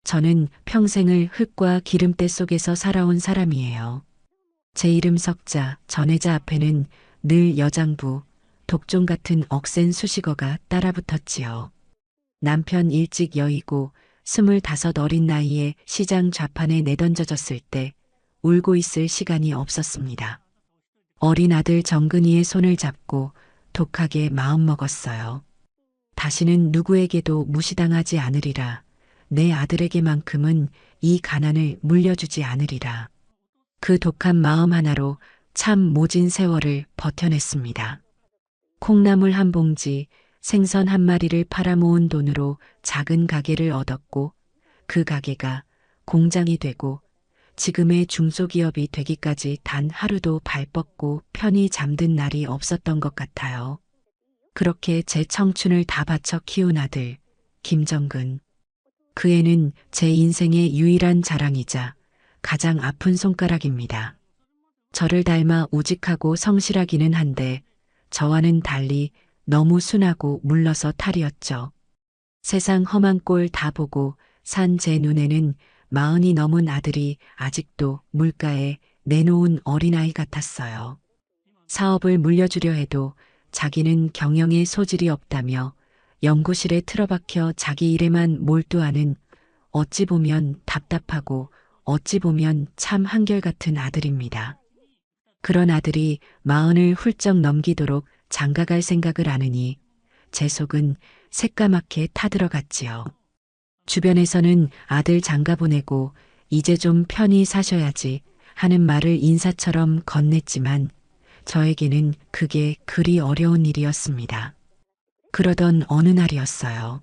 저는 평생을 흙과 기름때 속에서 살아온 사람이에요. 제 이름 석자, 전혜자 앞에는 늘 여장부, 독종 같은 억센 수식어가 따라붙었지요. 남편 일찍 여의고 25 어린 나이에 시장 좌판에 내던져졌을 때 울고 있을 시간이 없었습니다. 어린 아들 정근이의 손을 잡고 독하게 마음먹었어요. 다시는 누구에게도 무시당하지 않으리라. 내 아들에게만큼은 이 가난을 물려주지 않으리라. 그 독한 마음 하나로 참 모진 세월을 버텨냈습니다. 콩나물 한 봉지, 생선 한 마리를 팔아모은 돈으로 작은 가게를 얻었고 그 가게가 공장이 되고 지금의 중소기업이 되기까지 단 하루도 발 뻗고 편히 잠든 날이 없었던 것 같아요. 그렇게 제 청춘을 다 바쳐 키운 아들, 김정근. 그 애는 제 인생의 유일한 자랑이자 가장 아픈 손가락입니다. 저를 닮아 우직하고 성실하기는 한데 저와는 달리 너무 순하고 물러서 탈이었죠. 세상 험한 꼴 다 보고 산 제 눈에는 40이 넘은 아들이 아직도 물가에 내놓은 어린아이 같았어요. 사업을 물려주려 해도 자기는 경영에 소질이 없다며 연구실에 틀어박혀 자기 일에만 몰두하는 어찌 보면 답답하고 어찌 보면 참 한결같은 아들입니다. 그런 아들이 40을 훌쩍 넘기도록 장가갈 생각을 하느니 제 속은 새까맣게 타들어갔지요. 주변에서는 아들 장가 보내고 이제 좀 편히 사셔야지 하는 말을 인사처럼 건넸지만 저에게는 그게 그리 어려운 일이었습니다. 그러던 어느 날이었어요.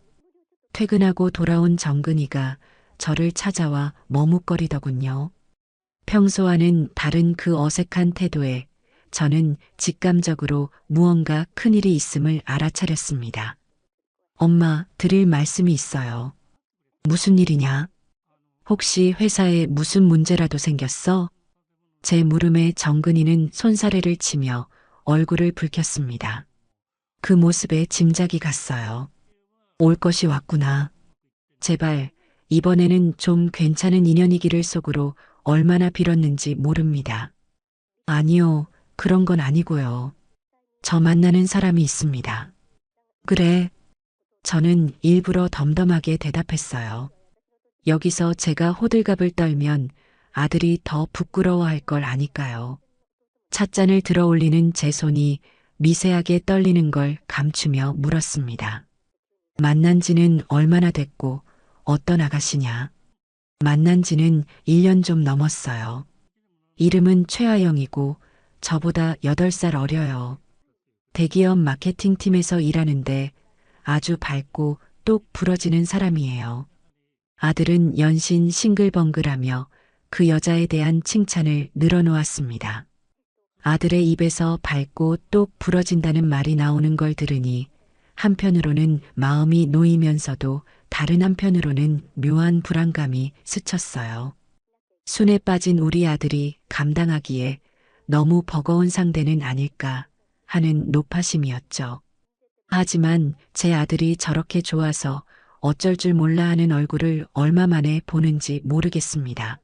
퇴근하고 돌아온 정근이가 저를 찾아와 머뭇거리더군요. 평소와는 다른 그 어색한 태도에 저는 직감적으로 무언가 큰일이 있음을 알아차렸습니다. 엄마, 드릴 말씀이 있어요. 무슨 일이냐? 혹시 회사에 무슨 문제라도 생겼어? 제 물음에 정근이는 손사래를 치며 얼굴을 붉혔습니다. 그 모습에 짐작이 갔어요. 올 것이 왔구나. 제발 이번에는 좀 괜찮은 인연이기를 속으로 얼마나 빌었는지 모릅니다. 아니요, 그런 건 아니고요. 저 만나는 사람이 있습니다. 그래. 저는 일부러 덤덤하게 대답했어요. 여기서 제가 호들갑을 떨면 아들이 더 부끄러워할 걸 아니까요. 찻잔을 들어 올리는 제 손이 미세하게 떨리는 걸 감추며 물었습니다. 만난 지는 얼마나 됐고 어떤 아가씨냐? 만난 지는 1년 좀 넘었어요. 이름은 최아영이고 저보다 8살 어려요. 대기업 마케팅팀에서 일하는데 아주 밝고 똑 부러지는 사람이에요. 아들은 연신 싱글벙글하며 그 여자에 대한 칭찬을 늘어놓았습니다. 아들의 입에서 밝고 똑 부러진다는 말이 나오는 걸 들으니 한편으로는 마음이 놓이면서도 다른 한편으로는 묘한 불안감이 스쳤어요. 순에 빠진 우리 아들이 감당하기에 너무 버거운 상대는 아닐까 하는 노파심이었죠. 하지만 제 아들이 저렇게 좋아서 어쩔 줄 몰라 하는 얼굴을 얼마 만에 보는지 모르겠습니다.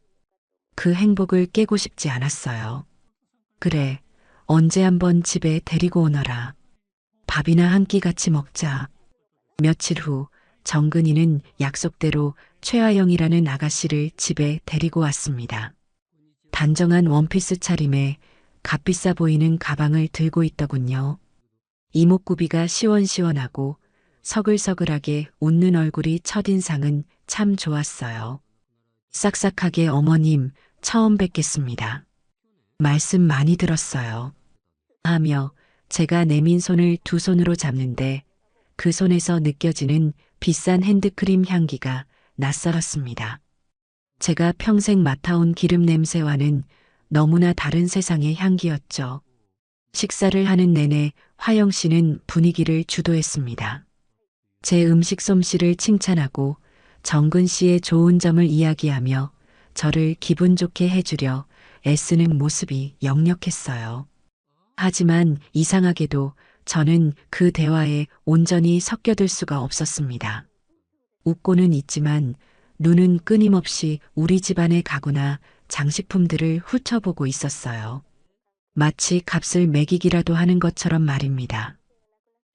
그 행복을 깨고 싶지 않았어요. 그래, 언제 한번 집에 데리고 오너라. 밥이나 한 끼 같이 먹자. 며칠 후 정근이는 약속대로 최아영이라는 아가씨를 집에 데리고 왔습니다. 단정한 원피스 차림에 값비싸 보이는 가방을 들고 있더군요. 이목구비가 시원시원하고 서글서글하게 웃는 얼굴이 첫인상은 참 좋았어요. 싹싹하게 어머님, 처음 뵙겠습니다. 말씀 많이 들었어요. 하며 제가 내민 손을 두 손으로 잡는데 그 손에서 느껴지는 비싼 핸드크림 향기가 낯설었습니다. 제가 평생 맡아온 기름 냄새와는 너무나 다른 세상의 향기였죠. 식사를 하는 내내 화영 씨는 분위기를 주도했습니다. 제 음식 솜씨를 칭찬하고 정근 씨의 좋은 점을 이야기하며 저를 기분 좋게 해주려 애쓰는 모습이 역력했어요. 하지만 이상하게도 저는 그 대화에 온전히 섞여들 수가 없었습니다. 웃고는 있지만 눈은 끊임없이 우리 집안의 가구나 장식품들을 훑어보고 있었어요. 마치 값을 매기기라도 하는 것처럼 말입니다.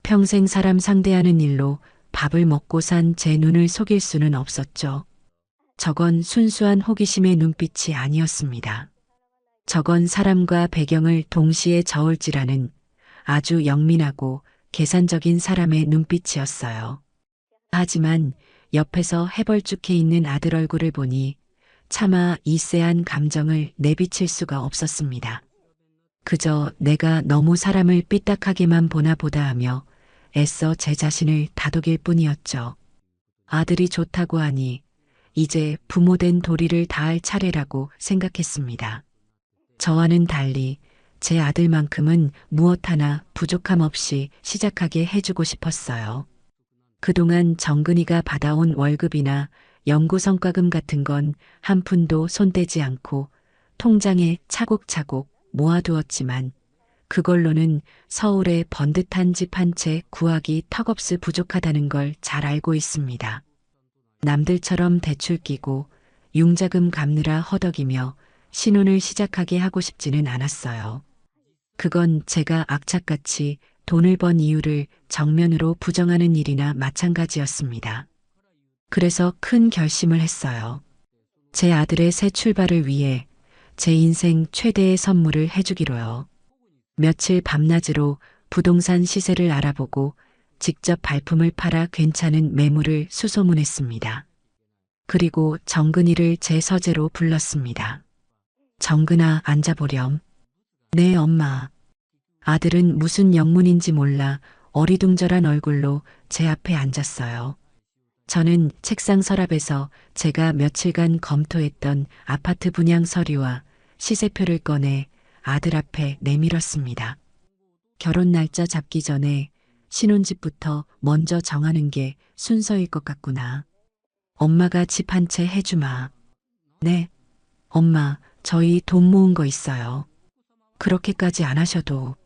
평생 사람 상대하는 일로 밥을 먹고 산 제 눈을 속일 수는 없었죠. 저건 순수한 호기심의 눈빛이 아니었습니다. 저건 사람과 배경을 동시에 저울질하는 아주 영민하고 계산적인 사람의 눈빛이었어요. 하지만 옆에서 해벌쭉해 있는 아들 얼굴을 보니 차마 이 쎄한 감정을 내비칠 수가 없었습니다. 그저 내가 너무 사람을 삐딱하게만 보나 보다 하며 애써 제 자신을 다독일 뿐이었죠. 아들이 좋다고 하니 이제 부모된 도리를 다할 차례라고 생각했습니다. 저와는 달리 제 아들만큼은 무엇 하나 부족함 없이 시작하게 해주고 싶었어요. 그동안 정근이가 받아온 월급이나 연구 성과금 같은 건 한 푼도 손대지 않고 통장에 차곡차곡 모아두었지만 그걸로는 서울에 번듯한 집 한 채 구하기 턱없이 부족하다는 걸 잘 알고 있습니다. 남들처럼 대출 끼고 융자금 갚느라 허덕이며 신혼을 시작하게 하고 싶지는 않았어요. 그건 제가 악착같이 돈을 번 이유를 정면으로 부정하는 일이나 마찬가지였습니다. 그래서 큰 결심을 했어요. 제 아들의 새 출발을 위해 제 인생 최대의 선물을 해주기로요. 며칠 밤낮으로 부동산 시세를 알아보고 직접 발품을 팔아 괜찮은 매물을 수소문했습니다. 그리고 정근이를 제 서재로 불렀습니다. 정근아, 앉아보렴. 네, 엄마. 아들은 무슨 영문인지 몰라 어리둥절한 얼굴로 제 앞에 앉았어요. 저는 책상 서랍에서 제가 며칠간 검토했던 아파트 분양 서류와 시세표를 꺼내 아들 앞에 내밀었습니다. 결혼 날짜 잡기 전에 신혼집부터 먼저 정하는 게 순서일 것 같구나. 엄마가 집 한 채 해주마. 네, 엄마, 저희 돈 모은 거 있어요. 그렇게까지 안 하셔도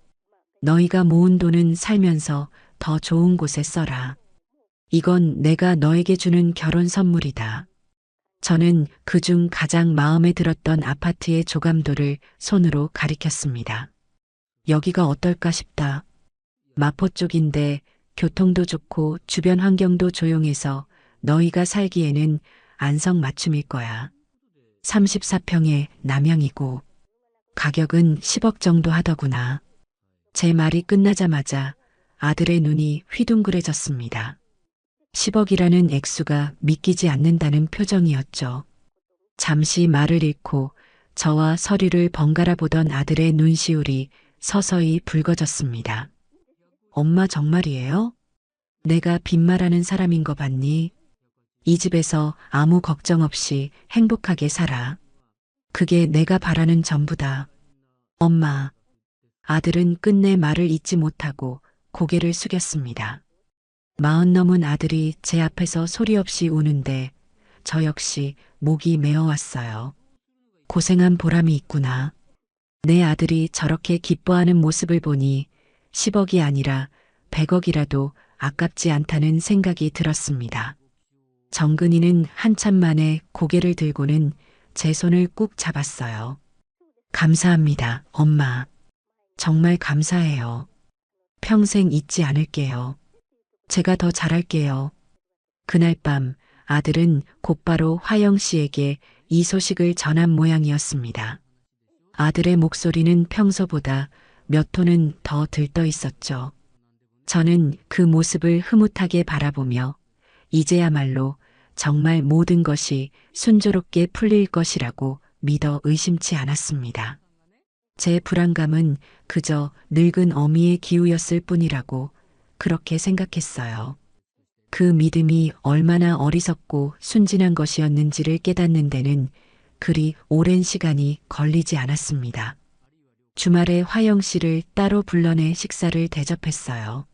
너희가 모은 돈은 살면서 더 좋은 곳에 써라. 이건 내가 너에게 주는 결혼 선물이다. 저는 그중 가장 마음에 들었던 아파트의 조감도를 손으로 가리켰습니다. 여기가 어떨까 싶다. 마포 쪽인데 교통도 좋고 주변 환경도 조용해서 너희가 살기에는 안성맞춤일 거야. 34평에 남양이고 가격은 10억 정도 하더구나. 제 말이 끝나자마자 아들의 눈이 휘둥그레졌습니다. 10억이라는 액수가 믿기지 않는다는 표정이었죠. 잠시 말을 잃고 저와 서류를 번갈아 보던 아들의 눈시울이 서서히 붉어졌습니다. 엄마 정말이에요? 내가 빈말하는 사람인 거 봤니? 이 집에서 아무 걱정 없이 행복하게 살아. 그게 내가 바라는 전부다. 엄마. 아들은 끝내 말을 잇지 못하고 고개를 숙였습니다. 40 넘은 아들이 제 앞에서 소리 없이 우는데 저 역시 목이 메어왔어요. 고생한 보람이 있구나. 내 아들이 저렇게 기뻐하는 모습을 보니 10억이 아니라 100억이라도 아깝지 않다는 생각이 들었습니다. 정근이는 한참 만에 고개를 들고는 제 손을 꾹 잡았어요. 감사합니다, 엄마. 정말 감사해요. 평생 잊지 않을게요. 제가 더 잘할게요. 그날 밤 아들은 곧바로 화영 씨에게 이 소식을 전한 모양이었습니다. 아들의 목소리는 평소보다 몇 톤은 더 들떠 있었죠. 저는 그 모습을 흐뭇하게 바라보며 이제야말로 정말 모든 것이 순조롭게 풀릴 것이라고 믿어 의심치 않았습니다. 제 불안감은 그저 늙은 어미의 기우였을 뿐이라고 그렇게 생각했어요. 그 믿음이 얼마나 어리석고 순진한 것이었는지를 깨닫는 데는 그리 오랜 시간이 걸리지 않았습니다. 주말에 화영 씨를 따로 불러내 식사를 대접했어요.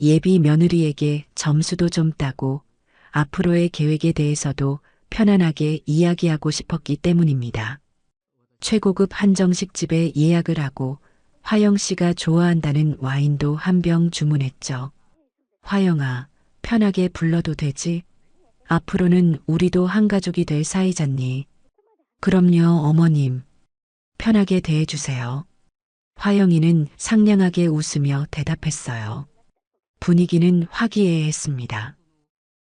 예비 며느리에게 점수도 좀 따고 앞으로의 계획에 대해서도 편안하게 이야기하고 싶었기 때문입니다. 최고급 한정식 집에 예약을 하고 화영 씨가 좋아한다는 와인도 한 병 주문했죠. 화영아, 편하게 불러도 되지? 앞으로는 우리도 한 가족이 될 사이잖니. 그럼요, 어머님. 편하게 대해주세요. 화영이는 상냥하게 웃으며 대답했어요. 분위기는 화기애애했습니다.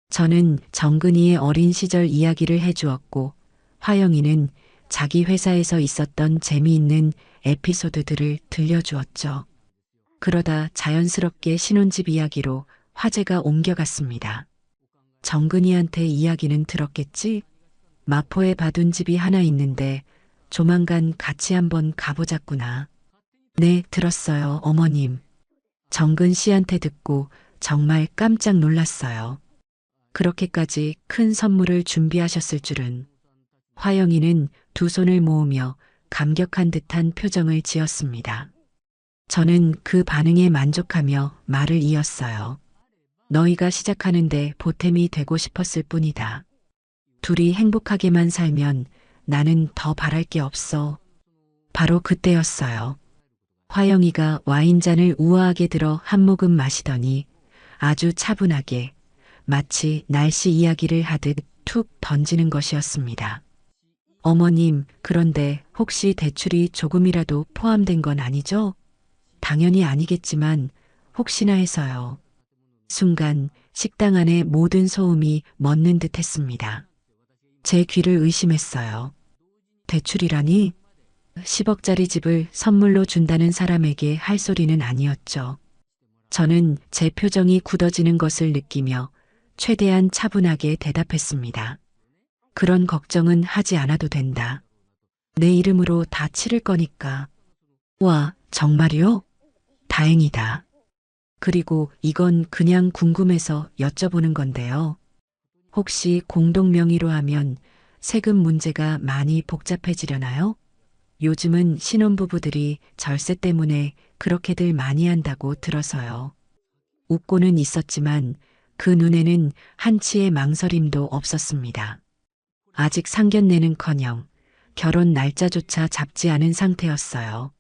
저는 정근이의 어린 시절 이야기를 해주었고, 화영이는 자기 회사에서 있었던 재미있는 에피소드들을 들려주었죠. 그러다 자연스럽게 신혼집 이야기로 화제가 옮겨갔습니다. 정근이한테 이야기는 들었겠지? 마포에 봐둔 집이 하나 있는데 조만간 같이 한번 가보자꾸나. 네, 들었어요, 어머님. 정근 씨한테 듣고 정말 깜짝 놀랐어요. 그렇게까지 큰 선물을 준비하셨을 줄은. 화영이는 두 손을 모으며 감격한 듯한 표정을 지었습니다. 저는 그 반응에 만족하며 말을 이었어요. 너희가 시작하는데 보탬이 되고 싶었을 뿐이다. 둘이 행복하게만 살면 나는 더 바랄 게 없어. 바로 그때였어요. 화영이가 와인잔을 우아하게 들어 한 모금 마시더니 아주 차분하게 마치 날씨 이야기를 하듯 툭 던지는 것이었습니다. 어머님, 그런데 혹시 대출이 조금이라도 포함된 건 아니죠? 당연히 아니겠지만 혹시나 해서요. 순간 식당 안의 모든 소음이 멎는 듯 했습니다. 제 귀를 의심했어요. 대출이라니? 10억짜리 집을 선물로 준다는 사람에게 할 소리는 아니었죠. 저는 제 표정이 굳어지는 것을 느끼며 최대한 차분하게 대답했습니다. 그런 걱정은 하지 않아도 된다. 내 이름으로 다 치를 거니까. 와, 정말이요? 다행이다. 그리고 이건 그냥 궁금해서 여쭤보는 건데요. 혹시 공동 명의로 하면 세금 문제가 많이 복잡해지려나요? 요즘은 신혼부부들이 절세 때문에 그렇게들 많이 한다고 들어서요. 웃고는 있었지만 그 눈에는 한치의 망설임도 없었습니다. 아직 상견례는커녕 결혼 날짜조차 잡지 않은 상태였어요.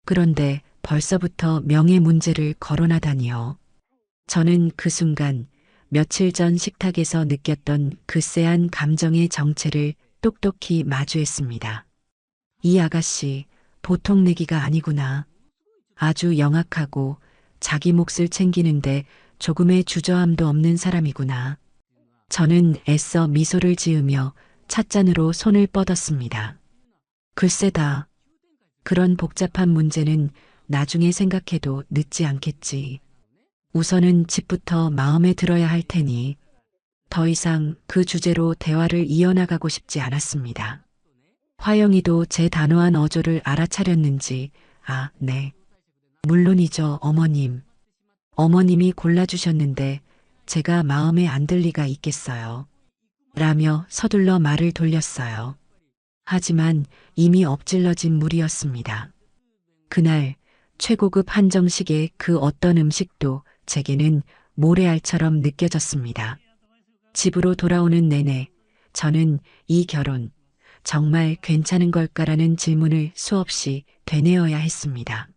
그런데 벌써부터 명예 문제를 거론하다니요. 저는 그 순간 며칠 전 식탁에서 느꼈던 그쎄한 감정의 정체를 똑똑히 마주했습니다. 이 아가씨, 보통 내기가 아니구나. 아주 영악하고 자기 몫을 챙기는데 조금의 주저함도 없는 사람이구나. 저는 애써 미소를 지으며 찻잔으로 손을 뻗었습니다. 글쎄다. 그런 복잡한 문제는 나중에 생각해도 늦지 않겠지. 우선은 집부터 마음에 들어야 할 테니 더 이상 그 주제로 대화를 이어나가고 싶지 않았습니다. 화영이도 제 단호한 어조를 알아차렸는지, 아, 네. 물론이죠, 어머님. 어머님이 골라주셨는데 제가 마음에 안 들 리가 있겠어요. 라며 서둘러 말을 돌렸어요. 하지만 이미 엎질러진 물이었습니다. 그날 최고급 한정식의 그 어떤 음식도 제게는 모래알처럼 느껴졌습니다. 집으로 돌아오는 내내 저는 이 결혼 정말 괜찮은 걸까라는 질문을 수없이 되뇌어야 했습니다.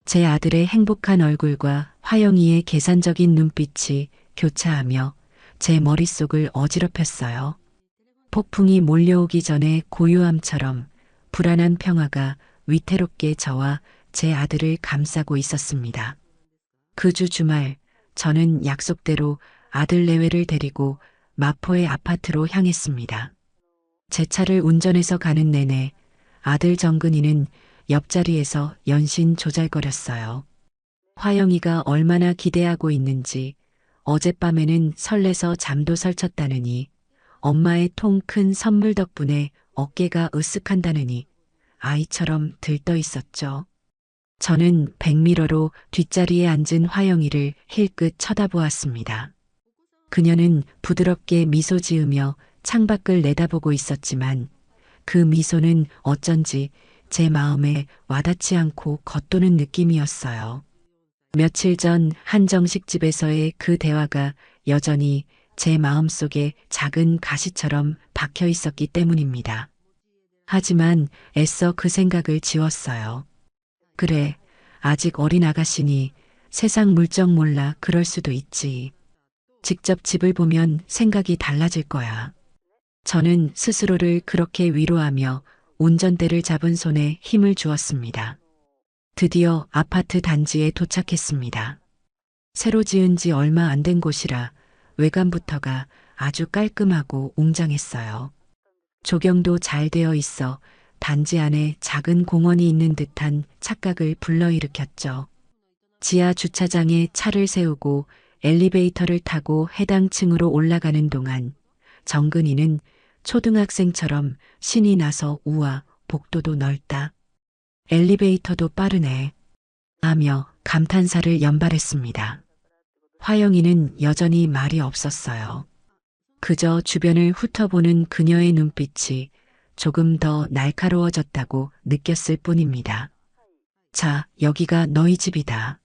제 아들의 행복한 얼굴과 화영이의 계산적인 눈빛이 교차하며 제 머릿속을 어지럽혔어요. 폭풍이 몰려오기 전에 고요함처럼 불안한 평화가 위태롭게 저와 제 아들을 감싸고 있었습니다. 그 주 주말 저는 약속대로 아들 내외를 데리고 마포의 아파트로 향했습니다. 제 차를 운전해서 가는 내내 아들 정근이는 옆자리에서 연신 조잘거렸어요. 화영이가 얼마나 기대하고 있는지 어젯밤에는 설레서 잠도 설쳤다느니 엄마의 통 큰 선물 덕분에 어깨가 으쓱한다느니 아이처럼 들떠 있었죠. 저는 백미러로 뒷자리에 앉은 화영이를 힐끗 쳐다보았습니다. 그녀는 부드럽게 미소 지으며 창밖을 내다보고 있었지만 그 미소는 어쩐지 제 마음에 와닿지 않고 겉도는 느낌이었어요. 며칠 전 한정식집에서의 그 대화가 여전히 제 마음속에 작은 가시처럼 박혀 있었기 때문입니다. 하지만 애써 그 생각을 지웠어요. 그래, 아직 어린 아가씨니 세상 물정 몰라 그럴 수도 있지. 직접 집을 보면 생각이 달라질 거야. 저는 스스로를 그렇게 위로하며 운전대를 잡은 손에 힘을 주었습니다. 드디어 아파트 단지에 도착했습니다. 새로 지은 지 얼마 안 된 곳이라 외관부터가 아주 깔끔하고 웅장했어요. 조경도 잘 되어 있어 단지 안에 작은 공원이 있는 듯한 착각을 불러일으켰죠. 지하 주차장에 차를 세우고 엘리베이터를 타고 해당 층으로 올라가는 동안 정근이는 초등학생처럼 신이 나서 우와, 복도도 넓다. 엘리베이터도 빠르네. 하며 감탄사를 연발했습니다. 화영이는 여전히 말이 없었어요. 그저 주변을 훑어보는 그녀의 눈빛이 조금 더 날카로워졌다고 느꼈을 뿐입니다. 자, 여기가 너희 집이다.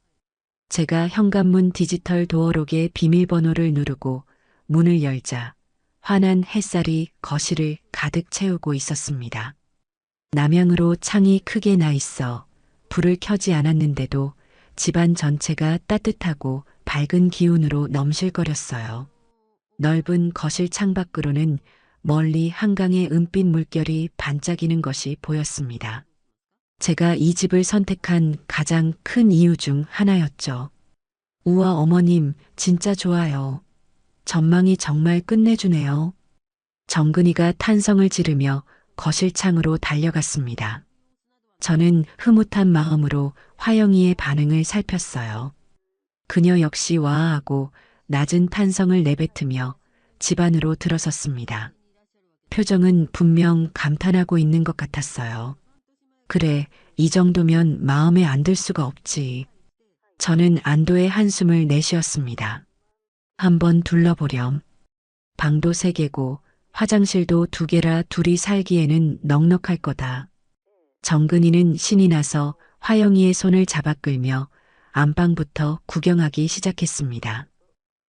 제가 현관문 디지털 도어록의 비밀번호를 누르고 문을 열자 환한 햇살이 거실을 가득 채우고 있었습니다. 남향으로 창이 크게 나 있어 불을 켜지 않았는데도 집안 전체가 따뜻하고 밝은 기운으로 넘실거렸어요. 넓은 거실 창밖으로는 멀리 한강의 은빛 물결이 반짝이는 것이 보였습니다. 제가 이 집을 선택한 가장 큰 이유 중 하나였죠. 우와, 어머님, 진짜 좋아요. 전망이 정말 끝내주네요. 정근이가 탄성을 지르며 거실 창으로 달려갔습니다. 저는 흐뭇한 마음으로 화영이의 반응을 살폈어요. 그녀 역시 와하고 낮은 탄성을 내뱉으며 집 안으로 들어섰습니다. 표정은 분명 감탄하고 있는 것 같았어요. 그래, 이 정도면 마음에 안 들 수가 없지. 저는 안도의 한숨을 내쉬었습니다. 한번 둘러보렴. 방도 3개고 화장실도 2개라 둘이 살기에는 넉넉할 거다. 정근이는 신이 나서 화영이의 손을 잡아 끌며 안방부터 구경하기 시작했습니다.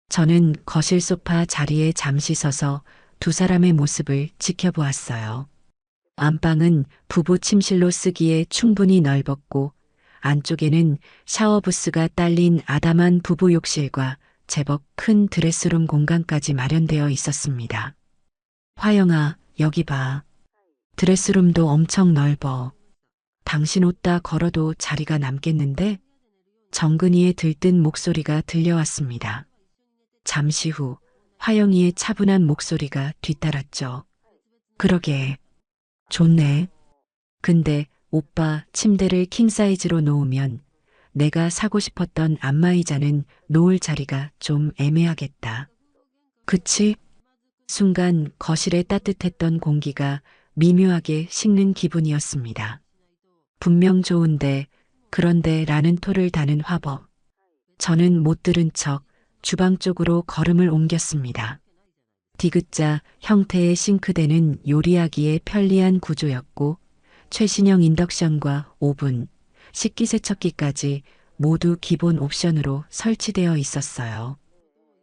저는 거실 소파 자리에 잠시 서서 두 사람의 모습을 지켜보았어요. 안방은 부부 침실로 쓰기에 충분히 넓었고 안쪽에는 샤워부스가 딸린 아담한 부부 욕실과 제법 큰 드레스룸 공간까지 마련되어 있었습니다. 화영아, 여기 봐. 드레스룸도 엄청 넓어. 당신 옷 다 걸어도 자리가 남겠는데? 정근이의 들뜬 목소리가 들려왔습니다. 잠시 후 화영이의 차분한 목소리가 뒤따랐죠. 그러게. 좋네. 근데 오빠 침대를 킹사이즈로 놓으면 내가 사고 싶었던 안마의자는 놓을 자리가 좀 애매하겠다. 그치? 순간 거실에 따뜻했던 공기가 미묘하게 식는 기분이었습니다. 분명 좋은데 그런데 라는 토를 다는 화법. 저는 못 들은 척 주방 쪽으로 걸음을 옮겼습니다. 디귿자 형태의 싱크대는 요리하기에 편리한 구조였고 최신형 인덕션과 오븐, 식기세척기까지 모두 기본 옵션으로 설치되어 있었어요.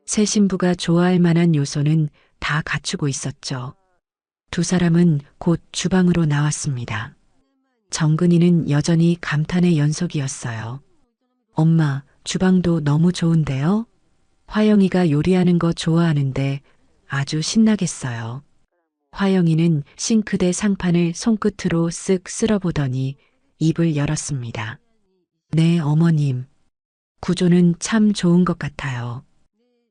새 신부가 좋아할 만한 요소는 다 갖추고 있었죠. 두 사람은 곧 주방으로 나왔습니다. 정근이는 여전히 감탄의 연속이었어요. 엄마, 주방도 너무 좋은데요? 화영이가 요리하는 거 좋아하는데 아주 신나겠어요. 화영이는 싱크대 상판을 손끝으로 쓱 쓸어보더니 입을 열었습니다. 네, 어머님. 구조는 참 좋은 것 같아요.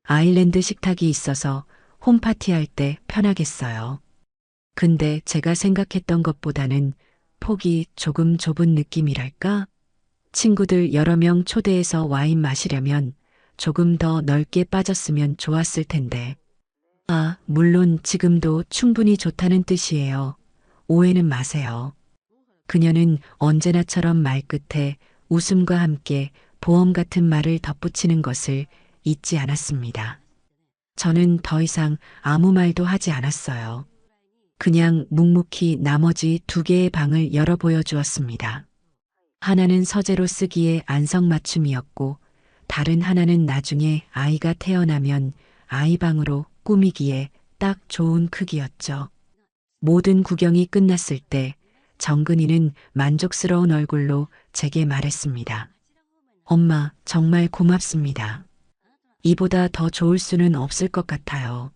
아일랜드 식탁이 있어서 홈파티할 때 편하겠어요. 근데 제가 생각했던 것보다는 폭이 조금 좁은 느낌이랄까? 친구들 여러 명 초대해서 와인 마시려면 조금 더 넓게 빠졌으면 좋았을 텐데. 아, 물론 지금도 충분히 좋다는 뜻이에요. 오해는 마세요. 그녀는 언제나처럼 말끝에 웃음과 함께 보험 같은 말을 덧붙이는 것을 잊지 않았습니다. 저는 더 이상 아무 말도 하지 않았어요. 그냥 묵묵히 나머지 2개의 방을 열어 보여주었습니다. 하나는 서재로 쓰기에 안성맞춤이었고 다른 하나는 나중에 아이가 태어나면 아이방으로 꾸미기에 딱 좋은 크기였죠. 모든 구경이 끝났을 때 정근이는 만족스러운 얼굴로 제게 말했습니다. 엄마, 정말 고맙습니다. 이보다 더 좋을 수는 없을 것 같아요.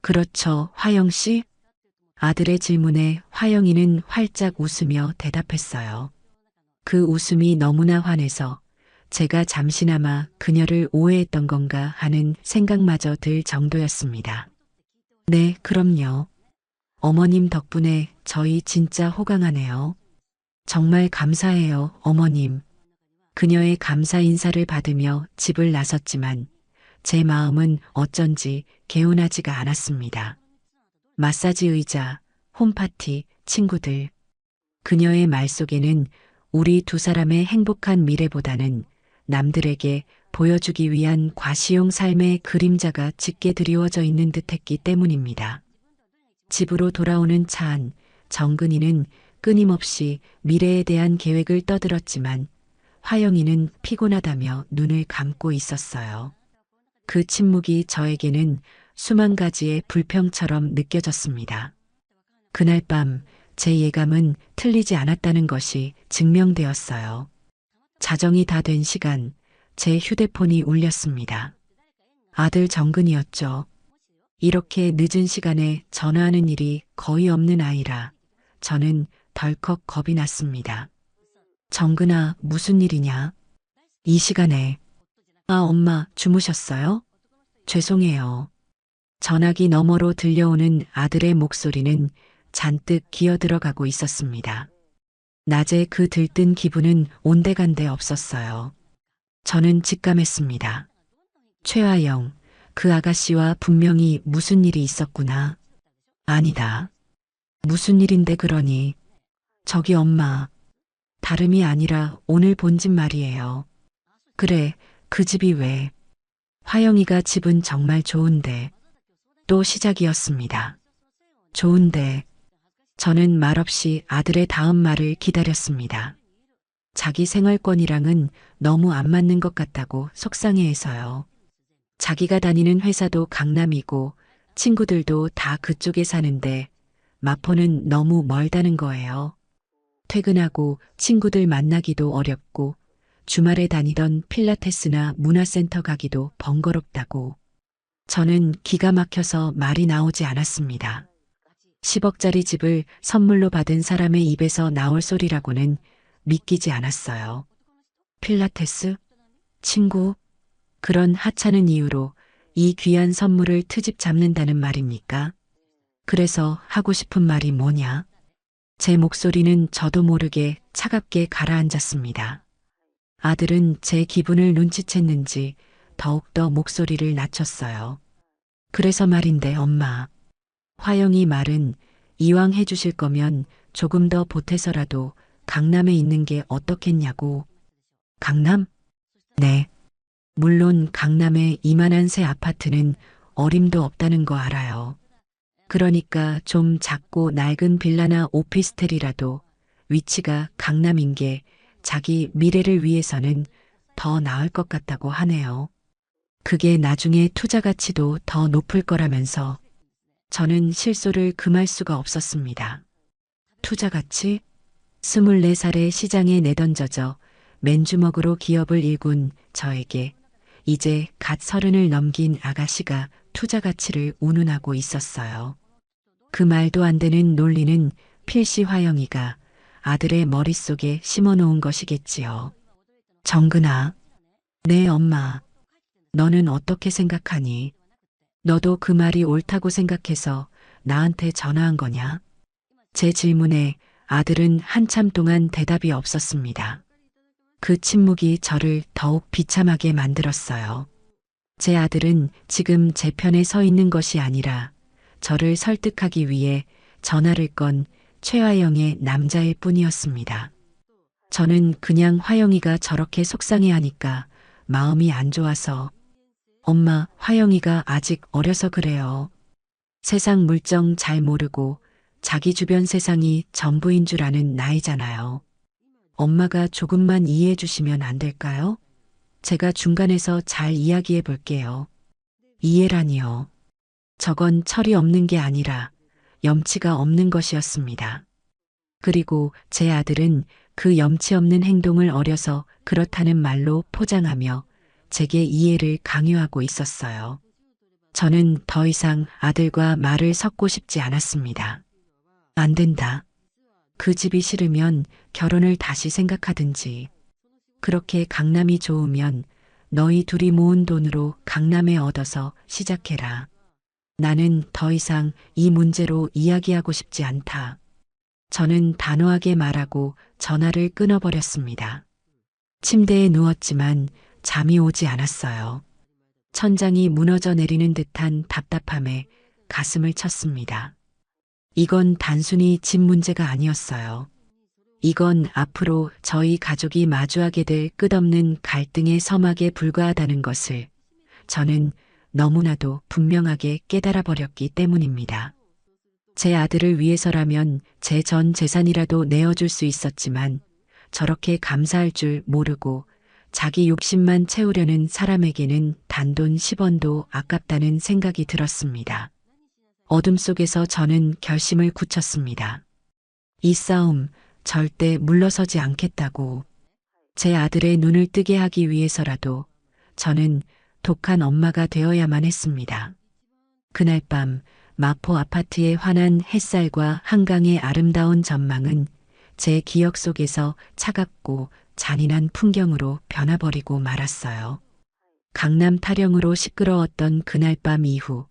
그렇죠, 화영 씨? 아들의 질문에 화영이는 활짝 웃으며 대답했어요. 그 웃음이 너무나 환해서 제가 잠시나마 그녀를 오해했던 건가 하는 생각마저 들 정도였습니다. 네, 그럼요. 어머님 덕분에 저희 진짜 호강하네요. 정말 감사해요, 어머님. 그녀의 감사 인사를 받으며 집을 나섰지만 제 마음은 어쩐지 개운하지가 않았습니다. 마사지 의자, 홈파티, 친구들. 그녀의 말 속에는 우리 두 사람의 행복한 미래보다는 남들에게 보여주기 위한 과시용 삶의 그림자가 짙게 드리워져 있는 듯했기 때문입니다. 집으로 돌아오는 차 안, 정근이는 끊임없이 미래에 대한 계획을 떠들었지만 화영이는 피곤하다며 눈을 감고 있었어요. 그 침묵이 저에게는 수만 가지의 불평처럼 느껴졌습니다. 그날 밤 제 예감은 틀리지 않았다는 것이 증명되었어요. 자정이 다 된 시간, 제 휴대폰이 울렸습니다. 아들 정근이었죠. 이렇게 늦은 시간에 전화하는 일이 거의 없는 아이라 저는 덜컥 겁이 났습니다. 정근아, 무슨 일이냐? 이 시간에. 아, 엄마, 주무셨어요? 죄송해요. 전화기 너머로 들려오는 아들의 목소리는 잔뜩 기어 들어가고 있었습니다. 낮에 그 들뜬 기분은 온데간데 없었어요. 저는 직감했습니다. 최화영, 그 아가씨와 분명히 무슨 일이 있었구나. 아니다. 무슨 일인데 그러니. 저기 엄마. 다름이 아니라 오늘 본 집 말이에요. 그래, 그 집이 왜. 화영이가 집은 정말 좋은데. 또 시작이었습니다. 좋은데. 저는 말없이 아들의 다음 말을 기다렸습니다. 자기 생활권이랑은 너무 안 맞는 것 같다고 속상해해서요. 자기가 다니는 회사도 강남이고 친구들도 다 그쪽에 사는데 마포는 너무 멀다는 거예요. 퇴근하고 친구들 만나기도 어렵고 주말에 다니던 필라테스나 문화센터 가기도 번거롭다고. 저는 기가 막혀서 말이 나오지 않았습니다. 10억짜리 집을 선물로 받은 사람의 입에서 나올 소리라고는 믿기지 않았어요. 필라테스? 친구? 그런 하찮은 이유로 이 귀한 선물을 트집 잡는다는 말입니까? 그래서 하고 싶은 말이 뭐냐? 제 목소리는 저도 모르게 차갑게 가라앉았습니다. 아들은 제 기분을 눈치챘는지 더욱더 목소리를 낮췄어요. 그래서 말인데 엄마. 화영이 말은 이왕 해주실 거면 조금 더 보태서라도 강남에 있는 게 어떻겠냐고. 강남? 네. 물론 강남에 이만한 새 아파트는 어림도 없다는 거 알아요. 그러니까 좀 작고 낡은 빌라나 오피스텔이라도 위치가 강남인 게 자기 미래를 위해서는 더 나을 것 같다고 하네요. 그게 나중에 투자 가치도 더 높을 거라면서. 저는 실소를 금할 수가 없었습니다. 투자 가치? 24살에 시장에 내던져져 맨주먹으로 기업을 일군 저에게 이제 갓 30을 넘긴 아가씨가 투자 가치를 운운하고 있었어요. 그 말도 안 되는 논리는 필시 화영이가 아들의 머릿속에 심어놓은 것이겠지요. 정근아. 네, 엄마. 너는 어떻게 생각하니? 너도 그 말이 옳다고 생각해서 나한테 전화한 거냐? 제 질문에 아들은 한참 동안 대답이 없었습니다. 그 침묵이 저를 더욱 비참하게 만들었어요. 제 아들은 지금 제 편에 서 있는 것이 아니라 저를 설득하기 위해 전화를 건 최화영의 남자일 뿐이었습니다. 저는 그냥 화영이가 저렇게 속상해하니까 마음이 안 좋아서 엄마, 화영이가 아직 어려서 그래요. 세상 물정 잘 모르고 자기 주변 세상이 전부인 줄 아는 나이잖아요. 엄마가 조금만 이해해 주시면 안 될까요? 제가 중간에서 잘 이야기해 볼게요. 이해라니요. 저건 철이 없는 게 아니라 염치가 없는 것이었습니다. 그리고 제 아들은 그 염치 없는 행동을 어려서 그렇다는 말로 포장하며 제게 이해를 강요하고 있었어요. 저는 더 이상 아들과 말을 섞고 싶지 않았습니다. 안 된다. 그 집이 싫으면 결혼을 다시 생각하든지. 그렇게 강남이 좋으면 너희 둘이 모은 돈으로 강남에 얻어서 시작해라. 나는 더 이상 이 문제로 이야기하고 싶지 않다. 저는 단호하게 말하고 전화를 끊어버렸습니다. 침대에 누웠지만 잠이 오지 않았어요. 천장이 무너져 내리는 듯한 답답함에 가슴을 쳤습니다. 이건 단순히 집 문제가 아니었어요. 이건 앞으로 저희 가족이 마주하게 될 끝없는 갈등의 서막에 불과하다는 것을 저는 너무나도 분명하게 깨달아 버렸기 때문입니다. 제 아들을 위해서라면 제 전 재산이라도 내어줄 수 있었지만 저렇게 감사할 줄 모르고 자기 욕심만 채우려는 사람에게는 단돈 10원도 아깝다는 생각이 들었습니다. 어둠 속에서 저는 결심을 굳혔습니다. 이 싸움 절대 물러서지 않겠다고. 제 아들의 눈을 뜨게 하기 위해서라도 저는 독한 엄마가 되어야만 했습니다. 그날 밤 마포 아파트의 환한 햇살과 한강의 아름다운 전망은 제 기억 속에서 차갑고 잔인한 풍경으로 변화버리고 말았어요. 강남 타령으로 시끄러웠던 그날 밤 이후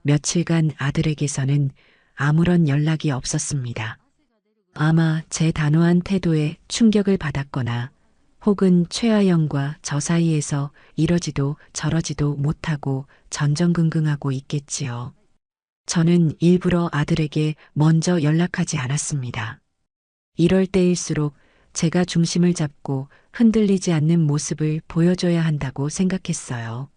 며칠간 아들에게서는 아무런 연락이 없었습니다. 아마 제 단호한 태도에 충격을 받았거나 혹은 최아영과 저 사이에서 이러지도 저러지도 못하고 전전긍긍하고 있겠지요. 저는 일부러 아들에게 먼저 연락하지 않았습니다. 이럴 때일수록 제가 중심을 잡고 흔들리지 않는 모습을 보여줘야 한다고 생각했어요.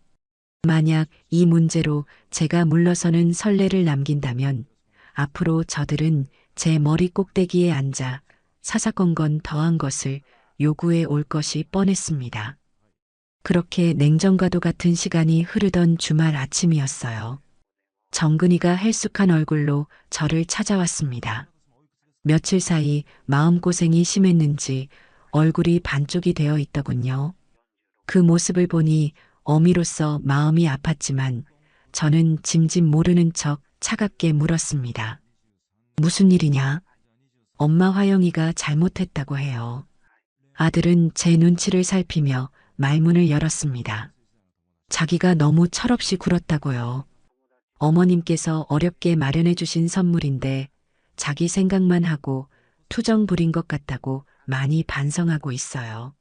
만약 이 문제로 제가 물러서는 선례를 남긴다면 앞으로 저들은 제 머리 꼭대기에 앉아 사사건건 더한 것을 요구해 올 것이 뻔했습니다. 그렇게 냉정과도 같은 시간이 흐르던 주말 아침이었어요. 정근이가 헬쑥한 얼굴로 저를 찾아왔습니다. 며칠 사이 마음고생이 심했는지 얼굴이 반쪽이 되어 있더군요. 그 모습을 보니 어미로서 마음이 아팠지만 저는 짐짓 모르는 척 차갑게 물었습니다. 무슨 일이냐? 엄마 화영이가 잘못했다고 해요. 아들은 제 눈치를 살피며 말문을 열었습니다. 자기가 너무 철없이 굴었다고요. 어머님께서 어렵게 마련해 주신 선물인데 자기 생각만 하고 투정 부린 것 같다고 많이 반성하고 있어요.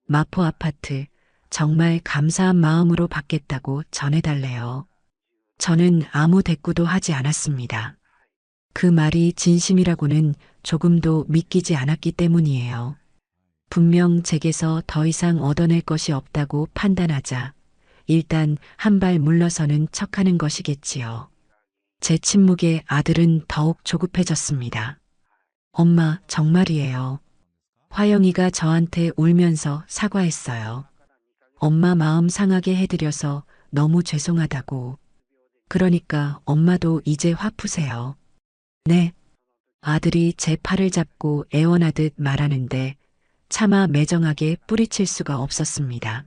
마포 아파트 정말 감사한 마음으로 받겠다고 전해달래요. 저는 아무 대꾸도 하지 않았습니다. 그 말이 진심이라고는 조금도 믿기지 않았기 때문이에요. 분명 제게서 더 이상 얻어낼 것이 없다고 판단하자 일단 한 발 물러서는 척하는 것이겠지요. 제 침묵에 아들은 더욱 조급해졌습니다. 엄마, 정말이에요. 화영이가 저한테 울면서 사과했어요. 엄마 마음 상하게 해드려서 너무 죄송하다고. 그러니까 엄마도 이제 화 푸세요. 네. 아들이 제 팔을 잡고 애원하듯 말하는데 차마 매정하게 뿌리칠 수가 없었습니다.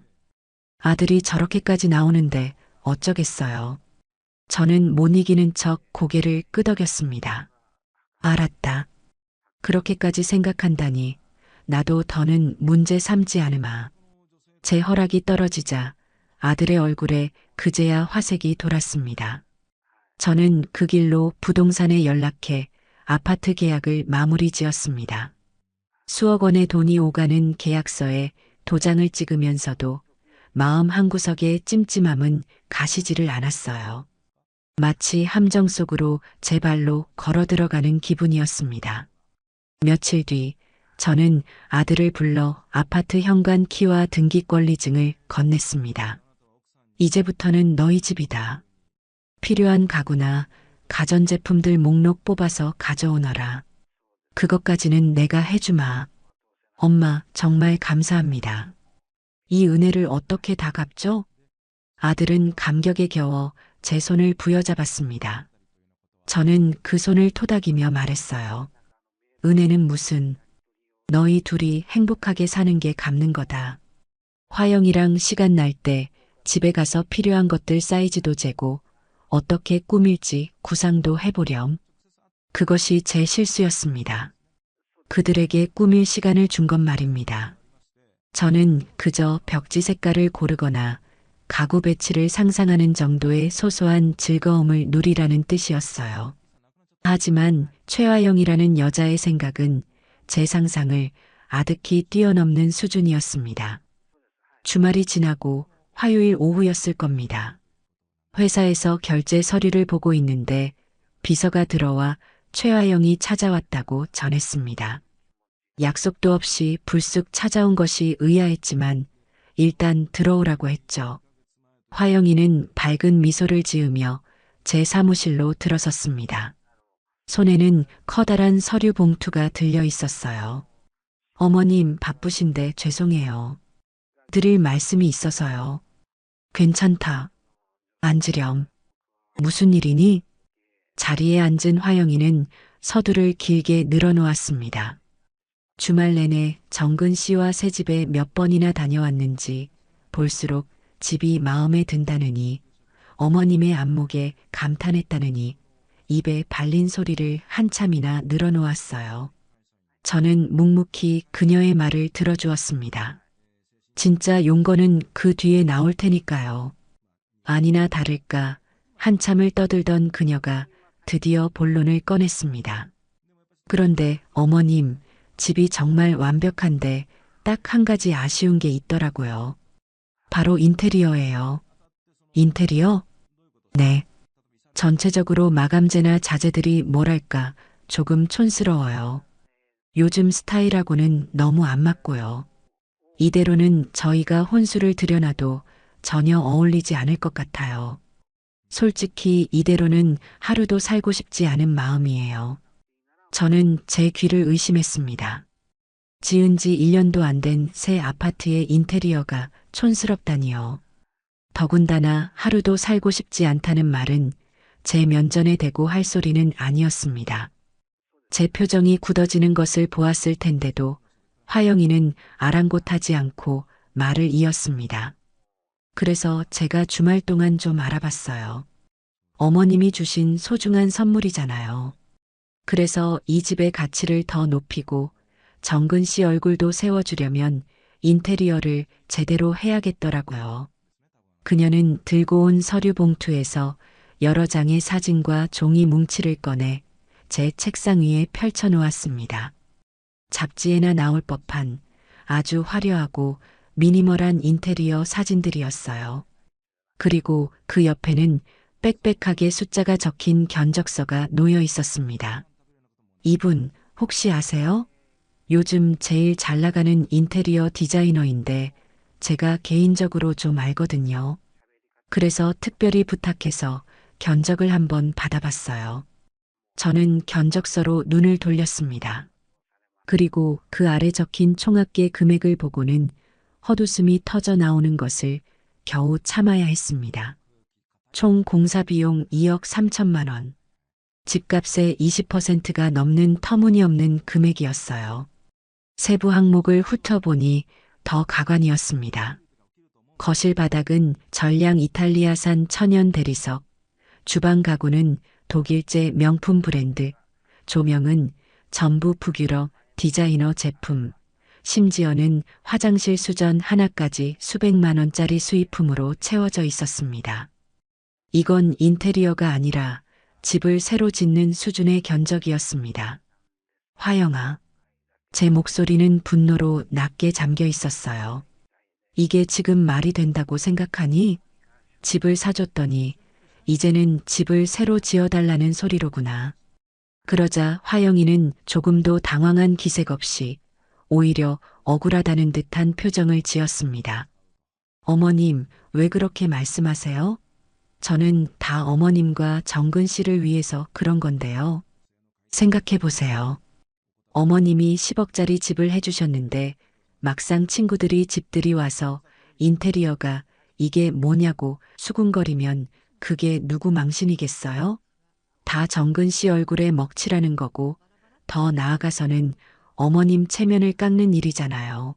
아들이 저렇게까지 나오는데 어쩌겠어요. 저는 못 이기는 척 고개를 끄덕였습니다. 알았다. 그렇게까지 생각한다니 나도 더는 문제 삼지 않으마. 제 허락이 떨어지자 아들의 얼굴에 그제야 화색이 돌았습니다. 저는 그 길로 부동산에 연락해 아파트 계약을 마무리 지었습니다. 수억 원의 돈이 오가는 계약서에 도장을 찍으면서도 마음 한구석의 찜찜함은 가시지를 않았어요. 마치 함정 속으로 제 발로 걸어 들어가는 기분이었습니다. 며칠 뒤 저는 아들을 불러 아파트 현관 키와 등기권리증을 건넸습니다. 이제부터는 너희 집이다. 필요한 가구나 가전제품들 목록 뽑아서 가져오너라. 그것까지는 내가 해주마. 엄마, 정말 감사합니다. 이 은혜를 어떻게 다 갚죠? 아들은 감격에 겨워 제 손을 부여잡았습니다. 저는 그 손을 토닥이며 말했어요. 은혜는 무슨, 너희 둘이 행복하게 사는 게 갚는 거다. 화영이랑 시간 날 때 집에 가서 필요한 것들 사이즈도 재고 어떻게 꾸밀지 구상도 해보렴. 그것이 제 실수였습니다. 그들에게 꾸밀 시간을 준 건 말입니다. 저는 그저 벽지 색깔을 고르거나 가구 배치를 상상하는 정도의 소소한 즐거움을 누리라는 뜻이었어요. 하지만 최화영이라는 여자의 생각은 제 상상을 아득히 뛰어넘는 수준이었습니다. 주말이 지나고 화요일 오후였을 겁니다. 회사에서 결제 서류를 보고 있는데 비서가 들어와 최화영이 찾아왔다고 전했습니다. 약속도 없이 불쑥 찾아온 것이 의아했지만 일단 들어오라고 했죠. 화영이는 밝은 미소를 지으며 제 사무실로 들어섰습니다. 손에는 커다란 서류 봉투가 들려 있었어요. 어머님 바쁘신데 죄송해요. 드릴 말씀이 있어서요. 괜찮다. 앉으렴. 무슨 일이니? 자리에 앉은 화영이는 서두를 길게 늘어놓았습니다. 주말 내내 정근 씨와 새 집에 몇 번이나 다녀왔는지 볼수록 집이 마음에 든다느니 어머님의 안목에 감탄했다느니 입에 발린 소리를 한참이나 늘어놓았어요. 저는 묵묵히 그녀의 말을 들어주었습니다. 진짜 용건은 그 뒤에 나올 테니까요. 아니나 다를까 한참을 떠들던 그녀가 드디어 본론을 꺼냈습니다. 그런데 어머님, 집이 정말 완벽한데 딱 한 가지 아쉬운 게 있더라고요. 바로 인테리어예요. 인테리어? 네. 전체적으로 마감재나 자재들이 뭐랄까 조금 촌스러워요. 요즘 스타일하고는 너무 안 맞고요. 이대로는 저희가 혼수를 들여놔도 전혀 어울리지 않을 것 같아요. 솔직히 이대로는 하루도 살고 싶지 않은 마음이에요. 저는 제 귀를 의심했습니다. 지은 지 1년도 안 된 새 아파트의 인테리어가 촌스럽다니요. 더군다나 하루도 살고 싶지 않다는 말은 제 면전에 대고 할 소리는 아니었습니다. 제 표정이 굳어지는 것을 보았을 텐데도 화영이는 아랑곳하지 않고 말을 이었습니다. 그래서 제가 주말 동안 좀 알아봤어요. 어머님이 주신 소중한 선물이잖아요. 그래서 이 집의 가치를 더 높이고 정근 씨 얼굴도 세워주려면 인테리어를 제대로 해야겠더라고요. 그녀는 들고 온 서류 봉투에서 여러 장의 사진과 종이 뭉치를 꺼내 제 책상 위에 펼쳐 놓았습니다. 잡지에나 나올 법한 아주 화려하고 미니멀한 인테리어 사진들이었어요. 그리고 그 옆에는 빽빽하게 숫자가 적힌 견적서가 놓여 있었습니다. 이분 혹시 아세요? 요즘 제일 잘 나가는 인테리어 디자이너인데 제가 개인적으로 좀 알거든요. 그래서 특별히 부탁해서 견적을 한번 받아봤어요. 저는 견적서로 눈을 돌렸습니다. 그리고 그 아래 적힌 총합계 금액을 보고는 헛웃음이 터져 나오는 것을 겨우 참아야 했습니다. 총 공사비용 2억 3천만 원. 집값의 20%가 넘는 터무니없는 금액이었어요. 세부 항목을 훑어보니 더 가관이었습니다. 거실 바닥은 전량 이탈리아산 천연 대리석, 주방 가구는 독일제 명품 브랜드, 조명은 전부 북유럽 디자이너 제품, 심지어는 화장실 수전 하나까지 수백만 원짜리 수입품으로 채워져 있었습니다. 이건 인테리어가 아니라 집을 새로 짓는 수준의 견적이었습니다. 화영아. 제 목소리는 분노로 낮게 잠겨 있었어요. 이게 지금 말이 된다고 생각하니? 집을 사줬더니 이제는 집을 새로 지어달라는 소리로구나. 그러자 화영이는 조금도 당황한 기색 없이 오히려 억울하다는 듯한 표정을 지었습니다. 어머님, 왜 그렇게 말씀하세요? 저는 다 어머님과 정근 씨를 위해서 그런 건데요. 생각해 보세요. 어머님이 10억짜리 집을 해주셨는데 막상 친구들이 집들이 와서 인테리어가 이게 뭐냐고 수군거리면 그게 누구 망신이겠어요? 다 정근 씨 얼굴에 먹칠하는 거고 더 나아가서는 어머님 체면을 깎는 일이잖아요.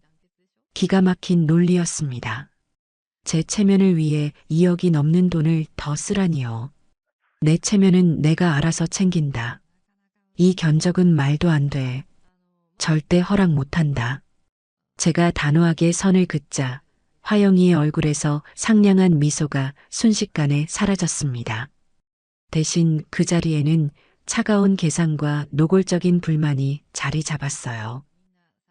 기가 막힌 논리였습니다. 제 체면을 위해 2억이 넘는 돈을 더 쓰라니요. 내 체면은 내가 알아서 챙긴다. 이 견적은 말도 안 돼. 절대 허락 못한다. 제가 단호하게 선을 긋자 화영이의 얼굴에서 상냥한 미소가 순식간에 사라졌습니다. 대신 그 자리에는 차가운 계산과 노골적인 불만이 자리 잡았어요.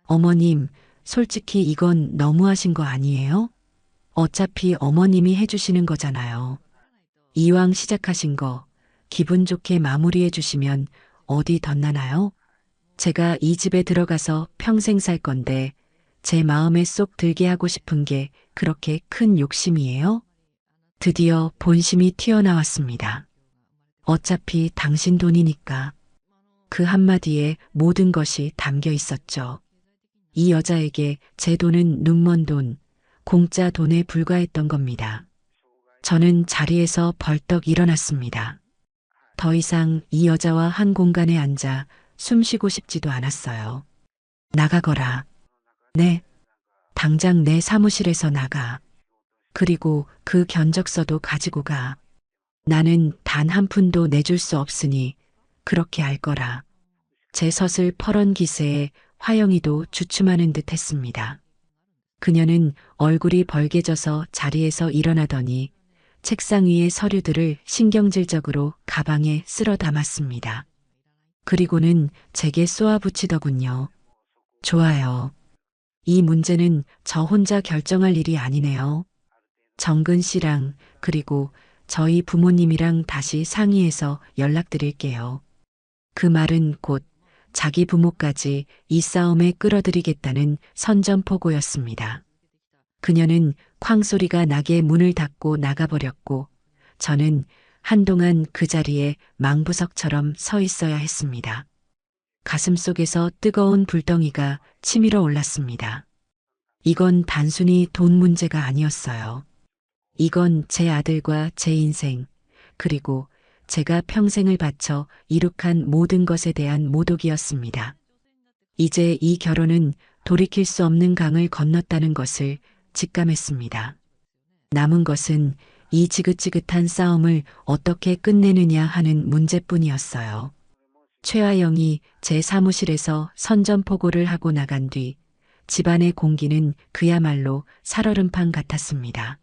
어머님, 솔직히 이건 너무하신 거 아니에요? 어차피 어머님이 해주시는 거잖아요. 이왕 시작하신 거 기분 좋게 마무리해 주시면 어디 덧나나요? 제가 이 집에 들어가서 평생 살 건데 제 마음에 쏙 들게 하고 싶은 게 그렇게 큰 욕심이에요? 드디어 본심이 튀어나왔습니다. 어차피 당신 돈이니까. 그 한마디에 모든 것이 담겨 있었죠. 이 여자에게 제 돈은 눈먼 돈, 공짜 돈에 불과했던 겁니다. 저는 자리에서 벌떡 일어났습니다. 더 이상 이 여자와 한 공간에 앉아 숨 쉬고 싶지도 않았어요. 나가거라. 네. 당장 내 사무실에서 나가. 그리고 그 견적서도 가지고 가. 나는 단 한 푼도 내줄 수 없으니 그렇게 알 거라. 제 섯을 퍼런 기세에 화영이도 주춤하는 듯 했습니다. 그녀는 얼굴이 벌개져서 자리에서 일어나더니 책상 위의 서류들을 신경질적으로 가방에 쓸어 담았습니다. 그리고는 제게 쏘아붙이더군요. 좋아요. 이 문제는 저 혼자 결정할 일이 아니네요. 정근 씨랑 그리고 저희 부모님이랑 다시 상의해서 연락드릴게요. 그 말은 곧 자기 부모까지 이 싸움에 끌어들이겠다는 선전포고였습니다. 그녀는 쾅 소리가 나게 문을 닫고 나가버렸고 저는 한동안 그 자리에 망부석처럼 서 있어야 했습니다. 가슴속에서 뜨거운 불덩이가 치밀어 올랐습니다. 이건 단순히 돈 문제가 아니었어요. 이건 제 아들과 제 인생, 그리고 제가 평생을 바쳐 이룩한 모든 것에 대한 모독이었습니다. 이제 이 결혼은 돌이킬 수 없는 강을 건넜다는 것을 직감했습니다. 남은 것은 이 지긋지긋한 싸움을 어떻게 끝내느냐 하는 문제뿐이었어요. 최하영이 제 사무실에서 선전포고를 하고 나간 뒤 집안의 공기는 그야말로 살얼음판 같았습니다.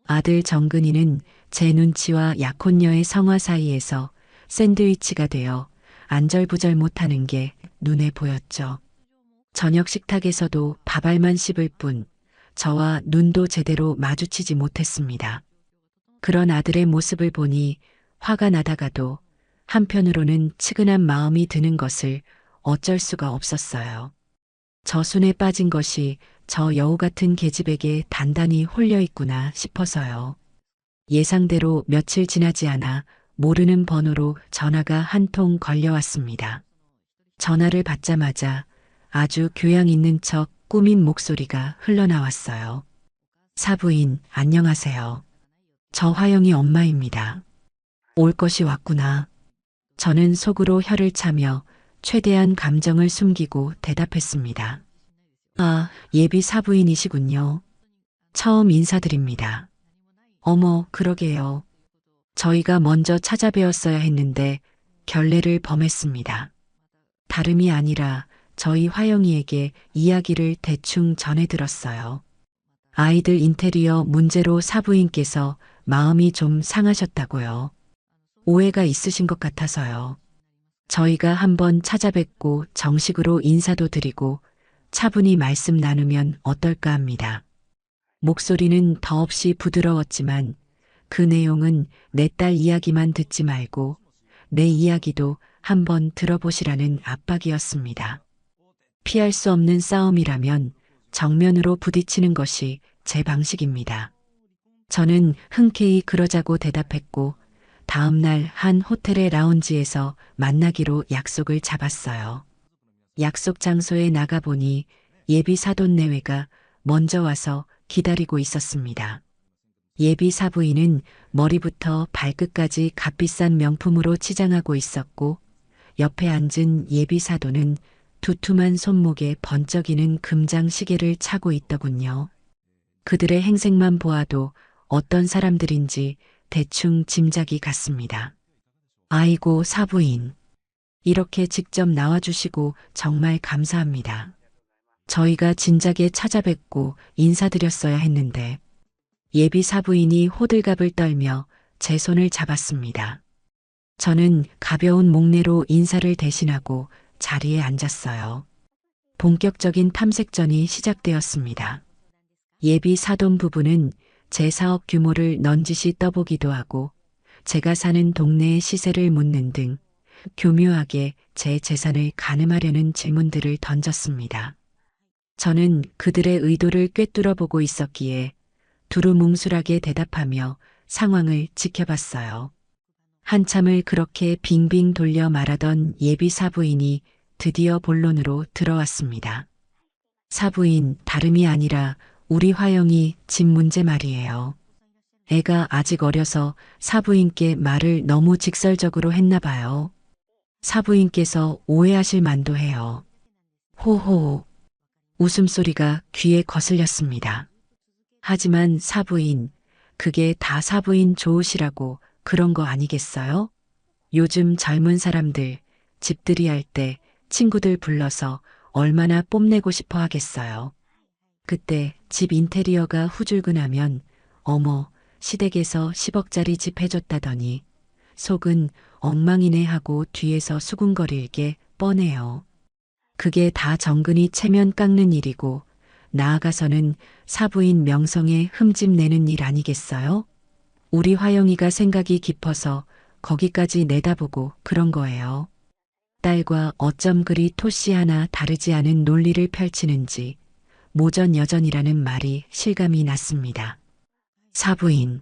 아들 정근이는 제 눈치와 약혼녀의 성화 사이에서 샌드위치가 되어 안절부절 못하는 게 눈에 보였죠. 저녁 식탁에서도 밥알만 씹을 뿐 저와 눈도 제대로 마주치지 못했습니다. 그런 아들의 모습을 보니 화가 나다가도 한편으로는 측은한 마음이 드는 것을 어쩔 수가 없었어요. 저 순에 빠진 것이 저 여우 같은 계집에게 단단히 홀려 있구나 싶어서요. 예상대로 며칠 지나지 않아 모르는 번호로 전화가 한 통 걸려왔습니다. 전화를 받자마자 아주 교양 있는 척 꾸민 목소리가 흘러나왔어요. 사부인, 안녕하세요. 저 화영이 엄마입니다. 올 것이 왔구나. 저는 속으로 혀를 차며 최대한 감정을 숨기고 대답했습니다. 아, 예비 사부인이시군요. 처음 인사드립니다. 어머, 그러게요. 저희가 먼저 찾아뵈었어야 했는데 결례를 범했습니다. 다름이 아니라 저희 화영이에게 이야기를 대충 전해들었어요. 아이들 인테리어 문제로 사부인께서 마음이 좀 상하셨다고요. 오해가 있으신 것 같아서요. 저희가 한번 찾아뵙고 정식으로 인사도 드리고 차분히 말씀 나누면 어떨까 합니다. 목소리는 더없이 부드러웠지만 그 내용은 내 딸 이야기만 듣지 말고 내 이야기도 한번 들어보시라는 압박이었습니다. 피할 수 없는 싸움이라면 정면으로 부딪히는 것이 제 방식입니다. 저는 흔쾌히 그러자고 대답했고 다음 날 한 호텔의 라운지에서 만나기로 약속을 잡았어요. 약속 장소에 나가보니 예비 사돈 내외가 먼저 와서 기다리고 있었습니다. 예비 사부인은 머리부터 발끝까지 값비싼 명품으로 치장하고 있었고 옆에 앉은 예비 사돈은 두툼한 손목에 번쩍이는 금장 시계를 차고 있더군요. 그들의 행색만 보아도 어떤 사람들인지 대충 짐작이 갔습니다. 아이고, 사부인. 이렇게 직접 나와주시고 정말 감사합니다. 저희가 진작에 찾아뵙고 인사드렸어야 했는데. 예비 사부인이 호들갑을 떨며 제 손을 잡았습니다. 저는 가벼운 목례로 인사를 대신하고 자리에 앉았어요. 본격적인 탐색전이 시작되었습니다. 예비 사돈 부부는 제 사업 규모를 넌지시 떠보기도 하고 제가 사는 동네의 시세를 묻는 등 교묘하게 제 재산을 가늠하려는 질문들을 던졌습니다. 저는 그들의 의도를 꿰뚫어 보고 있었기에 두루뭉술하게 대답하며 상황을 지켜봤어요. 한참을 그렇게 빙빙 돌려 말하던 예비 사부인이 드디어 본론으로 들어왔습니다. 사부인, 다름이 아니라 우리 화영이 집 문제 말이에요. 애가 아직 어려서 사부인께 말을 너무 직설적으로 했나 봐요. 사부인께서 오해하실 만도 해요. 호호. 웃음소리가 귀에 거슬렸습니다. 하지만 사부인, 그게 다 사부인 좋으시라고 그런 거 아니겠어요? 요즘 젊은 사람들 집들이 할 때 친구들 불러서 얼마나 뽐내고 싶어 하겠어요. 그때 집 인테리어가 후줄근하면 어머, 시댁에서 10억짜리 집 해줬다더니 속은 엉망이네 하고 뒤에서 수군거릴 게 뻔해요. 그게 다 정근이 체면 깎는 일이고 나아가서는 사부인 명성에 흠집 내는 일 아니겠어요? 우리 화영이가 생각이 깊어서 거기까지 내다보고 그런 거예요. 딸과 어쩜 그리 토씨 하나 다르지 않은 논리를 펼치는지 모전여전이라는 말이 실감이 났습니다. 사부인.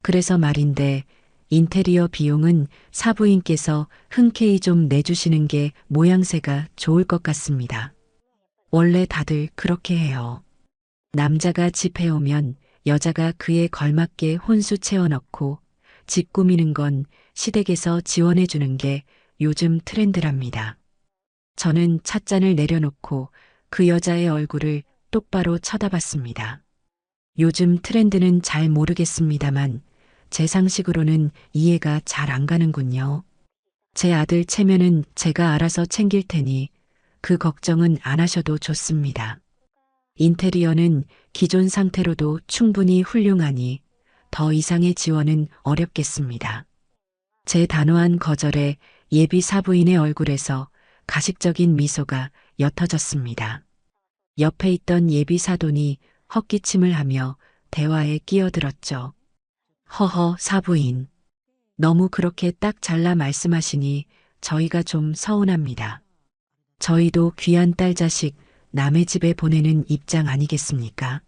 그래서 말인데 인테리어 비용은 사부인께서 흔쾌히 좀 내주시는 게 모양새가 좋을 것 같습니다. 원래 다들 그렇게 해요. 남자가 집 해오면 여자가 그에 걸맞게 혼수 채워넣고 집 꾸미는 건 시댁에서 지원해 주는 게 요즘 트렌드랍니다. 저는 찻잔을 내려놓고 그 여자의 얼굴을 똑바로 쳐다봤습니다. 요즘 트렌드는 잘 모르겠습니다만 제 상식으로는 이해가 잘 안 가는군요. 제 아들 체면은 제가 알아서 챙길 테니 그 걱정은 안 하셔도 좋습니다. 인테리어는 기존 상태로도 충분히 훌륭하니 더 이상의 지원은 어렵겠습니다. 제 단호한 거절에 예비 사부인의 얼굴에서 가식적인 미소가 옅어졌습니다. 옆에 있던 예비 사돈이 헛기침을 하며 대화에 끼어들었죠. 허허, 사부인. 너무 그렇게 딱 잘라 말씀하시니 저희가 좀 서운합니다. 저희도 귀한 딸 자식 남의 집에 보내는 입장 아니겠습니까?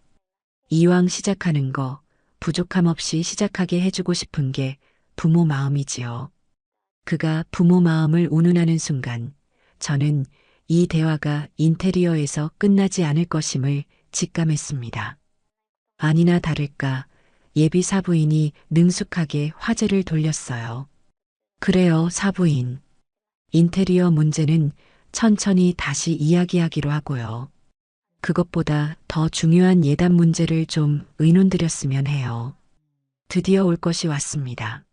이왕 시작하는 거 부족함 없이 시작하게 해주고 싶은 게 부모 마음이지요. 그가 부모 마음을 운운하는 순간 저는 이 대화가 인테리어에서 끝나지 않을 것임을 직감했습니다. 아니나 다를까 예비 사부인이 능숙하게 화제를 돌렸어요. 그래요, 사부인. 인테리어 문제는 천천히 다시 이야기하기로 하고요. 그것보다 더 중요한 예단 문제를 좀 의논드렸으면 해요. 드디어 올 것이 왔습니다.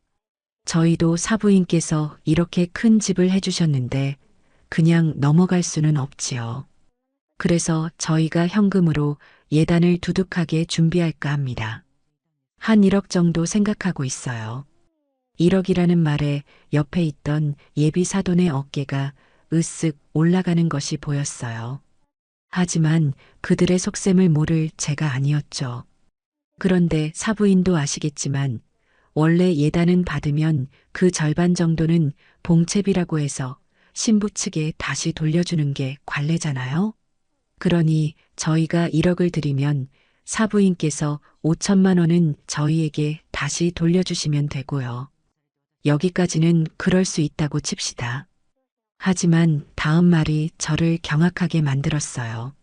저희도 사부인께서 이렇게 큰 집을 해주셨는데 그냥 넘어갈 수는 없지요. 그래서 저희가 현금으로 예단을 두둑하게 준비할까 합니다. 한 1억 정도 생각하고 있어요. 1억이라는 말에 옆에 있던 예비 사돈의 어깨가 으쓱 올라가는 것이 보였어요. 하지만 그들의 속셈을 모를 제가 아니었죠. 그런데 사부인도 아시겠지만 원래 예단은 받으면 그 절반 정도는 봉채비라고 해서 신부 측에 다시 돌려주는 게 관례잖아요. 그러니 저희가 1억을 드리면 사부인께서 5천만 원은 저희에게 다시 돌려주시면 되고요. 여기까지는 그럴 수 있다고 칩시다. 하지만 다음 말이 저를 경악하게 만들었어요.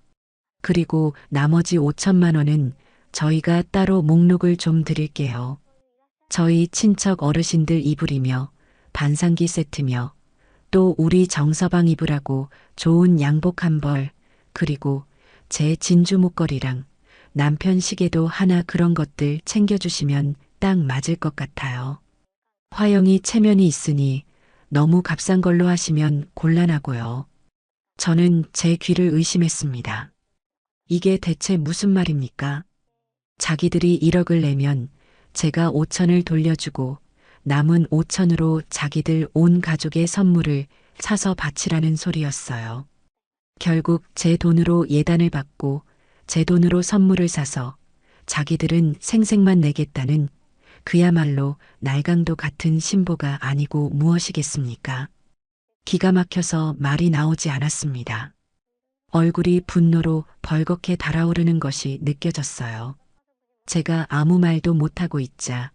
그리고 나머지 5천만 원은 저희가 따로 목록을 좀 드릴게요. 저희 친척 어르신들 이불이며 반상기 세트며 또 우리 정서방 입으라고 좋은 양복 한 벌, 그리고 제 진주 목걸이랑 남편 시계도 하나 그런 것들 챙겨주시면 딱 맞을 것 같아요. 화영이 체면이 있으니 너무 값싼 걸로 하시면 곤란하고요. 저는 제 귀를 의심했습니다. 이게 대체 무슨 말입니까? 자기들이 1억을 내면 제가 5천을 돌려주고 남은 5천으로 자기들 온 가족의 선물을 사서 바치라는 소리였어요. 결국 제 돈으로 예단을 받고 제 돈으로 선물을 사서 자기들은 생색만 내겠다는 그야말로 날강도 같은 신보가 아니고 무엇이겠습니까? 기가 막혀서 말이 나오지 않았습니다. 얼굴이 분노로 벌겋게 달아오르는 것이 느껴졌어요. 제가 아무 말도 못하고 있자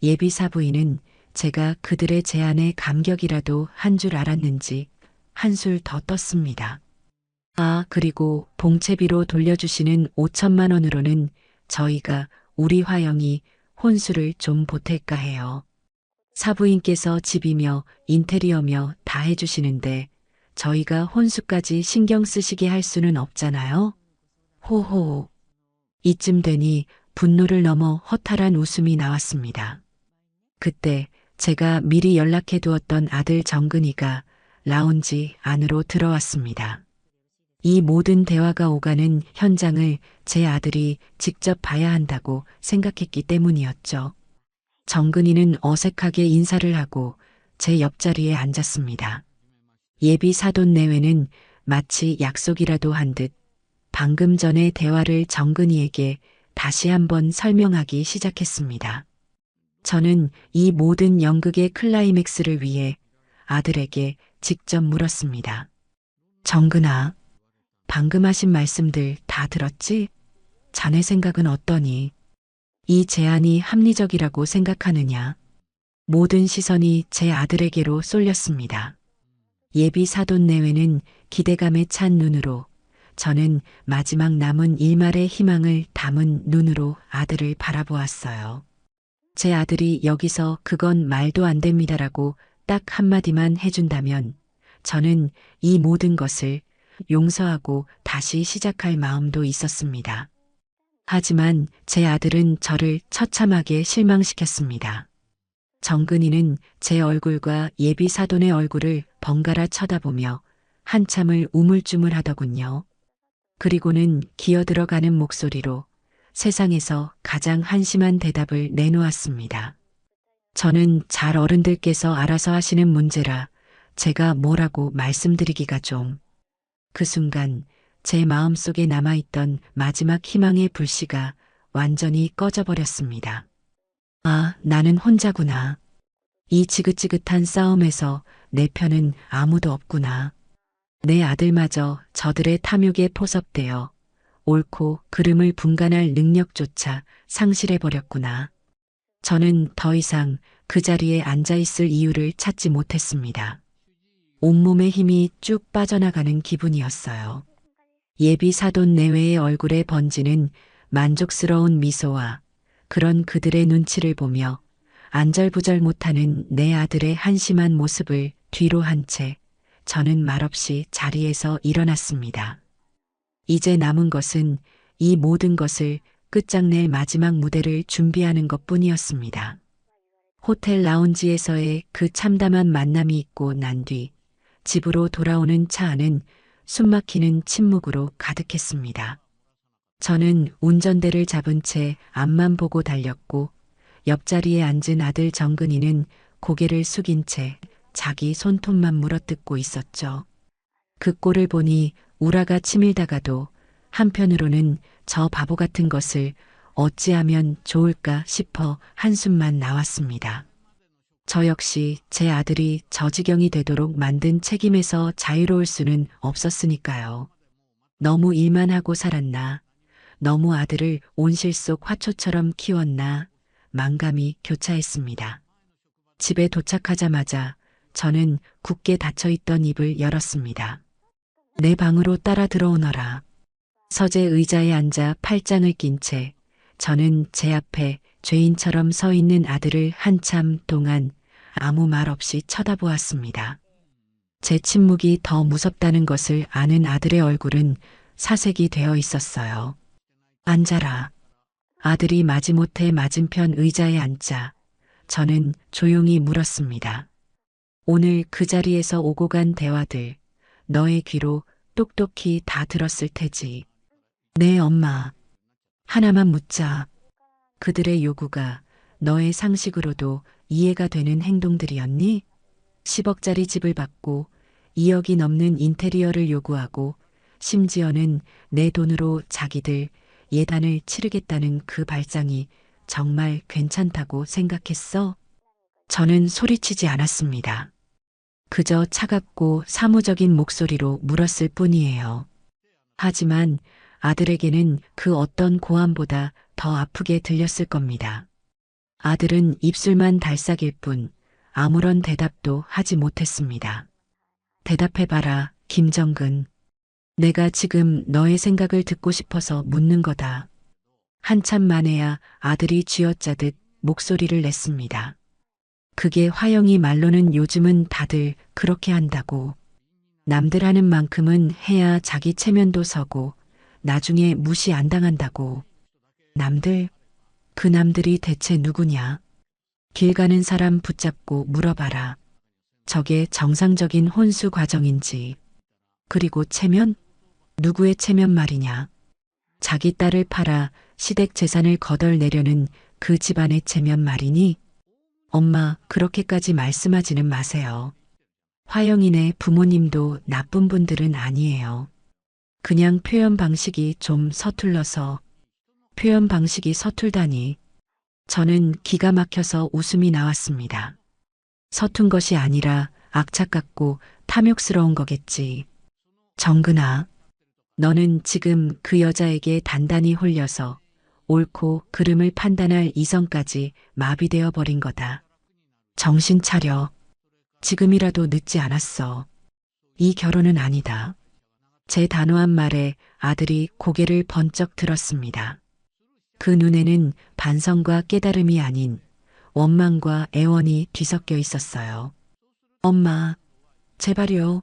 예비 사부인은 제가 그들의 제안에 감격이라도 한 줄 알았는지 한술 더 떴습니다. 아, 그리고 봉채비로 돌려주시는 5천만 원으로는 저희가 우리 화영이 혼수를 좀 보탤까 해요. 사부인께서 집이며 인테리어며 다 해주시는데 저희가 혼수까지 신경 쓰시게 할 수는 없잖아요. 호호. 이쯤 되니 분노를 넘어 허탈한 웃음이 나왔습니다. 그때 제가 미리 연락해 두었던 아들 정근이가 라운지 안으로 들어왔습니다. 이 모든 대화가 오가는 현장을 제 아들이 직접 봐야 한다고 생각했기 때문이었죠. 정근이는 어색하게 인사를 하고 제 옆자리에 앉았습니다. 예비 사돈 내외는 마치 약속이라도 한 듯 방금 전의 대화를 정근이에게 다시 한번 설명하기 시작했습니다. 저는 이 모든 연극의 클라이맥스를 위해 아들에게 직접 물었습니다. 정근아, 방금 하신 말씀들 다 들었지? 자네 생각은 어떠니? 이 제안이 합리적이라고 생각하느냐? 모든 시선이 제 아들에게로 쏠렸습니다. 예비 사돈 내외는 기대감에 찬 눈으로, 저는 마지막 남은 일말의 희망을 담은 눈으로 아들을 바라보았어요. 제 아들이 여기서 그건 말도 안 됩니다라고 딱 한마디만 해준다면 저는 이 모든 것을 용서하고 다시 시작할 마음도 있었습니다. 하지만 제 아들은 저를 처참하게 실망시켰습니다. 정근이는 제 얼굴과 예비 사돈의 얼굴을 번갈아 쳐다보며 한참을 우물쭈물하더군요. 그리고는 기어들어가는 목소리로 세상에서 가장 한심한 대답을 내놓았습니다. 저는 잘 어른들께서 알아서 하시는 문제라 제가 뭐라고 말씀드리기가 좀. 그 순간 제 마음속에 남아있던 마지막 희망의 불씨가 완전히 꺼져버렸습니다. 아, 나는 혼자구나. 이 지긋지긋한 싸움에서 내 편은 아무도 없구나. 내 아들마저 저들의 탐욕에 포섭되어 옳고 그름을 분간할 능력조차 상실해버렸구나. 저는 더 이상 그 자리에 앉아있을 이유를 찾지 못했습니다. 온몸의 힘이 쭉 빠져나가는 기분이었어요. 예비 사돈 내외의 얼굴에 번지는 만족스러운 미소와 그런 그들의 눈치를 보며 안절부절 못하는 내 아들의 한심한 모습을 뒤로 한 채 저는 말없이 자리에서 일어났습니다. 이제 남은 것은 이 모든 것을 끝장낼 마지막 무대를 준비하는 것뿐이었습니다. 호텔 라운지에서의 그 참담한 만남이 있고 난 뒤 집으로 돌아오는 차 안은 숨막히는 침묵으로 가득했습니다. 저는 운전대를 잡은 채 앞만 보고 달렸고 옆자리에 앉은 아들 정근이는 고개를 숙인 채 자기 손톱만 물어뜯고 있었죠. 그 꼴을 보니 우라가 치밀다가도 한편으로는 저 바보 같은 것을 어찌하면 좋을까 싶어 한숨만 나왔습니다. 저 역시 제 아들이 저 지경이 되도록 만든 책임에서 자유로울 수는 없었으니까요. 너무 일만 하고 살았나, 너무 아들을 온실 속 화초처럼 키웠나, 만감이 교차했습니다. 집에 도착하자마자 저는 굳게 닫혀있던 입을 열었습니다. 내 방으로 따라 들어오너라. 서재 의자에 앉아 팔짱을 낀 채 저는 제 앞에 죄인처럼 서 있는 아들을 한참 동안 아무 말 없이 쳐다보았습니다. 제 침묵이 더 무섭다는 것을 아는 아들의 얼굴은 사색이 되어 있었어요. 앉아라. 아들이 마지못해 맞은편 의자에 앉자 저는 조용히 물었습니다. 오늘 그 자리에서 오고 간 대화들 너의 귀로 똑똑히 다 들었을 테지. 네, 엄마. 하나만 묻자. 그들의 요구가 너의 상식으로도 이해가 되는 행동들이었니? 10억짜리 집을 받고 2억이 넘는 인테리어를 요구하고 심지어는 내 돈으로 자기들 예단을 치르겠다는 그 발상이 정말 괜찮다고 생각했어? 저는 소리치지 않았습니다. 그저 차갑고 사무적인 목소리로 물었을 뿐이에요. 하지만 아들에게는 그 어떤 고함보다 더 아프게 들렸을 겁니다. 아들은 입술만 달싹일 뿐 아무런 대답도 하지 못했습니다. 대답해봐라, 김정근. 내가 지금 너의 생각을 듣고 싶어서 묻는 거다. 한참 만에야 아들이 쥐어짜듯 목소리를 냈습니다. 그게 화영이 말로는 요즘은 다들 그렇게 한다고. 남들 하는 만큼은 해야 자기 체면도 서고 나중에 무시 안 당한다고. 남들? 그 남들이 대체 누구냐? 길 가는 사람 붙잡고 물어봐라. 저게 정상적인 혼수 과정인지. 그리고 체면? 누구의 체면 말이냐? 자기 딸을 팔아 시댁 재산을 거덜내려는 그 집안의 체면 말이니? 엄마, 그렇게까지 말씀하지는 마세요. 화영이네 부모님도 나쁜 분들은 아니에요. 그냥 표현 방식이 좀 서툴러서. 표현 방식이 서툴다니. 저는 기가 막혀서 웃음이 나왔습니다. 서툰 것이 아니라 악착같고 탐욕스러운 거겠지. 정근아, 너는 지금 그 여자에게 단단히 홀려서 옳고 그름을 판단할 이성까지 마비되어 버린 거다. 정신 차려. 지금이라도 늦지 않았어. 이 결혼은 아니다. 제 단호한 말에 아들이 고개를 번쩍 들었습니다. 그 눈에는 반성과 깨달음이 아닌 원망과 애원이 뒤섞여 있었어요. 엄마, 제발요.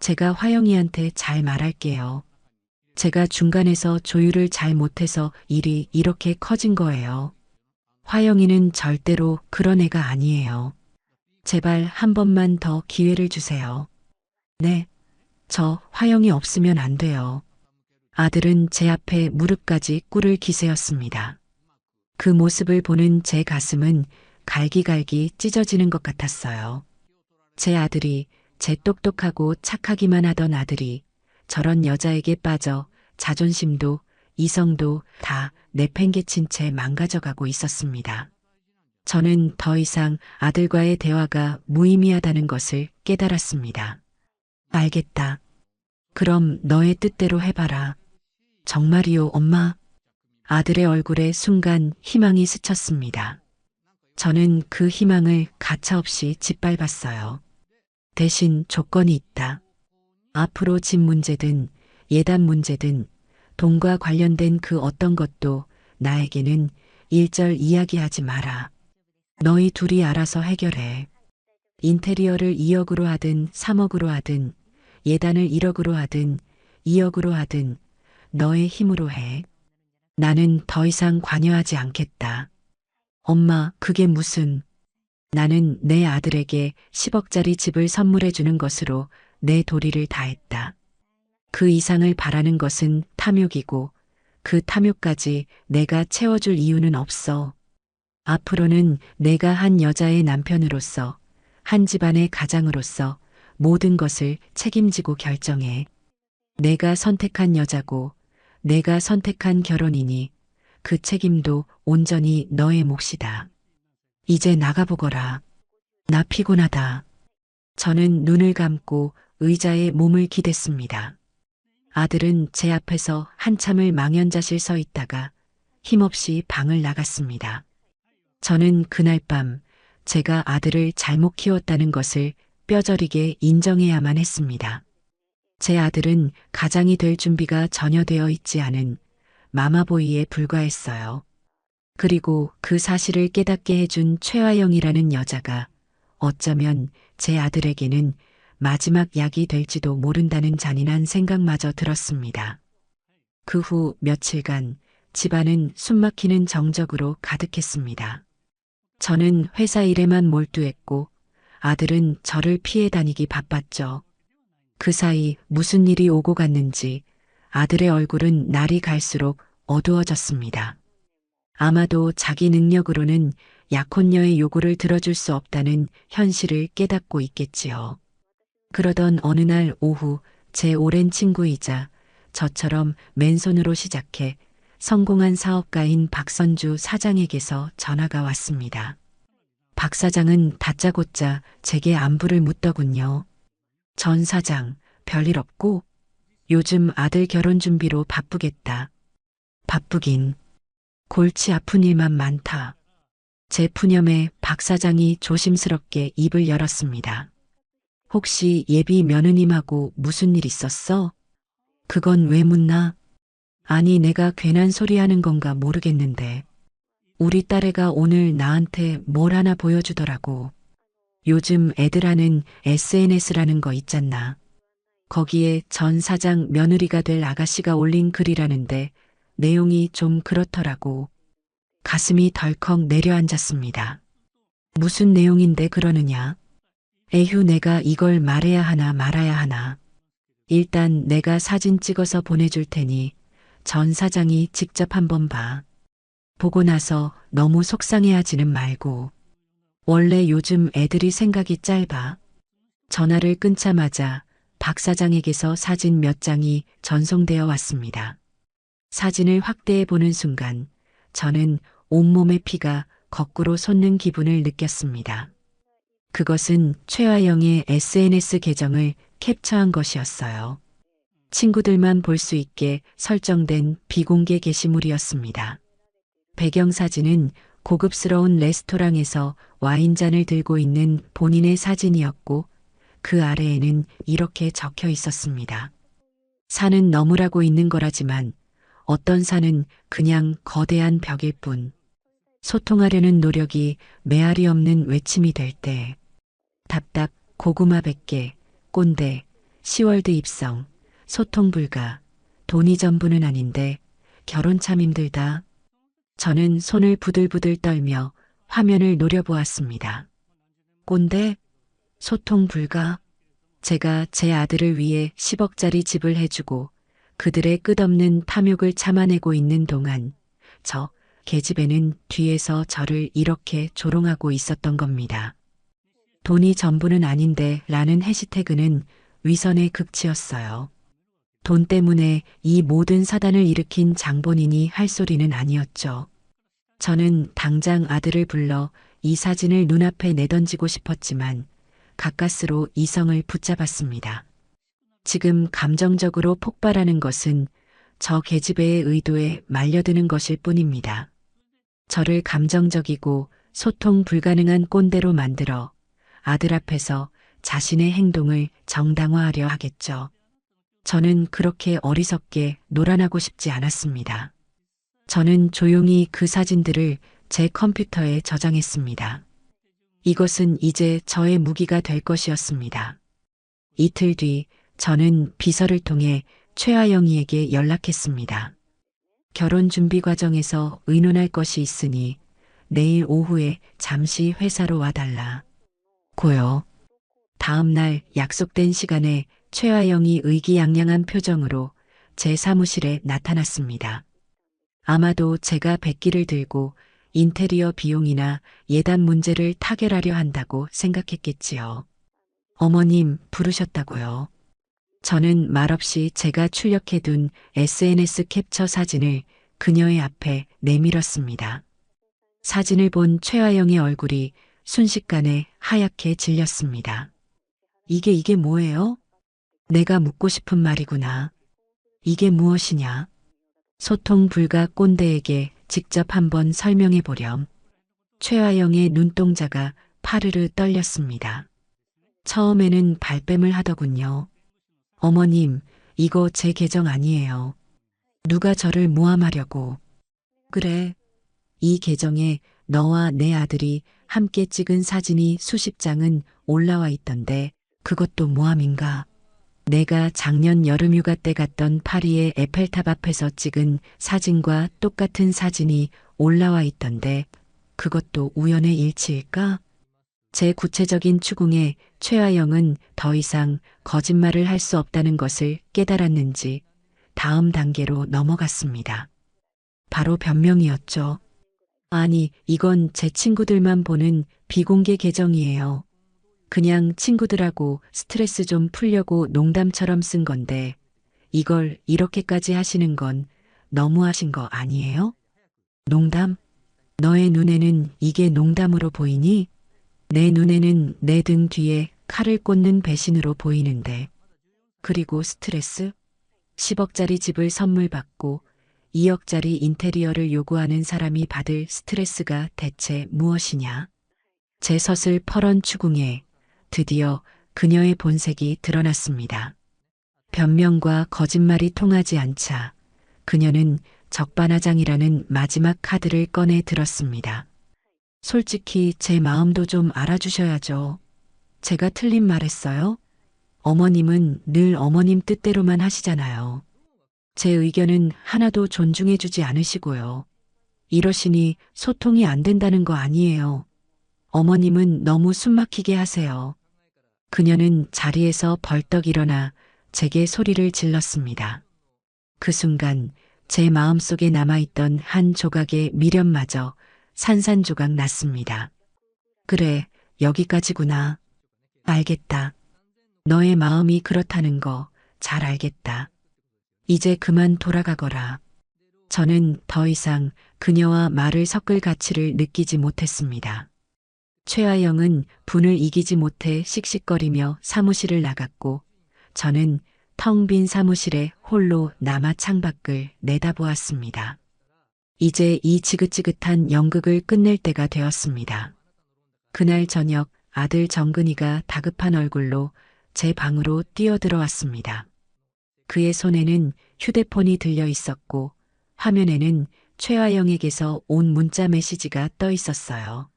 제가 화영이한테 잘 말할게요. 제가 중간에서 조율을 잘 못해서 일이 이렇게 커진 거예요. 화영이는 절대로 그런 애가 아니에요. 제발 한 번만 더 기회를 주세요. 네, 저 화영이 없으면 안 돼요. 아들은 제 앞에 무릎까지 꿇을 기세였습니다. 그 모습을 보는 제 가슴은 갈기갈기 찢어지는 것 같았어요. 제 아들이, 제 똑똑하고 착하기만 하던 아들이 저런 여자에게 빠져 자존심도 이성도 다 내팽개친 채 망가져가고 있었습니다. 저는 더 이상 아들과의 대화가 무의미하다는 것을 깨달았습니다. 알겠다. 그럼 너의 뜻대로 해봐라. 정말이요, 엄마? 아들의 얼굴에 순간 희망이 스쳤습니다. 저는 그 희망을 가차없이 짓밟았어요. 대신 조건이 있다. 앞으로 집 문제든 예단 문제든 돈과 관련된 그 어떤 것도 나에게는 일절 이야기하지 마라. 너희 둘이 알아서 해결해. 인테리어를 2억으로 하든 3억으로 하든 예단을 1억으로 하든 2억으로 하든 너의 힘으로 해. 나는 더 이상 관여하지 않겠다. 엄마, 그게 무슨. 나는 내 아들에게 10억짜리 집을 선물해 주는 것으로 내 도리를 다했다. 그 이상을 바라는 것은 탐욕이고 그 탐욕까지 내가 채워줄 이유는 없어. 앞으로는 내가 한 여자의 남편으로서 한 집안의 가장으로서 모든 것을 책임지고 결정해. 내가 선택한 여자고 내가 선택한 결혼이니 그 책임도 온전히 너의 몫이다. 이제 나가보거라. 나 피곤하다. 저는 눈을 감고 의자에 몸을 기댔습니다. 아들은 제 앞에서 한참을 망연자실 서 있다가 힘없이 방을 나갔습니다. 저는 그날 밤 제가 아들을 잘못 키웠다는 것을 뼈저리게 인정해야만 했습니다. 제 아들은 가장이 될 준비가 전혀 되어 있지 않은 마마보이에 불과했어요. 그리고 그 사실을 깨닫게 해준 최화영이라는 여자가 어쩌면 제 아들에게는 마지막 약이 될지도 모른다는 잔인한 생각마저 들었습니다. 그 후 며칠간 집안은 숨막히는 정적으로 가득했습니다. 저는 회사 일에만 몰두했고 아들은 저를 피해 다니기 바빴죠. 그 사이 무슨 일이 오고 갔는지 아들의 얼굴은 날이 갈수록 어두워졌습니다. 아마도 자기 능력으로는 약혼녀의 요구를 들어줄 수 없다는 현실을 깨닫고 있겠지요. 그러던 어느 날 오후 제 오랜 친구이자 저처럼 맨손으로 시작해 성공한 사업가인 박선주 사장에게서 전화가 왔습니다. 박 사장은 다짜고짜 제게 안부를 묻더군요. 전 사장, 별일 없고? 요즘 아들 결혼 준비로 바쁘겠다. 바쁘긴. 골치 아픈 일만 많다. 제 푸념에 박 사장이 조심스럽게 입을 열었습니다. 혹시 예비 며느님하고 무슨 일 있었어? 그건 왜 묻나? 아니 내가 괜한 소리 하는 건가 모르겠는데 우리 딸애가 오늘 나한테 뭘 하나 보여주더라고. 요즘 애들 하는 SNS라는 거 있잖나. 거기에 전 사장 며느리가 될 아가씨가 올린 글이라는데 내용이 좀 그렇더라고. 가슴이 덜컥 내려앉았습니다. 무슨 내용인데 그러느냐? 에휴 내가 이걸 말해야 하나 말아야 하나. 일단 내가 사진 찍어서 보내줄 테니 전 사장이 직접 한번 봐. 보고 나서 너무 속상해하지는 말고. 원래 요즘 애들이 생각이 짧아. 전화를 끊자마자 박 사장에게서 사진 몇 장이 전송되어 왔습니다. 사진을 확대해 보는 순간 저는 온몸의 피가 거꾸로 솟는 기분을 느꼈습니다. 그것은 최화영의 SNS 계정을 캡처한 것이었어요. 친구들만 볼 수 있게 설정된 비공개 게시물이었습니다. 배경사진은 고급스러운 레스토랑에서 와인잔을 들고 있는 본인의 사진이었고 그 아래에는 이렇게 적혀 있었습니다. 산은 너무라고 있는 거라지만 어떤 산은 그냥 거대한 벽일 뿐. 소통하려는 노력이 메아리 없는 외침이 될 때. 답답, 고구마 100개, 꼰대, 시월드 입성, 소통 불가, 돈이 전부는 아닌데 결혼 참 힘들다. 저는 손을 부들부들 떨며 화면을 노려보았습니다. 꼰대? 소통 불가? 제가 제 아들을 위해 10억짜리 집을 해주고 그들의 끝없는 탐욕을 참아내고 있는 동안 저 계집애는 뒤에서 저를 이렇게 조롱하고 있었던 겁니다. 돈이 전부는 아닌데 라는 해시태그는 위선의 극치였어요. 돈 때문에 이 모든 사단을 일으킨 장본인이 할 소리는 아니었죠. 저는 당장 아들을 불러 이 사진을 눈앞에 내던지고 싶었지만 가까스로 이성을 붙잡았습니다. 지금 감정적으로 폭발하는 것은 저 계집애의 의도에 말려드는 것일 뿐입니다. 저를 감정적이고 소통 불가능한 꼰대로 만들어 아들 앞에서 자신의 행동을 정당화하려 하겠죠. 저는 그렇게 어리석게 놀아나고 싶지 않았습니다. 저는 조용히 그 사진들을 제 컴퓨터에 저장했습니다. 이것은 이제 저의 무기가 될 것이었습니다. 이틀 뒤 저는 비서를 통해 최하영이에게 연락했습니다. 결혼 준비 과정에서 의논할 것이 있으니 내일 오후에 잠시 회사로 와달라. 고요. 다음 날 약속된 시간에 최하영이 의기양양한 표정으로 제 사무실에 나타났습니다. 아마도 제가 백기를 들고 인테리어 비용이나 예단 문제를 타결하려 한다고 생각했겠지요. 어머님 부르셨다고요. 저는 말없이 제가 출력해둔 SNS 캡처 사진을 그녀의 앞에 내밀었습니다. 사진을 본 최하영의 얼굴이 순식간에 하얗게 질렸습니다. 이게 뭐예요? 내가 묻고 싶은 말이구나. 이게 무엇이냐? 소통 불가 꼰대에게 직접 한번 설명해 보렴. 최하영의 눈동자가 파르르 떨렸습니다. 처음에는 발뺌을 하더군요. 어머님, 이거 제 계정 아니에요. 누가 저를 모함하려고. 그래, 이 계정에 너와 내 아들이 함께 찍은 사진이 수십 장은 올라와 있던데 그것도 모함인가? 내가 작년 여름휴가 때 갔던 파리의 에펠탑 앞에서 찍은 사진과 똑같은 사진이 올라와 있던데 그것도 우연의 일치일까? 제 구체적인 추궁에 최아영은 더 이상 거짓말을 할 수 없다는 것을 깨달았는지 다음 단계로 넘어갔습니다. 바로 변명이었죠. 아니, 이건 제 친구들만 보는 비공개 계정이에요. 그냥 친구들하고 스트레스 좀 풀려고 농담처럼 쓴 건데 이걸 이렇게까지 하시는 건 너무하신 거 아니에요? 농담? 너의 눈에는 이게 농담으로 보이니? 내 눈에는 내 등 뒤에 칼을 꽂는 배신으로 보이는데. 그리고 스트레스? 10억짜리 집을 선물 받고 2억짜리 인테리어를 요구하는 사람이 받을 스트레스가 대체 무엇이냐? 제 서슬 퍼런 추궁에 드디어 그녀의 본색이 드러났습니다. 변명과 거짓말이 통하지 않자 그녀는 적반하장이라는 마지막 카드를 꺼내 들었습니다. 솔직히 제 마음도 좀 알아주셔야죠. 제가 틀린 말했어요? 어머님은 늘 어머님 뜻대로만 하시잖아요. 제 의견은 하나도 존중해주지 않으시고요. 이러시니 소통이 안 된다는 거 아니에요. 어머님은 너무 숨막히게 하세요. 그녀는 자리에서 벌떡 일어나 제게 소리를 질렀습니다. 그 순간 제 마음속에 남아있던 한 조각의 미련마저 산산조각 났습니다. 그래, 여기까지구나. 알겠다. 너의 마음이 그렇다는 거 잘 알겠다. 이제 그만 돌아가거라. 저는 더 이상 그녀와 말을 섞을 가치를 느끼지 못했습니다. 최아영은 분을 이기지 못해 씩씩거리며 사무실을 나갔고 저는 텅 빈 사무실에 홀로 남아 창밖을 내다보았습니다. 이제 이 지긋지긋한 연극을 끝낼 때가 되었습니다. 그날 저녁 아들 정근이가 다급한 얼굴로 제 방으로 뛰어들어왔습니다. 그의 손에는 휴대폰이 들려 있었고 화면에는 최아영에게서 온 문자 메시지가 떠 있었어요.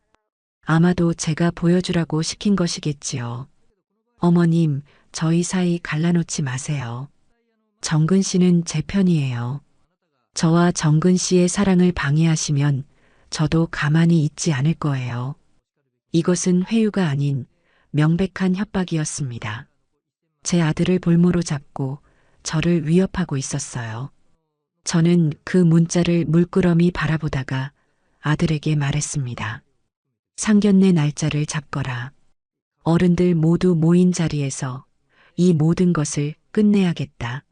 아마도 제가 보여주라고 시킨 것이겠지요. 어머님, 저희 사이 갈라놓지 마세요. 정근 씨는 제 편이에요. 저와 정근 씨의 사랑을 방해하시면 저도 가만히 있지 않을 거예요. 이것은 회유가 아닌 명백한 협박이었습니다. 제 아들을 볼모로 잡고 저를 위협하고 있었어요. 저는 그 문자를 물끄러미 바라보다가 아들에게 말했습니다. 상견례 날짜를 잡거라. 어른들 모두 모인 자리에서 이 모든 것을 끝내야겠다.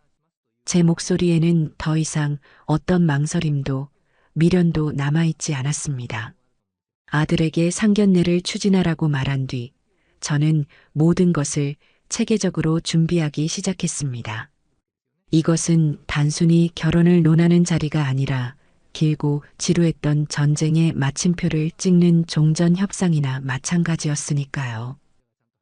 제 목소리에는 더 이상 어떤 망설임도 미련도 남아있지 않았습니다. 아들에게 상견례를 추진하라고 말한 뒤 저는 모든 것을 체계적으로 준비하기 시작했습니다. 이것은 단순히 결혼을 논하는 자리가 아니라 길고 지루했던 전쟁의 마침표를 찍는 종전 협상이나 마찬가지였으니까요.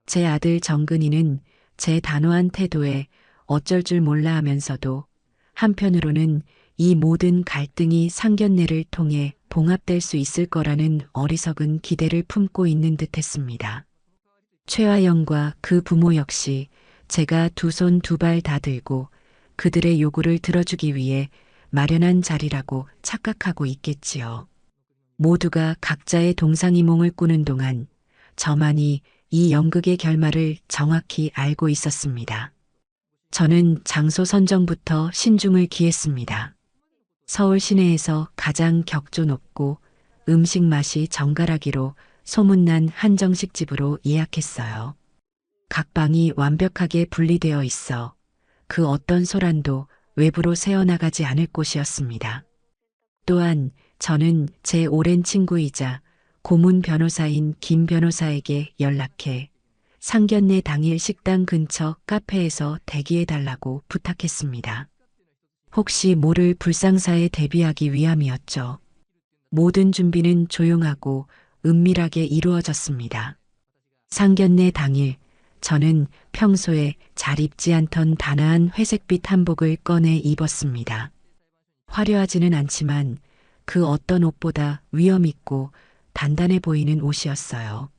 제 아들 정근이는 제 단호한 태도에 어쩔 줄 몰라 하면서도 한편으로는 이 모든 갈등이 상견례를 통해 봉합될 수 있을 거라는 어리석은 기대를 품고 있는 듯했습니다. 최아영과 그 부모 역시 제가 두 손 두 발 다 들고 그들의 요구를 들어주기 위해 마련한 자리라고 착각하고 있겠지요. 모두가 각자의 동상이몽을 꾸는 동안 저만이 이 연극의 결말을 정확히 알고 있었습니다. 저는 장소 선정부터 신중을 기했습니다. 서울 시내에서 가장 격조 높고 음식 맛이 정갈하기로 소문난 한정식집으로 예약했어요. 각 방이 완벽하게 분리되어 있어 그 어떤 소란도 외부로 새어나가지 않을 곳이었습니다. 또한 저는 제 오랜 친구이자 고문 변호사인 김 변호사에게 연락해 상견례 당일 식당 근처 카페에서 대기해달라고 부탁했습니다. 혹시 모를 불상사에 대비하기 위함이었죠. 모든 준비는 조용하고 은밀하게 이루어졌습니다. 상견례 당일 저는 평소에 잘 입지 않던 단아한 회색빛 한복을 꺼내 입었습니다. 화려하지는 않지만 그 어떤 옷보다 위엄있고 단단해 보이는 옷이었어요.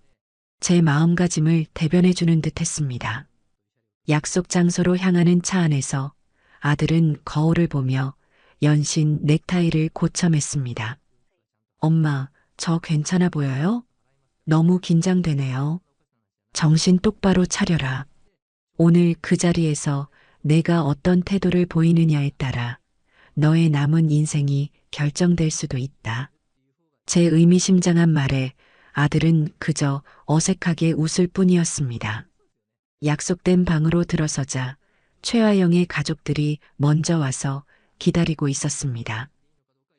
제 마음가짐을 대변해주는 듯 했습니다. 약속 장소로 향하는 차 안에서 아들은 거울을 보며 연신 넥타이를 고쳐맸습니다. 엄마, 저 괜찮아 보여요? 너무 긴장되네요. 정신 똑바로 차려라. 오늘 그 자리에서 내가 어떤 태도를 보이느냐에 따라 너의 남은 인생이 결정될 수도 있다. 제 의미심장한 말에 아들은 그저 어색하게 웃을 뿐이었습니다. 약속된 방으로 들어서자 최화영의 가족들이 먼저 와서 기다리고 있었습니다.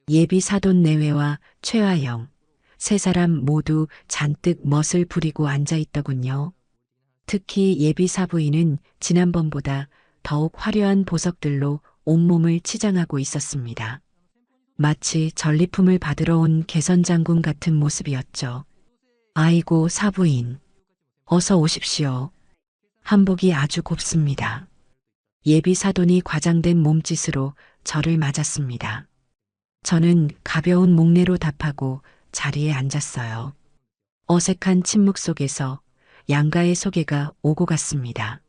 예비 사돈 내외와 최화영, 세 사람 모두 잔뜩 멋을 부리고 앉아 있더군요. 특히 예비 사부인은 지난번보다 더욱 화려한 보석들로 온몸을 치장하고 있었습니다. 마치 전리품을 받으러 온 개선장군 같은 모습이었죠. 아이고 사부인, 어서 오십시오. 한복이 아주 곱습니다. 예비 사돈이 과장된 몸짓으로 저를 맞았습니다. 저는 가벼운 목례로 답하고 자리에 앉았어요. 어색한 침묵 속에서 양가의 소개가 오고 갔습니다.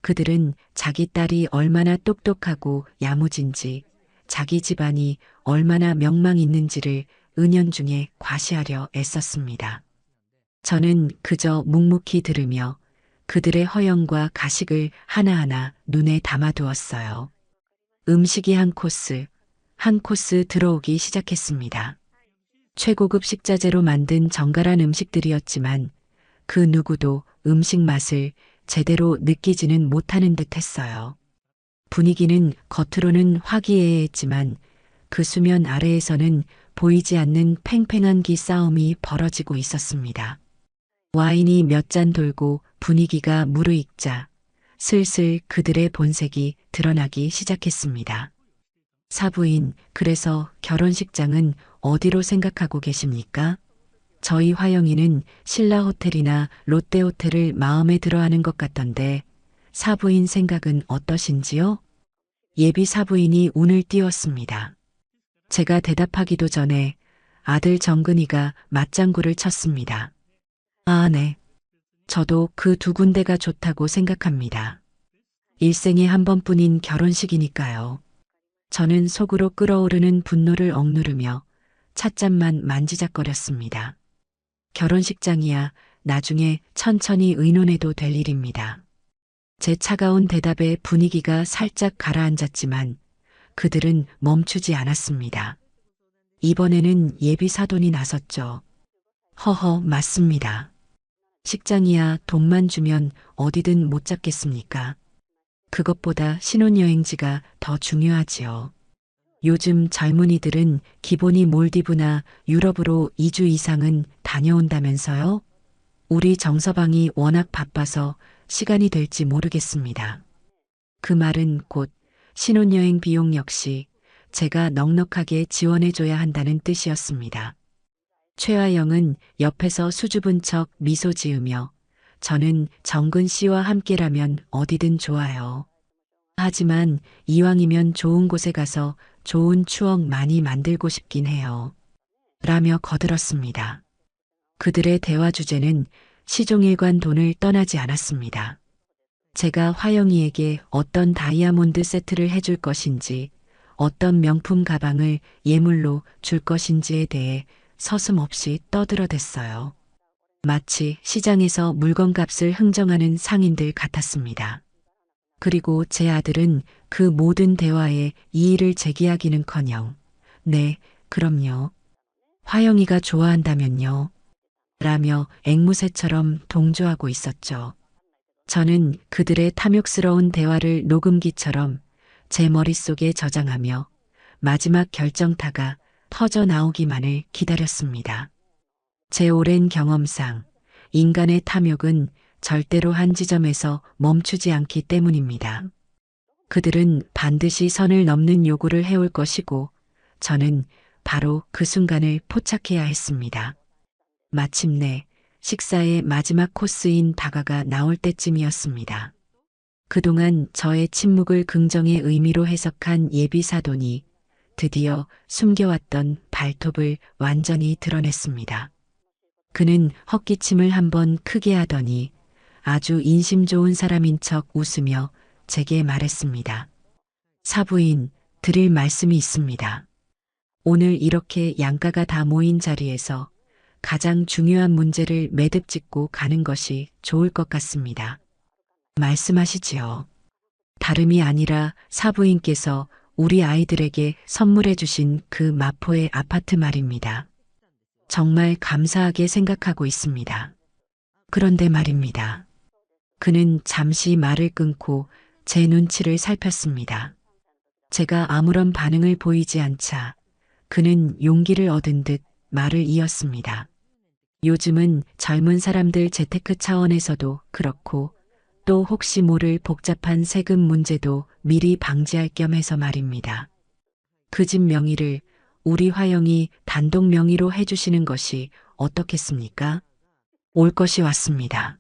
그들은 자기 딸이 얼마나 똑똑하고 야무진지, 자기 집안이 얼마나 명망 있는지를 은연중에 과시하려 애썼습니다. 저는 그저 묵묵히 들으며 그들의 허영과 가식을 하나하나 눈에 담아두었어요. 음식이 한 코스 들어오기 시작했습니다. 최고급 식자재로 만든 정갈한 음식들이었지만 그 누구도 음식 맛을 제대로 느끼지는 못하는 듯 했어요. 분위기는 겉으로는 화기애애했지만 그 수면 아래에서는 보이지 않는 팽팽한 기싸움이 벌어지고 있었습니다. 와인이 몇 잔 돌고 분위기가 무르익자 슬슬 그들의 본색이 드러나기 시작했습니다. 사부인, 그래서 결혼식장은 어디로 생각하고 계십니까? 저희 화영이는 신라호텔이나 롯데호텔을 마음에 들어하는 것 같던데 사부인 생각은 어떠신지요? 예비 사부인이 운을 띄웠습니다. 제가 대답하기도 전에 아들 정근이가 맞장구를 쳤습니다. 아, 네. 저도 그 두 군데가 좋다고 생각합니다. 일생에 한 번뿐인 결혼식이니까요. 저는 속으로 끓어오르는 분노를 억누르며 찻잔만 만지작거렸습니다. 결혼식장이야 나중에 천천히 의논해도 될 일입니다. 제 차가운 대답에 분위기가 살짝 가라앉았지만 그들은 멈추지 않았습니다. 이번에는 예비 사돈이 나섰죠. 허허, 맞습니다. 식장이야 돈만 주면 어디든 못 잡겠습니까? 그것보다 신혼여행지가 더 중요하지요. 요즘 젊은이들은 기본이 몰디브나 유럽으로 2주 이상은 다녀온다면서요? 우리 정서방이 워낙 바빠서 시간이 될지 모르겠습니다. 그 말은 곧 신혼여행 비용 역시 제가 넉넉하게 지원해줘야 한다는 뜻이었습니다. 최하영은 옆에서 수줍은 척 미소 지으며 저는 정근 씨와 함께라면 어디든 좋아요. 하지만 이왕이면 좋은 곳에 가서 좋은 추억 많이 만들고 싶긴 해요. 라며 거들었습니다. 그들의 대화 주제는 시종일관 돈을 떠나지 않았습니다. 제가 화영이에게 어떤 다이아몬드 세트를 해줄 것인지, 어떤 명품 가방을 예물로 줄 것인지에 대해 서슴없이 떠들어댔어요. 마치 시장에서 물건값을 흥정하는 상인들 같았습니다. 그리고 제 아들은 그 모든 대화에 이의를 제기하기는커녕 네, 그럼요. 화영이가 좋아한다면요. 라며 앵무새처럼 동조하고 있었죠. 저는 그들의 탐욕스러운 대화를 녹음기처럼 제 머릿속에 저장하며 마지막 결정타가 터져 나오기만을 기다렸습니다. 제 오랜 경험상 인간의 탐욕은 절대로 한 지점에서 멈추지 않기 때문입니다. 그들은 반드시 선을 넘는 요구를 해올 것이고 저는 바로 그 순간을 포착해야 했습니다. 마침내 식사의 마지막 코스인 다가가 나올 때쯤이었습니다. 그동안 저의 침묵을 긍정의 의미로 해석한 예비 사돈이 드디어 숨겨왔던 발톱을 완전히 드러냈습니다. 그는 헛기침을 한번 크게 하더니 아주 인심 좋은 사람인 척 웃으며 제게 말했습니다. 사부인, 드릴 말씀이 있습니다. 오늘 이렇게 양가가 다 모인 자리에서 가장 중요한 문제를 매듭 짓고 가는 것이 좋을 것 같습니다. 말씀하시지요. 다름이 아니라 사부인께서 우리 아이들에게 선물해 주신 그 마포의 아파트 말입니다. 정말 감사하게 생각하고 있습니다. 그런데 말입니다. 그는 잠시 말을 끊고 제 눈치를 살폈습니다. 제가 아무런 반응을 보이지 않자 그는 용기를 얻은 듯 말을 이었습니다. 요즘은 젊은 사람들 재테크 차원에서도 그렇고 또 혹시 모를 복잡한 세금 문제도 미리 방지할 겸 해서 말입니다. 그 집 명의를 우리 화영이 단독 명의로 해주시는 것이 어떻겠습니까? 올 것이 왔습니다.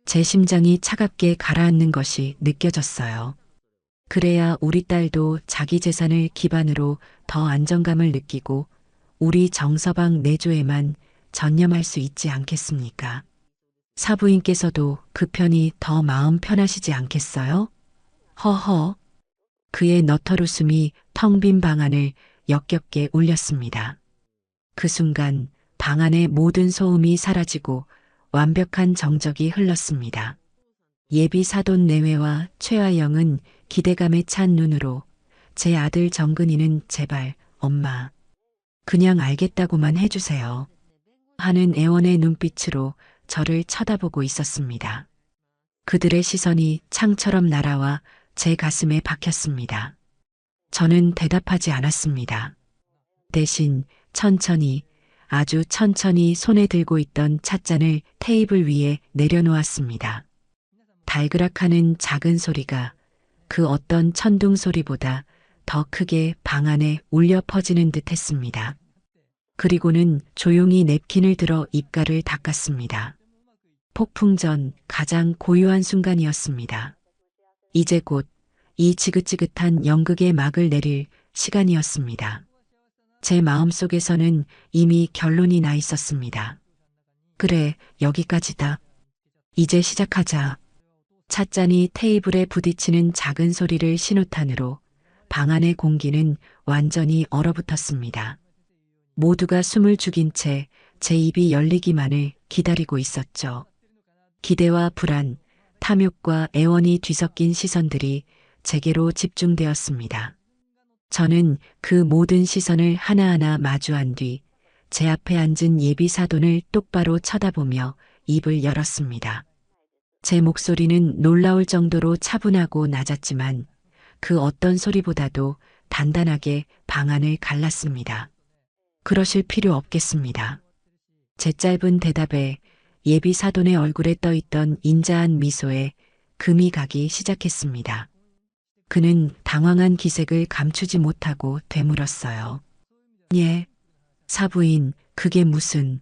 제 심장이 차갑게 가라앉는 것이 느껴졌어요. 그래야 우리 딸도 자기 재산을 기반으로 더 안정감을 느끼고 우리 정서방 내조에만 전념할 수 있지 않겠습니까? 사부인께서도 그 편이 더 마음 편하시지 않겠어요? 허허. 그의 너털 웃음이 텅 빈 방 안을 역겹게 울렸습니다. 그 순간 방 안의 모든 소음이 사라지고 완벽한 정적이 흘렀습니다. 예비 사돈 내외와 최아영은 기대감에 찬 눈으로 제 아들 정근이는 제발 엄마 그냥 알겠다고만 해주세요 하는 애원의 눈빛으로 저를 쳐다보고 있었습니다. 그들의 시선이 창처럼 날아와 제 가슴에 박혔습니다. 저는 대답하지 않았습니다. 대신 천천히 아주 천천히 손에 들고 있던 찻잔을 테이블 위에 내려놓았습니다. 달그락하는 작은 소리가 그 어떤 천둥 소리보다 더 크게 방 안에 울려 퍼지는 듯 했습니다. 그리고는 조용히 냅킨을 들어 입가를 닦았습니다. 폭풍 전 가장 고요한 순간이었습니다. 이제 곧 이 지긋지긋한 연극의 막을 내릴 시간이었습니다. 제 마음속에서는 이미 결론이 나 있었습니다. 그래, 여기까지다. 이제 시작하자. 찻잔이 테이블에 부딪히는 작은 소리를 신호탄으로 방 안의 공기는 완전히 얼어붙었습니다. 모두가 숨을 죽인 채 제 입이 열리기만을 기다리고 있었죠. 기대와 불안, 탐욕과 애원이 뒤섞인 시선들이 제게로 집중되었습니다. 저는 그 모든 시선을 하나하나 마주한 뒤 제 앞에 앉은 예비 사돈을 똑바로 쳐다보며 입을 열었습니다. 제 목소리는 놀라울 정도로 차분하고 낮았지만 그 어떤 소리보다도 단단하게 방 안을 갈랐습니다. 그러실 필요 없겠습니다. 제 짧은 대답에 예비 사돈의 얼굴에 떠있던 인자한 미소에 금이 가기 시작했습니다. 그는 당황한 기색을 감추지 못하고 되물었어요. 예, 사부인, 그게 무슨...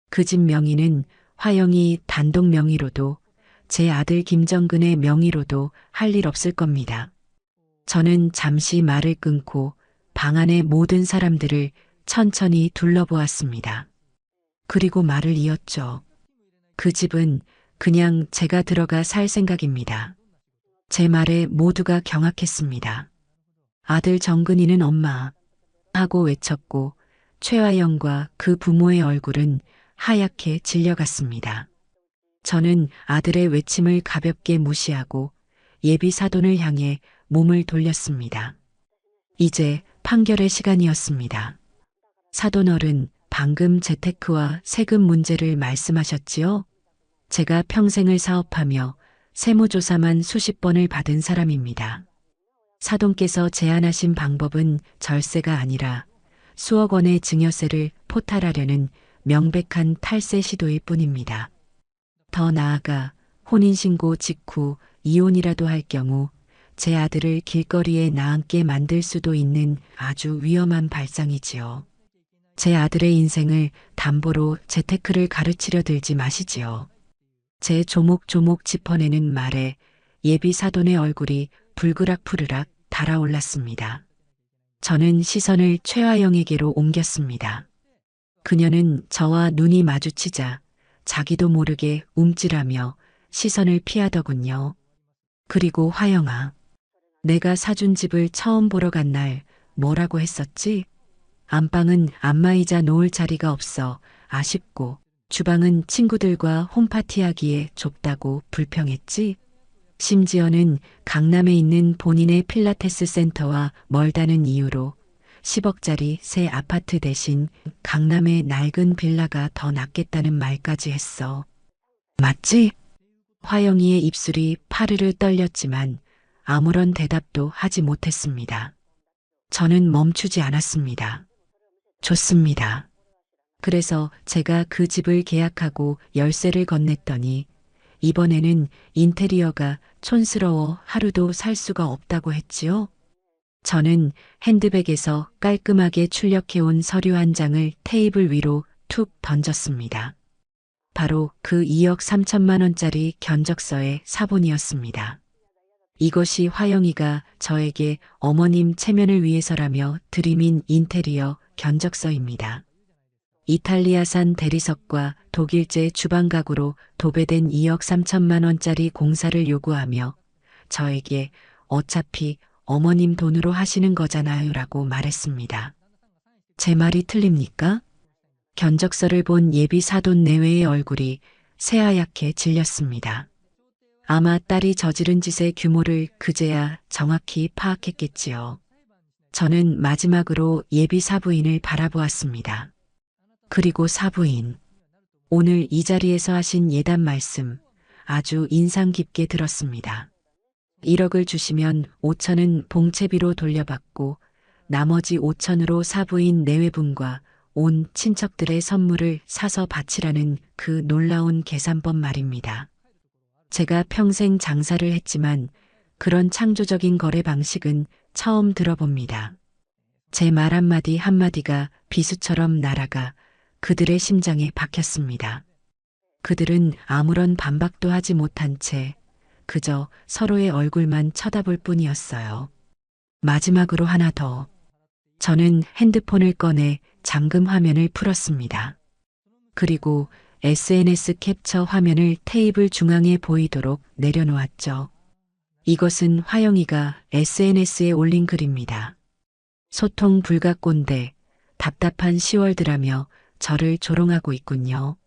그 집 명의는 화영이 단독 명의로도 제 아들 김정근의 명의로도 할 일 없을 겁니다. 저는 잠시 말을 끊고 방 안의 모든 사람들을 천천히 둘러보았습니다. 그리고 말을 이었죠. 그 집은 그냥 제가 들어가 살 생각입니다. 제 말에 모두가 경악했습니다. 아들 정근이는 엄마 하고 외쳤고 최화영과 그 부모의 얼굴은 하얗게 질려갔습니다. 저는 아들의 외침을 가볍게 무시하고 예비 사돈을 향해 몸을 돌렸습니다. 이제 판결의 시간이었습니다. 사돈 어른, 방금 재테크와 세금 문제를 말씀하셨지요? 제가 평생을 사업하며 세무조사만 수십 번을 받은 사람입니다. 사돈께서 제안하신 방법은 절세가 아니라 수억 원의 증여세를 포탈하려는 명백한 탈세 시도일 뿐입니다. 더 나아가 혼인신고 직후 이혼이라도 할 경우 제 아들을 길거리에 나앉게 만들 수도 있는 아주 위험한 발상이지요. 제 아들의 인생을 담보로 재테크를 가르치려 들지 마시지요. 제 조목조목 짚어내는 말에 예비 사돈의 얼굴이 불그락푸르락 달아올랐습니다. 저는 시선을 최화영에게로 옮겼습니다. 그녀는 저와 눈이 마주치자 자기도 모르게 움찔하며 시선을 피하더군요. 그리고 화영아, 내가 사준 집을 처음 보러 간 날 뭐라고 했었지? 안방은 안마의자 놓을 자리가 없어 아쉽고 주방은 친구들과 홈파티하기에 좁다고 불평했지? 심지어는 강남에 있는 본인의 필라테스 센터와 멀다는 이유로 10억짜리 새 아파트 대신 강남의 낡은 빌라가 더 낫겠다는 말까지 했어. 맞지? 화영이의 입술이 파르르 떨렸지만 아무런 대답도 하지 못했습니다. 저는 멈추지 않았습니다. 좋습니다. 그래서 제가 그 집을 계약하고 열쇠를 건넸더니 이번에는 인테리어가 촌스러워 하루도 살 수가 없다고 했지요. 저는 핸드백에서 깔끔하게 출력해온 서류 한 장을 테이블 위로 툭 던졌습니다. 바로 그 2억 3천만 원짜리 견적서의 사본이었습니다. 이것이 화영이가 저에게 어머님 체면을 위해서라며 들이민 인테리어 견적서입니다. 이탈리아산 대리석과 독일제 주방 가구로 도배된 2억 3천만 원짜리 공사를 요구하며 저에게 어차피 어머님 돈으로 하시는 거잖아요 라고 말했습니다. 제 말이 틀립니까? 견적서를 본 예비 사돈 내외의 얼굴이 새하얗게 질렸습니다. 아마 딸이 저지른 짓의 규모를 그제야 정확히 파악했겠지요. 저는 마지막으로 예비 사부인을 바라보았습니다. 그리고 사부인, 오늘 이 자리에서 하신 예단 말씀 아주 인상 깊게 들었습니다. 1억을 주시면 5천은 봉채비로 돌려받고 나머지 5천으로 사부인 내외분과 온 친척들의 선물을 사서 바치라는 그 놀라운 계산법 말입니다. 제가 평생 장사를 했지만 그런 창조적인 거래 방식은 처음 들어봅니다. 제 말 한마디 한마디가 비수처럼 날아가 그들의 심장에 박혔습니다. 그들은 아무런 반박도 하지 못한 채 그저 서로의 얼굴만 쳐다볼 뿐이었어요. 마지막으로 하나 더. 저는 핸드폰을 꺼내 잠금 화면을 풀었습니다. 그리고 SNS 캡처 화면을 테이블 중앙에 보이도록 내려놓았죠. 이것은 화영이가 SNS에 올린 글입니다. 소통 불가 꼰대, 답답한 10월드라며 저를 조롱하고 있군요.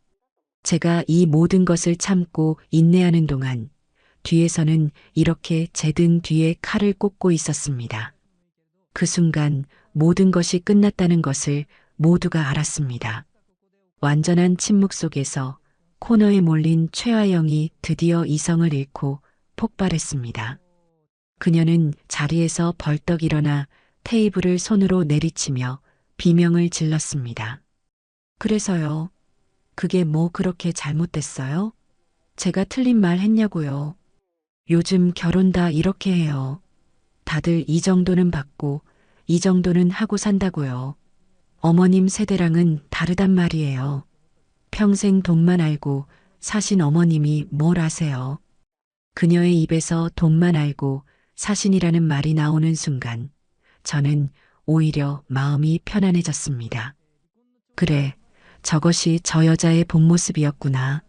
제가 이 모든 것을 참고 인내하는 동안 뒤에서는 이렇게 제 등 뒤에 칼을 꽂고 있었습니다. 그 순간 모든 것이 끝났다는 것을 모두가 알았습니다. 완전한 침묵 속에서 코너에 몰린 최화영이 드디어 이성을 잃고 폭발했습니다. 그녀는 자리에서 벌떡 일어나 테이블을 손으로 내리치며 비명을 질렀습니다. 그래서요. 그게 뭐 그렇게 잘못됐어요? 제가 틀린 말 했냐고요. 요즘 결혼 다 이렇게 해요. 다들 이 정도는 받고 이 정도는 하고 산다고요. 어머님 세대랑은 다르단 말이에요. 평생 돈만 알고 사신 어머님이 뭘 아세요? 그녀의 입에서 돈만 알고 사신이라는 말이 나오는 순간 저는 오히려 마음이 편안해졌습니다. 그래, 저것이 저 여자의 본 모습이었구나.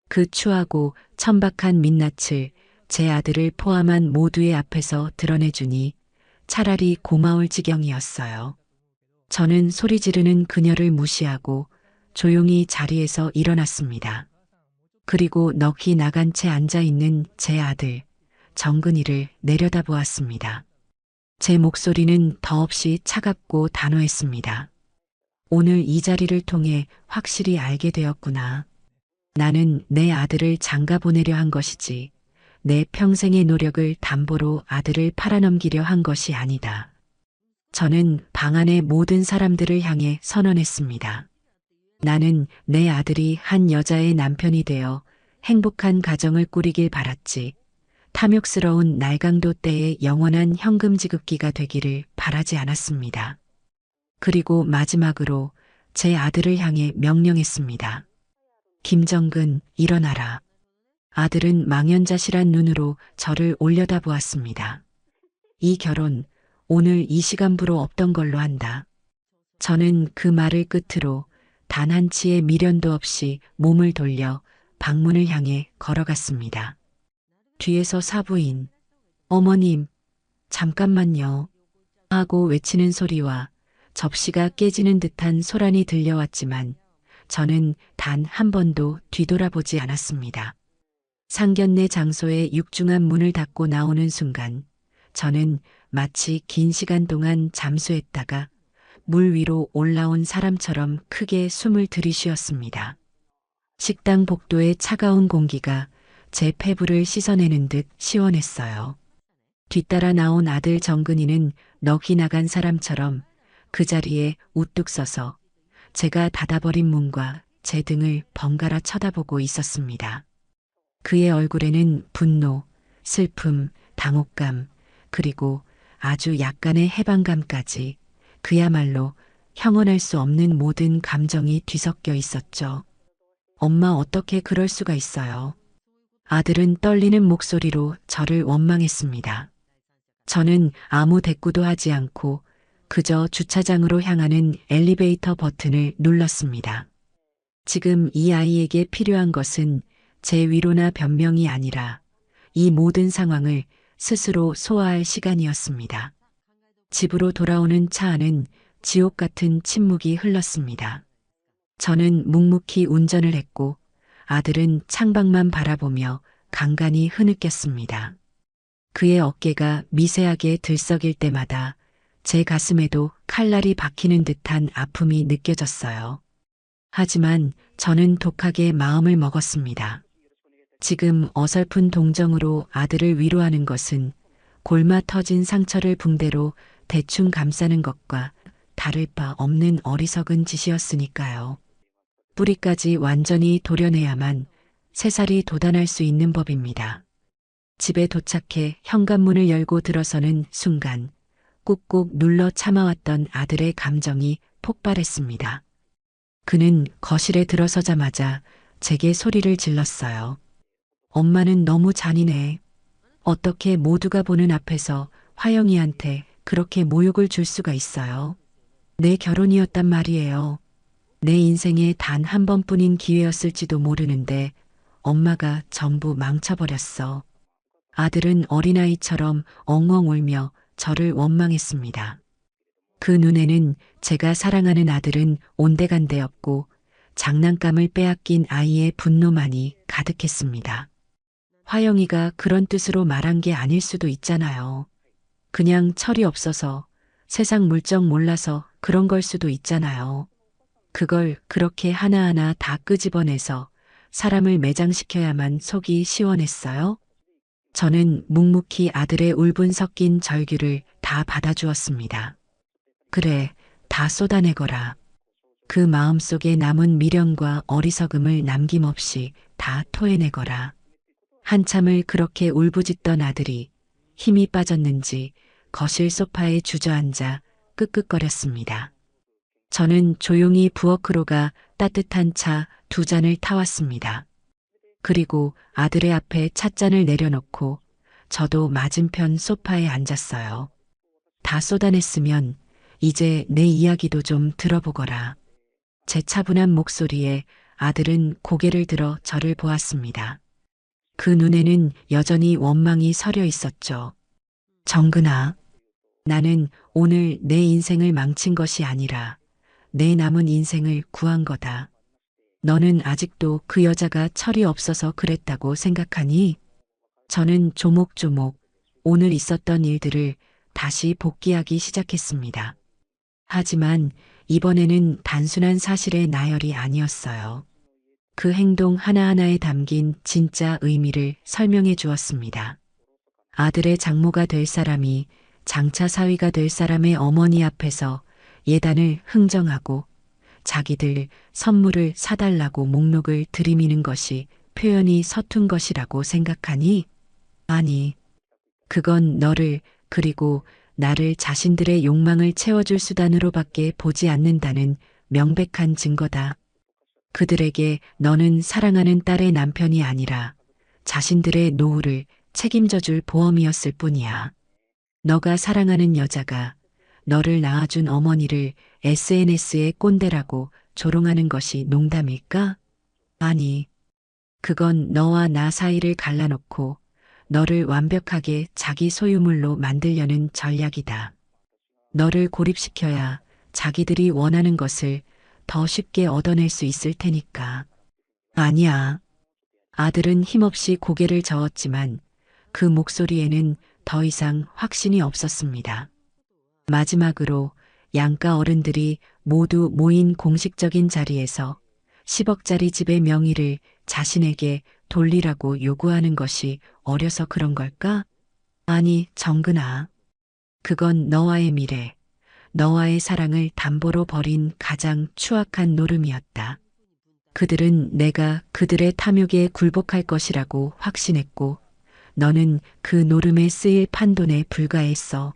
그 추하고 천박한 민낯을 제 아들을 포함한 모두의 앞에서 드러내주니 차라리 고마울 지경이었어요. 저는 소리 지르는 그녀를 무시하고 조용히 자리에서 일어났습니다. 그리고 넋이 나간 채 앉아있는 제 아들, 정근이를 내려다보았습니다. 제 목소리는 더없이 차갑고 단호했습니다. 오늘 이 자리를 통해 확실히 알게 되었구나. 나는 내 아들을 장가 보내려 한 것이지 내 평생의 노력을 담보로 아들을 팔아넘기려 한 것이 아니다. 저는 방 안의 모든 사람들을 향해 선언했습니다. 나는 내 아들이 한 여자의 남편이 되어 행복한 가정을 꾸리길 바랐지 탐욕스러운 날강도 때의 영원한 현금 지급기가 되기를 바라지 않았습니다. 그리고 마지막으로 제 아들을 향해 명령했습니다. 김정근, 일어나라. 아들은 망연자실한 눈으로 저를 올려다보았습니다. 이 결혼 오늘 이 시간부로 없던 걸로 한다. 저는 그 말을 끝으로 단 한 치의 미련도 없이 몸을 돌려 방문을 향해 걸어갔습니다. 뒤에서 사부인, 어머님, 잠깐만요. 하고 외치는 소리와 접시가 깨지는 듯한 소란이 들려왔지만 저는 단 한 번도 뒤돌아보지 않았습니다. 상견례 장소의 육중한 문을 닫고 나오는 순간 저는 마치 긴 시간 동안 잠수했다가 물 위로 올라온 사람처럼 크게 숨을 들이쉬었습니다. 식당 복도의 차가운 공기가 제 폐부를 씻어내는 듯 시원했어요. 뒤따라 나온 아들 정근이는 넋이 나간 사람처럼 그 자리에 우뚝 서서 제가 닫아버린 문과 제 등을 번갈아 쳐다보고 있었습니다. 그의 얼굴에는 분노, 슬픔, 당혹감, 그리고 아주 약간의 해방감까지 그야말로 형언할 수 없는 모든 감정이 뒤섞여 있었죠. 엄마 어떻게 그럴 수가 있어요? 아들은 떨리는 목소리로 저를 원망했습니다. 저는 아무 대꾸도 하지 않고 그저 주차장으로 향하는 엘리베이터 버튼을 눌렀습니다. 지금 이 아이에게 필요한 것은 제 위로나 변명이 아니라 이 모든 상황을 스스로 소화할 시간이었습니다. 집으로 돌아오는 차 안은 지옥 같은 침묵이 흘렀습니다. 저는 묵묵히 운전을 했고 아들은 창밖만 바라보며 간간히 흐느꼈습니다. 그의 어깨가 미세하게 들썩일 때마다 제 가슴에도 칼날이 박히는 듯한 아픔이 느껴졌어요. 하지만 저는 독하게 마음을 먹었습니다. 지금 어설픈 동정으로 아들을 위로하는 것은 골마 터진 상처를 붕대로 대충 감싸는 것과 다를 바 없는 어리석은 짓이었으니까요. 뿌리까지 완전히 도려내야만 새살이 돋아날 수 있는 법입니다. 집에 도착해 현관문을 열고 들어서는 순간 꾹꾹 눌러 참아왔던 아들의 감정이 폭발했습니다. 그는 거실에 들어서자마자 제게 소리를 질렀어요. 엄마는 너무 잔인해. 어떻게 모두가 보는 앞에서 화영이한테 그렇게 모욕을 줄 수가 있어요. 내 결혼이었단 말이에요. 내 인생에 단 한 번뿐인 기회였을지도 모르는데 엄마가 전부 망쳐버렸어. 아들은 어린아이처럼 엉엉 울며 저를 원망했습니다. 그 눈에는 제가 사랑하는 아들은 온데간데 없고 장난감을 빼앗긴 아이의 분노만이 가득했습니다. 화영이가 그런 뜻으로 말한 게 아닐 수도 있잖아요. 그냥 철이 없어서 세상 물정 몰라서 그런 걸 수도 있잖아요. 그걸 그렇게 하나하나 다 끄집어내서 사람을 매장시켜야만 속이 시원했어요? 저는 묵묵히 아들의 울분 섞인 절규를 다 받아주었습니다. 그래, 다 쏟아내거라. 그 마음속에 남은 미련과 어리석음을 남김없이 다 토해내거라. 한참을 그렇게 울부짖던 아들이 힘이 빠졌는지 거실 소파에 주저앉아 끄끄거렸습니다. 저는 조용히 부엌으로 가 따뜻한 차 2잔을 타왔습니다. 그리고 아들의 앞에 찻잔을 내려놓고 저도 맞은편 소파에 앉았어요. 다 쏟아냈으면 이제 내 이야기도 좀 들어보거라. 제 차분한 목소리에 아들은 고개를 들어 저를 보았습니다. 그 눈에는 여전히 원망이 서려 있었죠. 정근아, 나는 오늘 내 인생을 망친 것이 아니라 내 남은 인생을 구한 거다. 너는 아직도 그 여자가 철이 없어서 그랬다고 생각하니? 저는 조목조목 오늘 있었던 일들을 다시 복기하기 시작했습니다. 하지만 이번에는 단순한 사실의 나열이 아니었어요. 그 행동 하나하나에 담긴 진짜 의미를 설명해 주었습니다. 아들의 장모가 될 사람이 장차 사위가 될 사람의 어머니 앞에서 예단을 흥정하고 자기들 선물을 사달라고 목록을 들이미는 것이 표현이 서툰 것이라고 생각하니? 아니, 그건 너를 그리고 나를 자신들의 욕망을 채워줄 수단으로밖에 보지 않는다는 명백한 증거다. 그들에게 너는 사랑하는 딸의 남편이 아니라 자신들의 노후를 책임져줄 보험이었을 뿐이야. 너가 사랑하는 여자가 너를 낳아준 어머니를 SNS에 꼰대라고 조롱하는 것이 농담일까? 아니, 그건 너와 나 사이를 갈라놓고 너를 완벽하게 자기 소유물로 만들려는 전략이다. 너를 고립시켜야 자기들이 원하는 것을 더 쉽게 얻어낼 수 있을 테니까. 아니야. 아들은 힘없이 고개를 저었지만 그 목소리에는 더 이상 확신이 없었습니다. 마지막으로 양가 어른들이 모두 모인 공식적인 자리에서 10억짜리 집의 명의를 자신에게 돌리라고 요구하는 것이 어려서 그런 걸까? 아니, 정근아. 그건 너와의 미래, 너와의 사랑을 담보로 버린 가장 추악한 노름이었다. 그들은 내가 그들의 탐욕에 굴복할 것이라고 확신했고, 너는 그 노름에 쓰일 판돈에 불과했어.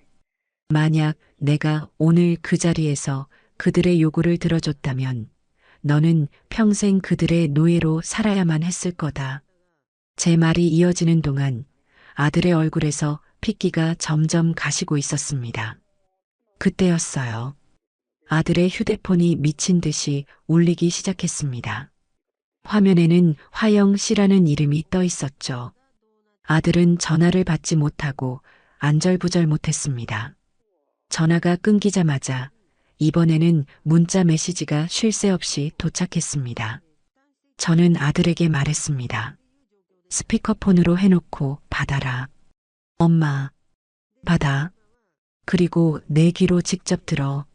만약 내가 오늘 그 자리에서 그들의 요구를 들어줬다면 너는 평생 그들의 노예로 살아야만 했을 거다. 제 말이 이어지는 동안 아들의 얼굴에서 핏기가 점점 가시고 있었습니다. 그때였어요. 아들의 휴대폰이 미친 듯이 울리기 시작했습니다. 화면에는 화영 씨라는 이름이 떠 있었죠. 아들은 전화를 받지 못하고 안절부절 못했습니다. 전화가 끊기자마자 이번에는 문자 메시지가 쉴 새 없이 도착했습니다. 저는 아들에게 말했습니다. 스피커폰으로 해놓고 받아라. 엄마, 받아. 그리고 내 귀로 직접 들어.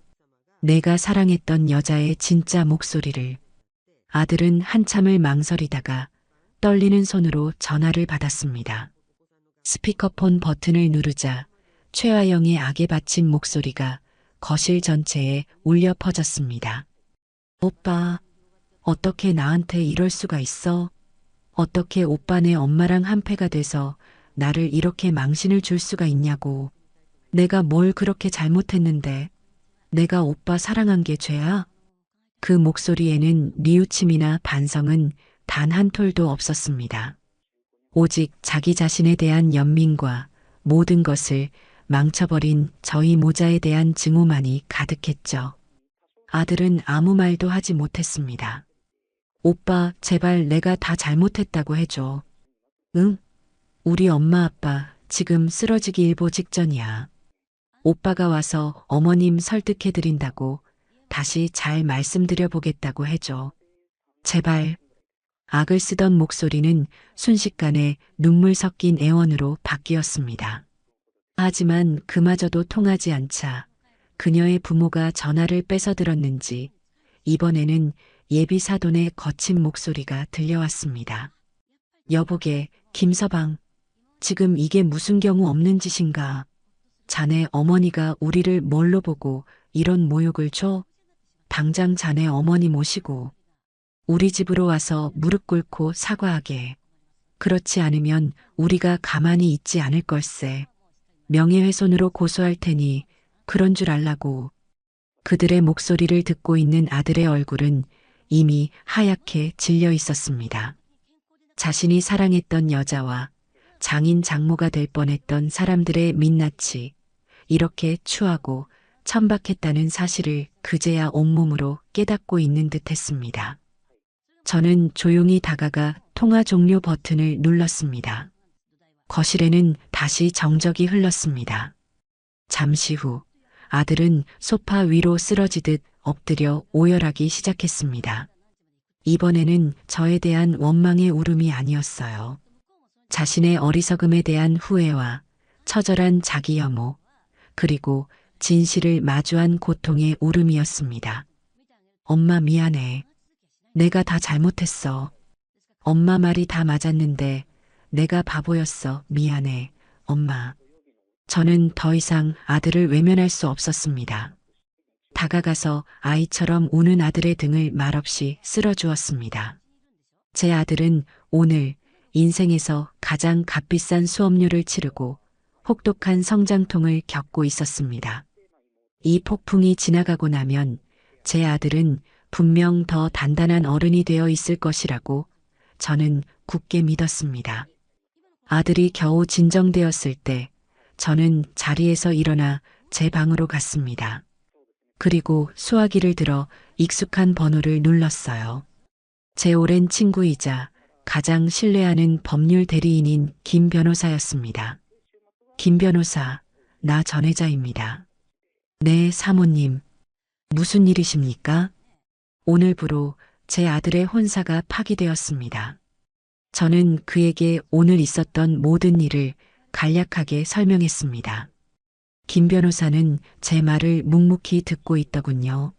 내가 사랑했던 여자의 진짜 목소리를. 아들은 한참을 망설이다가 떨리는 손으로 전화를 받았습니다. 스피커폰 버튼을 누르자 최아영의 악에 바친 목소리가 거실 전체에 울려 퍼졌습니다. 오빠, 어떻게 나한테 이럴 수가 있어? 어떻게 오빠네 엄마랑 한패가 돼서 나를 이렇게 망신을 줄 수가 있냐고. 내가 뭘 그렇게 잘못했는데 내가 오빠 사랑한 게 죄야? 그 목소리에는 뉘우침이나 반성은 단 한 톨도 없었습니다. 오직 자기 자신에 대한 연민과 모든 것을 망쳐버린 저희 모자에 대한 증오만이 가득했죠. 아들은 아무 말도 하지 못했습니다. 오빠, 제발 내가 다 잘못했다고 해줘. 응? 우리 엄마 아빠 지금 쓰러지기 일보 직전이야. 오빠가 와서 어머님 설득해드린다고 다시 잘 말씀드려 보겠다고 해줘. 제발. 악을 쓰던 목소리는 순식간에 눈물 섞인 애원으로 바뀌었습니다. 하지만 그마저도 통하지 않자 그녀의 부모가 전화를 뺏어들었는지 이번에는 예비 사돈의 거친 목소리가 들려왔습니다. 여보게, 김서방. 지금 이게 무슨 경우 없는 짓인가? 자네 어머니가 우리를 뭘로 보고 이런 모욕을 줘? 당장 자네 어머니 모시고 우리 집으로 와서 무릎 꿇고 사과하게. 그렇지 않으면 우리가 가만히 있지 않을 걸세. 명예훼손으로 고소할 테니 그런 줄 알라고. 그들의 목소리를 듣고 있는 아들의 얼굴은 이미 하얗게 질려 있었습니다. 자신이 사랑했던 여자와 장인 장모가 될 뻔했던 사람들의 민낯이 이렇게 추하고 천박했다는 사실을 그제야 온몸으로 깨닫고 있는 듯했습니다. 저는 조용히 다가가 통화 종료 버튼을 눌렀습니다. 거실에는 다시 정적이 흘렀습니다. 잠시 후 아들은 소파 위로 쓰러지듯 엎드려 오열하기 시작했습니다. 이번에는 저에 대한 원망의 울음이 아니었어요. 자신의 어리석음에 대한 후회와 처절한 자기 혐오, 그리고 진실을 마주한 고통의 울음이었습니다. 엄마 미안해. 내가 다 잘못했어. 엄마 말이 다 맞았는데 내가 바보였어. 미안해, 엄마. 저는 더 이상 아들을 외면할 수 없었습니다. 다가가서 아이처럼 우는 아들의 등을 말없이 쓸어주었습니다. 제 아들은 오늘 인생에서 가장 값비싼 수업료를 치르고 혹독한 성장통을 겪고 있었습니다. 이 폭풍이 지나가고 나면 제 아들은 분명 더 단단한 어른이 되어 있을 것이라고 저는 굳게 믿었습니다. 아들이 겨우 진정되었을 때 저는 자리에서 일어나 제 방으로 갔습니다. 그리고 수화기를 들어 익숙한 번호를 눌렀어요. 제 오랜 친구이자 가장 신뢰하는 법률 대리인인 김 변호사였습니다. 김 변호사, 나 전혜자입니다. 네, 사모님. 무슨 일이십니까? 오늘부로 제 아들의 혼사가 파기되었습니다. 저는 그에게 오늘 있었던 모든 일을 간략하게 설명했습니다. 김 변호사는 제 말을 묵묵히 듣고 있더군요.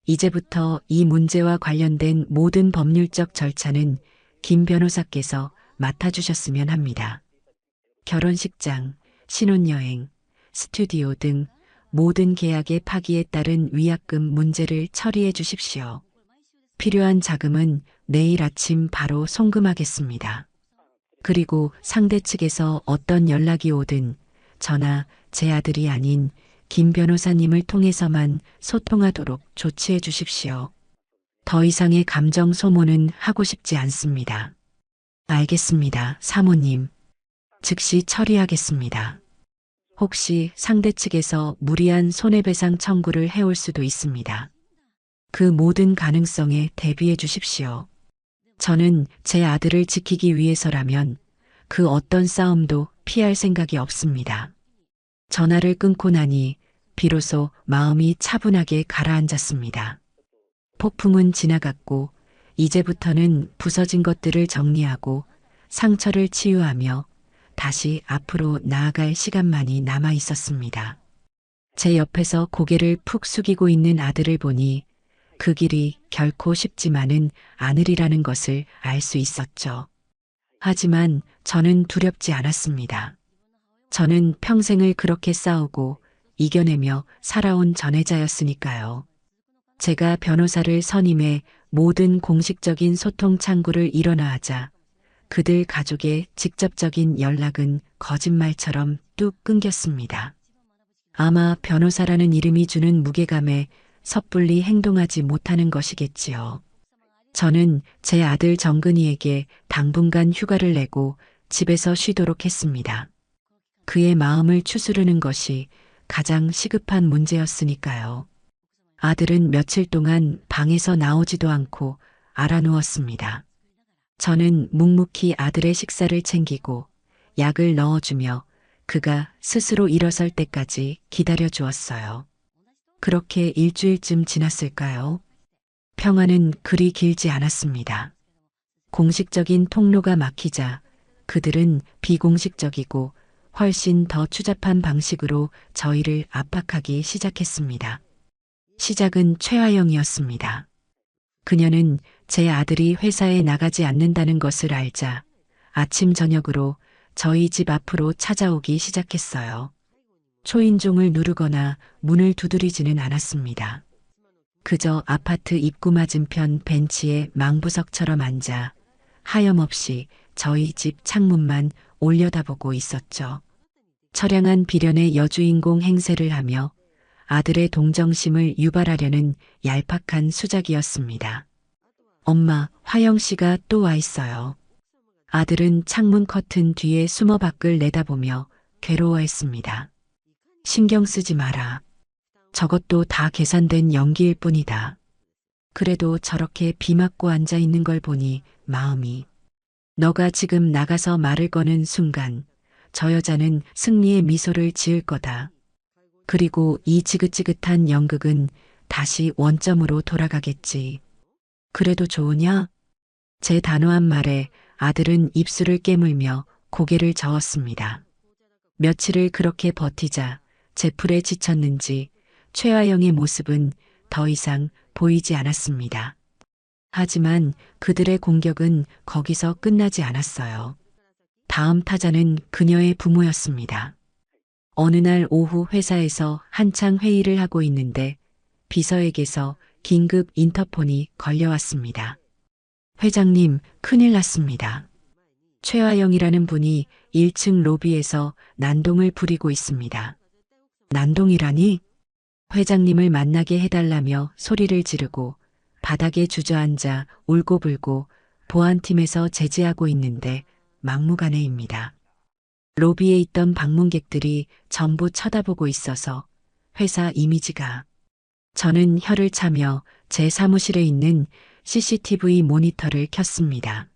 이제부터 이 문제와 관련된 모든 법률적 절차는 김 변호사께서 맡아주셨으면 합니다. 결혼식장, 신혼여행, 스튜디오 등 모든 계약의 파기에 따른 위약금 문제를 처리해 주십시오. 필요한 자금은 내일 아침 바로 송금하겠습니다. 그리고 상대 측에서 어떤 연락이 오든 저나 제 아들이 아닌 김 변호사님을 통해서만 소통하도록 조치해 주십시오. 더 이상의 감정 소모는 하고 싶지 않습니다. 알겠습니다, 사모님. 즉시 처리하겠습니다. 혹시 상대 측에서 무리한 손해배상 청구를 해올 수도 있습니다. 그 모든 가능성에 대비해 주십시오. 저는 제 아들을 지키기 위해서라면 그 어떤 싸움도 피할 생각이 없습니다. 전화를 끊고 나니 비로소 마음이 차분하게 가라앉았습니다. 폭풍은 지나갔고 이제부터는 부서진 것들을 정리하고 상처를 치유하며 다시 앞으로 나아갈 시간만이 남아 있었습니다. 제 옆에서 고개를 푹 숙이고 있는 아들을 보니 그 길이 결코 쉽지만은 않으리라는 것을 알 수 있었죠. 하지만 저는 두렵지 않았습니다. 저는 평생을 그렇게 싸우고 이겨내며 살아온 전혜자였으니까요. 제가 변호사를 선임해 모든 공식적인 소통 창구를 일어나하자 그들 가족의 직접적인 연락은 거짓말처럼 뚝 끊겼습니다. 아마 변호사라는 이름이 주는 무게감에 섣불리 행동하지 못하는 것이겠지요. 저는 제 아들 정근이에게 당분간 휴가를 내고 집에서 쉬도록 했습니다. 그의 마음을 추스르는 것이 가장 시급한 문제였으니까요. 아들은 며칠 동안 방에서 나오지도 않고 알아누웠습니다. 저는 묵묵히 아들의 식사를 챙기고 약을 넣어주며 그가 스스로 일어설 때까지 기다려 주었어요. 그렇게 일주일쯤 지났을까요? 평화는 그리 길지 않았습니다. 공식적인 통로가 막히자 그들은 비공식적이고 훨씬 더 추잡한 방식으로 저희를 압박하기 시작했습니다. 시작은 최화영이었습니다. 그녀는 제 아들이 회사에 나가지 않는다는 것을 알자 아침 저녁으로 저희 집 앞으로 찾아오기 시작했어요. 초인종을 누르거나 문을 두드리지는 않았습니다. 그저 아파트 입구 맞은편 벤치에 망부석처럼 앉아 하염없이 저희 집 창문만 올려다보고 있었죠. 처량한 비련의 여주인공 행세를 하며 아들의 동정심을 유발하려는 얄팍한 수작이었습니다. 엄마, 화영 씨가 또 와 있어요. 아들은 창문 커튼 뒤에 숨어 밖을 내다보며 괴로워했습니다. 신경 쓰지 마라. 저것도 다 계산된 연기일 뿐이다. 그래도 저렇게 비 맞고 앉아 있는 걸 보니 마음이. 너가 지금 나가서 말을 거는 순간 저 여자는 승리의 미소를 지을 거다. 그리고 이 지긋지긋한 연극은 다시 원점으로 돌아가겠지. 그래도 좋으냐? 제 단호한 말에 아들은 입술을 깨물며 고개를 저었습니다. 며칠을 그렇게 버티자 제풀에 지쳤는지 최화영의 모습은 더 이상 보이지 않았습니다. 하지만 그들의 공격은 거기서 끝나지 않았어요. 다음 타자는 그녀의 부모였습니다. 어느 날 오후 회사에서 한창 회의를 하고 있는데 비서에게서 긴급 인터폰이 걸려왔습니다. 회장님, 큰일 났습니다. 최화영이라는 분이 1층 로비에서 난동을 부리고 있습니다. 난동이라니? 회장님을 만나게 해달라며 소리를 지르고 바닥에 주저앉아 울고불고 보안팀에서 제지하고 있는데 막무가내입니다. 로비에 있던 방문객들이 전부 쳐다보고 있어서 회사 이미지가. 저는 혀를 차며 제 사무실에 있는 CCTV 모니터를 켰습니다.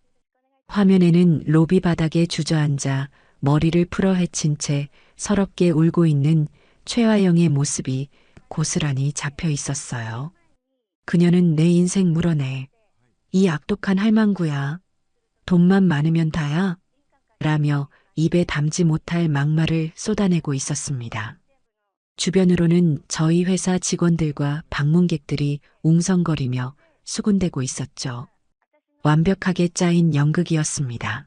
화면에는 로비 바닥에 주저앉아 머리를 풀어 헤친 채 서럽게 울고 있는 최화영의 모습이 고스란히 잡혀 있었어요. 그녀는 내 인생 물어내. 이 악독한 할망구야. 돈만 많으면 다야. 라며 입에 담지 못할 막말을 쏟아내고 있었습니다. 주변으로는 저희 회사 직원들과 방문객들이 웅성거리며 수군대고 있었죠. 완벽하게 짜인 연극이었습니다.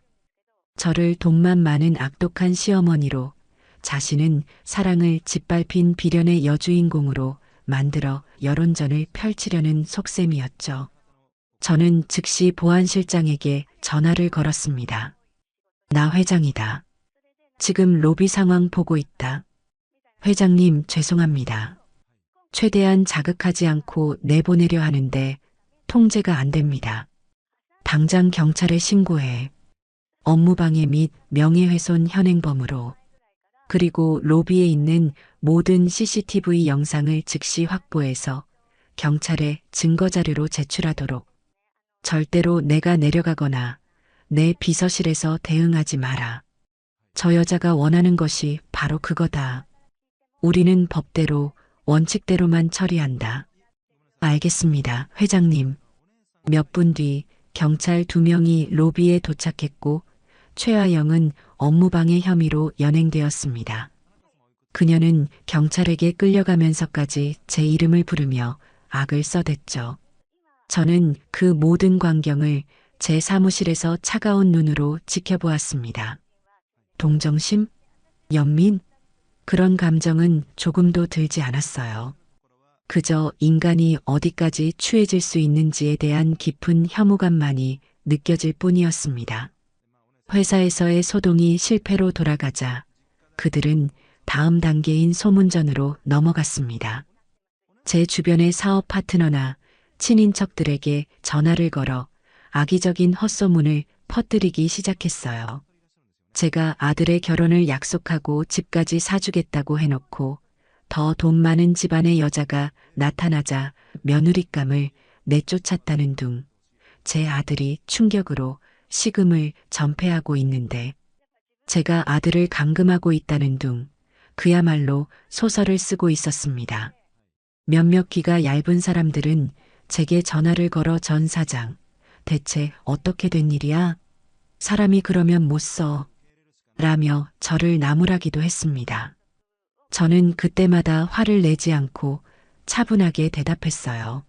저를 돈만 많은 악독한 시어머니로, 자신은 사랑을 짓밟힌 비련의 여주인공으로 만들어 여론전을 펼치려는 속셈이었죠. 저는 즉시 보안실장에게 전화를 걸었습니다. 나 회장이다. 지금 로비 상황 보고 있다. 회장님, 죄송합니다. 최대한 자극하지 않고 내보내려 하는데 통제가 안 됩니다. 당장 경찰에 신고해. 업무방해 및 명예훼손 현행범으로. 그리고 로비에 있는 모든 CCTV 영상을 즉시 확보해서 경찰에 증거자료로 제출하도록. 절대로 내가 내려가거나 내 비서실에서 대응하지 마라. 저 여자가 원하는 것이 바로 그거다. 우리는 법대로, 원칙대로만 처리한다. 알겠습니다, 회장님. 몇 분 뒤 경찰 2명이 로비에 도착했고 최하영은 업무방해 혐의로 연행되었습니다. 그녀는 경찰에게 끌려가면서까지 제 이름을 부르며 악을 써댔죠. 저는 그 모든 광경을 제 사무실에서 차가운 눈으로 지켜보았습니다. 동정심? 연민? 그런 감정은 조금도 들지 않았어요. 그저 인간이 어디까지 추해질 수 있는지에 대한 깊은 혐오감만이 느껴질 뿐이었습니다. 회사에서의 소동이 실패로 돌아가자 그들은 다음 단계인 소문전으로 넘어갔습니다. 제 주변의 사업 파트너나 친인척들에게 전화를 걸어 악의적인 헛소문을 퍼뜨리기 시작했어요. 제가 아들의 결혼을 약속하고 집까지 사주겠다고 해놓고 더 돈 많은 집안의 여자가 나타나자 며느리감을 내쫓았다는 둥, 제 아들이 충격으로 식음을 전폐하고 있는데 제가 아들을 감금하고 있다는 둥, 그야말로 소설을 쓰고 있었습니다. 몇몇 귀가 얇은 사람들은 제게 전화를 걸어 전 사장, 대체 어떻게 된 일이야? 사람이 그러면 못 써. 라며 저를 나무라기도 했습니다. 저는 그때마다 화를 내지 않고 차분하게 대답했어요.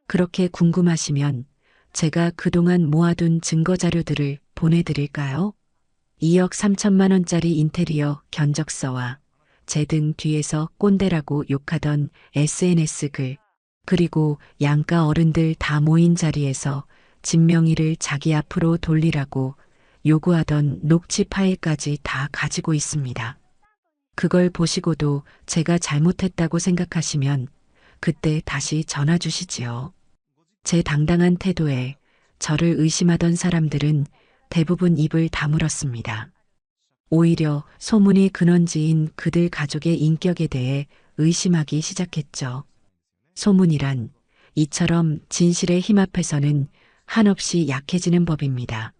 그렇게 궁금하시면 제가 그동안 모아둔 증거자료들을 보내드릴까요? 2억 3천만 원짜리 인테리어 견적서와 제 등 뒤에서 꼰대라고 욕하던 SNS 글, 그리고 양가 어른들 다 모인 자리에서 진명이를 자기 앞으로 돌리라고 요구하던 녹취 파일까지 다 가지고 있습니다. 그걸 보시고도 제가 잘못했다고 생각하시면 그때 다시 전화 주시지요. 제 당당한 태도에 저를 의심하던 사람들은 대부분 입을 다물었습니다. 오히려 소문이 근원지인 그들 가족의 인격에 대해 의심하기 시작했죠. 소문이란 이처럼 진실에 힘 앞에서는 한없이 약해지는 법입니다.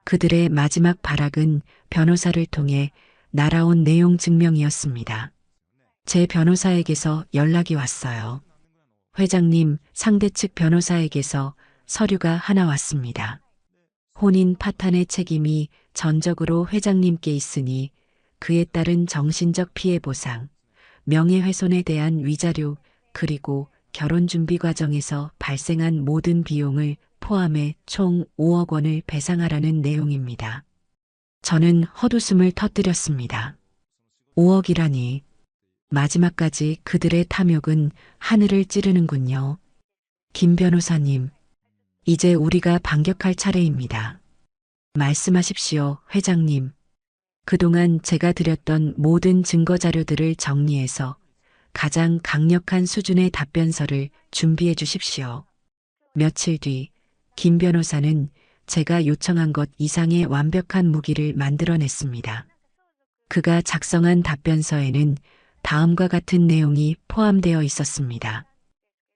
그들의 마지막 발악은 변호사를 통해 날아온 내용 증명이었습니다. 제 변호사에게서 연락이 왔어요. 회장님, 상대 측 변호사에게서 서류가 하나 왔습니다. 혼인 파탄의 책임이 전적으로 회장님께 있으니 그에 따른 정신적 피해 보상, 명예훼손에 대한 위자료, 그리고 결혼 준비 과정에서 발생한 모든 비용을 포함해 총 5억 원을 배상하라는 내용입니다. 저는 헛웃음을 터뜨렸습니다. 5억이라니. 마지막까지 그들의 탐욕은 하늘을 찌르는군요. 김 변호사님, 이제 우리가 반격할 차례입니다. 말씀하십시오, 회장님. 그동안 제가 드렸던 모든 증거 자료들을 정리해서 가장 강력한 수준의 답변서를 준비해 주십시오. 며칠 뒤 김 변호사는 제가 요청한 것 이상의 완벽한 무기를 만들어냈습니다. 그가 작성한 답변서에는 다음과 같은 내용이 포함되어 있었습니다.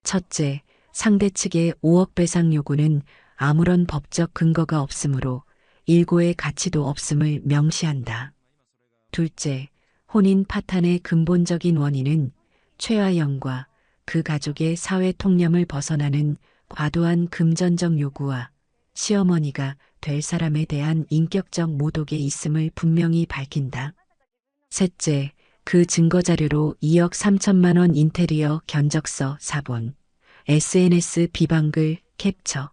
첫째, 상대 측의 5억 배상 요구는 아무런 법적 근거가 없으므로 일고의 가치도 없음을 명시한다. 둘째, 혼인 파탄의 근본적인 원인은 최화영과 그 가족의 사회 통념을 벗어나는 과도한 금전적 요구와 시어머니가 될 사람에 대한 인격적 모독에 있음을 분명히 밝힌다. 셋째, 그 증거자료로 2억 3천만 원 인테리어 견적서 사본, SNS 비방글 캡처,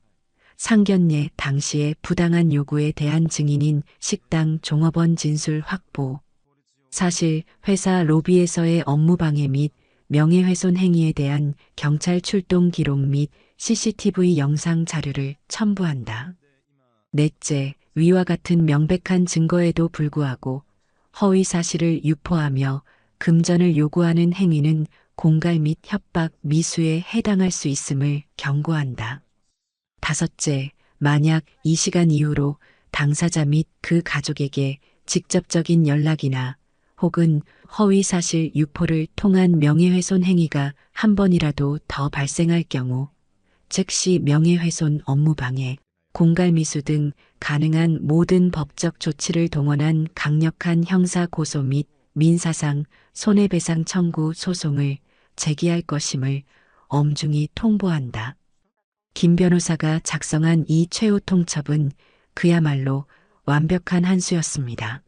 상견례 당시의 부당한 요구에 대한 증인인 식당 종업원 진술 확보, 사실 회사 로비에서의 업무 방해 및 명예훼손 행위에 대한 경찰 출동 기록 및 CCTV 영상 자료를 첨부한다. 넷째, 위와 같은 명백한 증거에도 불구하고 허위 사실을 유포하며 금전을 요구하는 행위는 공갈 및 협박, 미수에 해당할 수 있음을 경고한다. 다섯째, 만약 이 시간 이후로 당사자 및 그 가족에게 직접적인 연락이나 혹은 허위 사실 유포를 통한 명예훼손 행위가 한 번이라도 더 발생할 경우 즉시 명예훼손 업무방해, 공갈미수 등 가능한 모든 법적 조치를 동원한 강력한 형사 고소 및 민사상 손해배상 청구 소송을 제기할 것임을 엄중히 통보한다. 김 변호사가 작성한 이 최후 통첩은 그야말로 완벽한 한 수였습니다.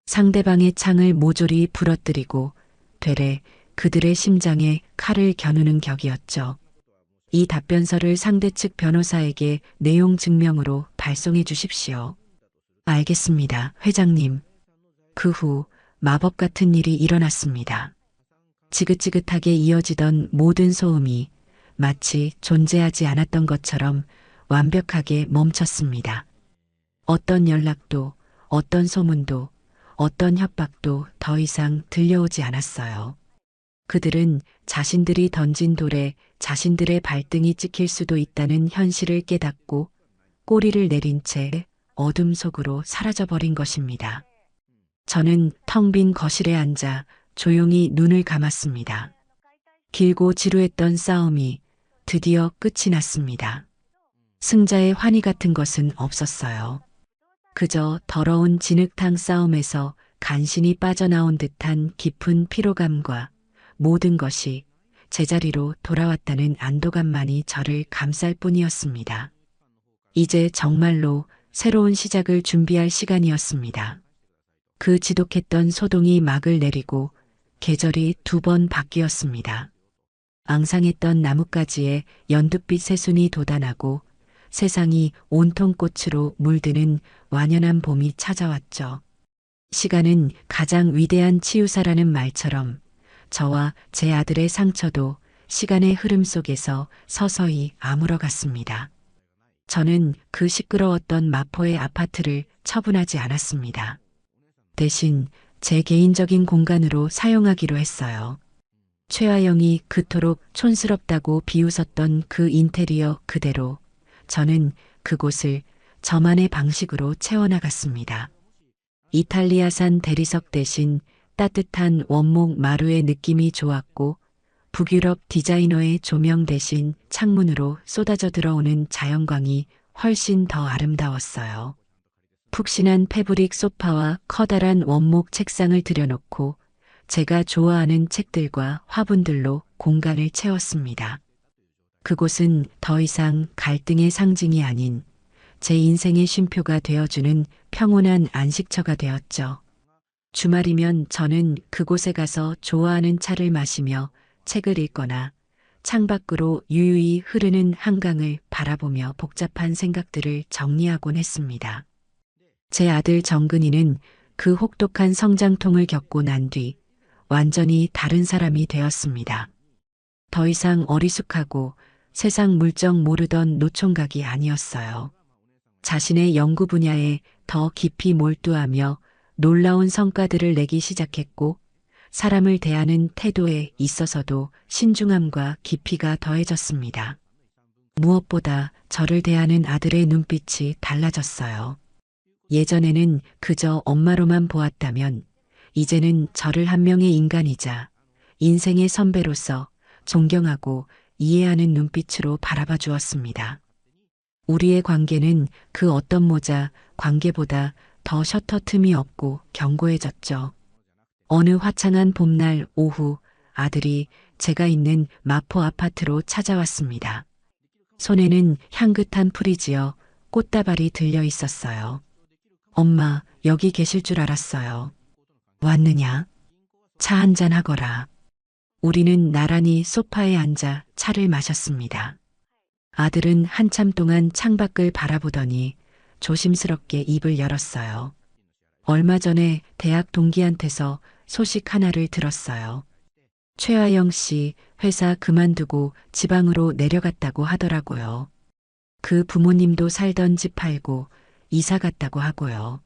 상대방의 창을 모조리 부러뜨리고 되레 그들의 심장에 칼을 겨누는 격이었죠. 이 답변서를 상대 측 변호사에게 내용 증명으로 발송해 주십시오. 알겠습니다, 회장님. 그 후 마법 같은 일이 일어났습니다. 지긋지긋하게 이어지던 모든 소음이 마치 존재하지 않았던 것처럼 완벽하게 멈췄습니다. 어떤 연락도, 어떤 소문도, 어떤 협박도 더 이상 들려오지 않았어요. 그들은 자신들이 던진 돌에 자신들의 발등이 찍힐 수도 있다는 현실을 깨닫고 꼬리를 내린 채 어둠 속으로 사라져버린 것입니다. 저는 텅 빈 거실에 앉아 조용히 눈을 감았습니다. 길고 지루했던 싸움이 드디어 끝이 났습니다. 승자의 환희 같은 것은 없었어요. 그저 더러운 진흙탕 싸움에서 간신히 빠져나온 듯한 깊은 피로감과 모든 것이 제자리로 돌아왔다는 안도감만이 저를 감쌀 뿐이었습니다. 이제 정말로 새로운 시작을 준비할 시간이었습니다. 그 지독했던 소동이 막을 내리고 계절이 2번 바뀌었습니다. 앙상했던 나뭇가지에 연두빛 새순이 돋아나고 세상이 온통 꽃으로 물드는 완연한 봄이 찾아왔죠. 시간은 가장 위대한 치유사라는 말처럼 저와 제 아들의 상처도 시간의 흐름 속에서 서서히 아물어갔습니다. 저는 그 시끄러웠던 마포의 아파트를 처분하지 않았습니다. 대신 제 개인적인 공간으로 사용하기로 했어요. 최하영이 그토록 촌스럽다고 비웃었던 그 인테리어 그대로 저는 그곳을 저만의 방식으로 채워나갔습니다. 이탈리아산 대리석 대신 따뜻한 원목 마루의 느낌이 좋았고 북유럽 디자이너의 조명 대신 창문으로 쏟아져 들어오는 자연광이 훨씬 더 아름다웠어요. 푹신한 패브릭 소파와 커다란 원목 책상을 들여놓고 제가 좋아하는 책들과 화분들로 공간을 채웠습니다. 그곳은 더 이상 갈등의 상징이 아닌 제 인생의 쉼표가 되어주는 평온한 안식처가 되었죠. 주말이면 저는 그곳에 가서 좋아하는 차를 마시며 책을 읽거나 창밖으로 유유히 흐르는 한강을 바라보며 복잡한 생각들을 정리하곤 했습니다. 제 아들 정근이는 그 혹독한 성장통을 겪고 난 뒤 완전히 다른 사람이 되었습니다. 더 이상 어리숙하고 세상 물정 모르던 노총각이 아니었어요. 자신의 연구 분야에 더 깊이 몰두하며 놀라운 성과들을 내기 시작했고 사람을 대하는 태도에 있어서도 신중함과 깊이가 더해졌습니다. 무엇보다 저를 대하는 아들의 눈빛이 달라졌어요. 예전에는 그저 엄마로만 보았다면 이제는 저를 한 명의 인간이자 인생의 선배로서 존경하고 이해하는 눈빛으로 바라봐 주었습니다. 우리의 관계는 그 어떤 모자 관계보다 더 셔터 틈이 없고 견고해졌죠. 어느 화창한 봄날 오후 아들이 제가 있는 마포 아파트로 찾아왔습니다. 손에는 향긋한 풀이지어 꽃다발이 들려 있었어요. 엄마, 여기 계실 줄 알았어요. 왔느냐? 차 한잔 하거라. 우리는 나란히 소파에 앉아 차를 마셨습니다. 아들은 한참 동안 창밖을 바라보더니 조심스럽게 입을 열었어요. 얼마 전에 대학 동기한테서 소식 하나를 들었어요. 최하영 씨 회사 그만두고 지방으로 내려갔다고 하더라고요. 그 부모님도 살던 집 팔고 이사 갔다고 하고요.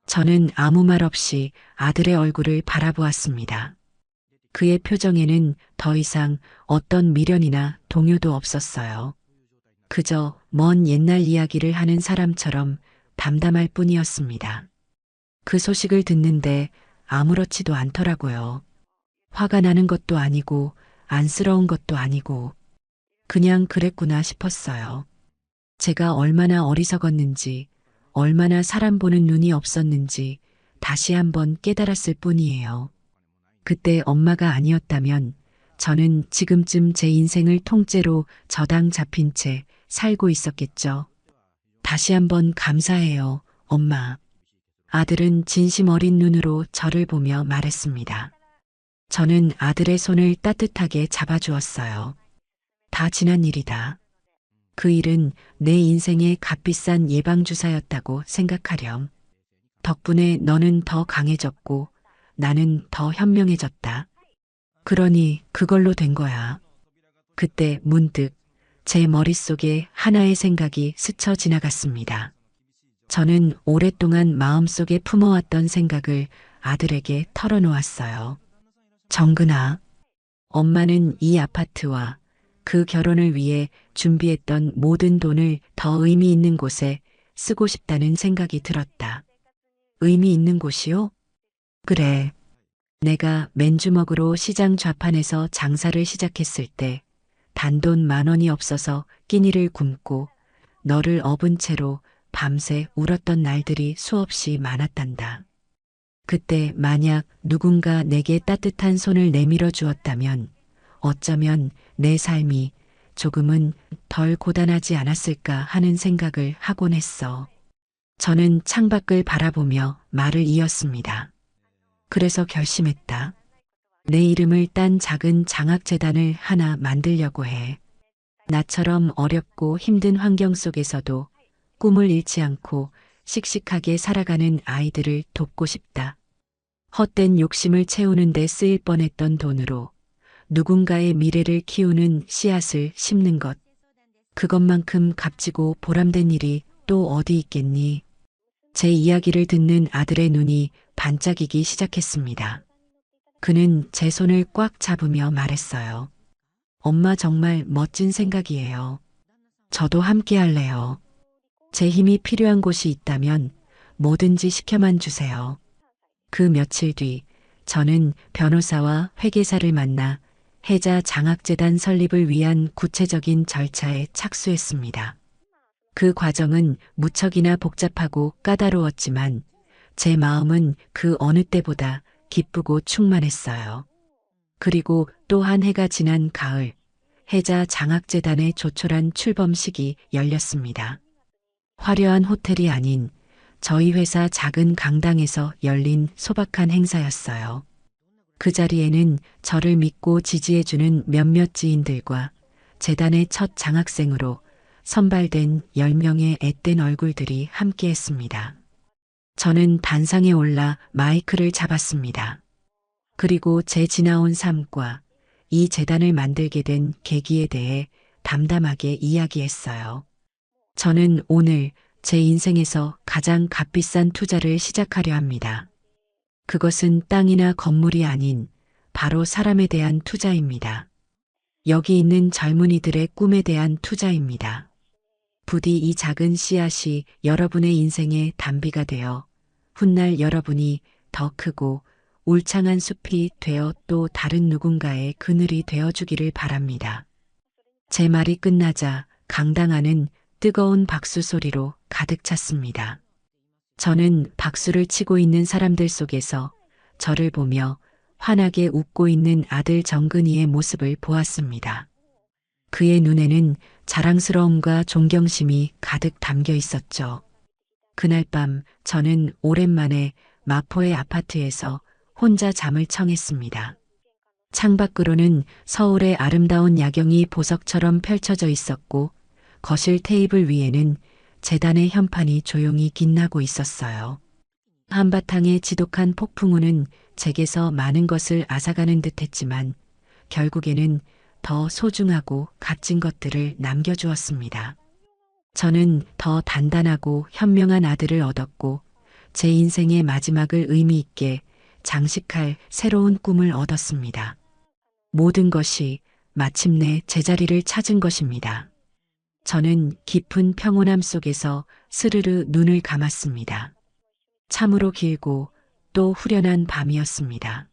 저는 아무 말 없이 아들의 얼굴을 바라보았습니다. 그의 표정에는 더 이상 어떤 미련이나 동요도 없었어요. 그저 먼 옛날 이야기를 하는 사람처럼 담담할 뿐이었습니다. 그 소식을 듣는데 아무렇지도 않더라고요. 화가 나는 것도 아니고 안쓰러운 것도 아니고 그냥 그랬구나 싶었어요. 제가 얼마나 어리석었는지, 얼마나 사람 보는 눈이 없었는지 다시 한번 깨달았을 뿐이에요. 그때 엄마가 아니었다면 저는 지금쯤 제 인생을 통째로 저당 잡힌 채 살고 있었겠죠. 다시 한번 감사해요, 엄마. 아들은 진심 어린 눈으로 저를 보며 말했습니다. 저는 아들의 손을 따뜻하게 잡아주었어요. 다 지난 일이다. 그 일은 내 인생의 값비싼 예방주사였다고 생각하렴. 덕분에 너는 더 강해졌고 나는 더 현명해졌다. 그러니 그걸로 된 거야. 그때 문득 제 머릿속에 하나의 생각이 스쳐 지나갔습니다. 저는 오랫동안 마음속에 품어왔던 생각을 아들에게 털어놓았어요. 정근아, 엄마는 이 아파트와 그 결혼을 위해 준비했던 모든 돈을 더 의미 있는 곳에 쓰고 싶다는 생각이 들었다. 의미 있는 곳이요? 그래. 내가 맨주먹으로 시장 좌판에서 장사를 시작했을 때 단돈 10,000원이 없어서 끼니를 굶고 너를 업은 채로 밤새 울었던 날들이 수없이 많았단다. 그때 만약 누군가 내게 따뜻한 손을 내밀어 주었다면 어쩌면 내 삶이 조금은 덜 고단하지 않았을까 하는 생각을 하곤 했어. 저는 창밖을 바라보며 말을 이었습니다. 그래서 결심했다. 내 이름을 딴 작은 장학재단을 하나 만들려고 해. 나처럼 어렵고 힘든 환경 속에서도 꿈을 잃지 않고 씩씩하게 살아가는 아이들을 돕고 싶다. 헛된 욕심을 채우는 데 쓰일 뻔했던 돈으로 누군가의 미래를 키우는 씨앗을 심는 것. 그것만큼 값지고 보람된 일이 또 어디 있겠니? 제 이야기를 듣는 아들의 눈이 반짝이기 시작했습니다. 그는 제 손을 꽉 잡으며 말했어요. 엄마 정말 멋진 생각이에요. 저도 함께 할래요. 제 힘이 필요한 곳이 있다면 뭐든지 시켜만 주세요. 그 며칠 뒤 저는 변호사와 회계사를 만나 해자 장학재단 설립을 위한 구체적인 절차에 착수했습니다. 그 과정은 무척이나 복잡하고 까다로웠지만 제 마음은 그 어느 때보다 기쁘고 충만했어요. 그리고 또 한 해가 지난 가을, 해자 장학재단의 조촐한 출범식이 열렸습니다. 화려한 호텔이 아닌 저희 회사 작은 강당에서 열린 소박한 행사였어요. 그 자리에는 저를 믿고 지지해주는 몇몇 지인들과 재단의 첫 장학생으로 선발된 10명의 앳된 얼굴들이 함께했습니다. 저는 단상에 올라 마이크를 잡았습니다. 그리고 제 지나온 삶과 이 재단을 만들게 된 계기에 대해 담담하게 이야기했어요. 저는 오늘 제 인생에서 가장 값비싼 투자를 시작하려 합니다. 그것은 땅이나 건물이 아닌 바로 사람에 대한 투자입니다. 여기 있는 젊은이들의 꿈에 대한 투자입니다. 부디 이 작은 씨앗이 여러분의 인생의 단비가 되어 훗날 여러분이 더 크고 울창한 숲이 되어 또 다른 누군가의 그늘이 되어주기를 바랍니다. 제 말이 끝나자 강당 안은 뜨거운 박수 소리로 가득 찼습니다. 저는 박수를 치고 있는 사람들 속에서 저를 보며 환하게 웃고 있는 아들 정근이의 모습을 보았습니다. 그의 눈에는 자랑스러움과 존경심이 가득 담겨 있었죠. 그날 밤 저는 오랜만에 마포의 아파트에서 혼자 잠을 청했습니다. 창밖으로는 서울의 아름다운 야경이 보석처럼 펼쳐져 있었고 거실 테이블 위에는 재단의 현판이 조용히 빛나고 있었어요. 한바탕의 지독한 폭풍우는 제게서 많은 것을 앗아가는 듯했지만 결국에는 더 소중하고 값진 것들을 남겨주었습니다. 저는 더 단단하고 현명한 아들을 얻었고 제 인생의 마지막을 의미 있게 장식할 새로운 꿈을 얻었습니다. 모든 것이 마침내 제자리를 찾은 것입니다. 저는 깊은 평온함 속에서 스르르 눈을 감았습니다. 참으로 길고 또 후련한 밤이었습니다.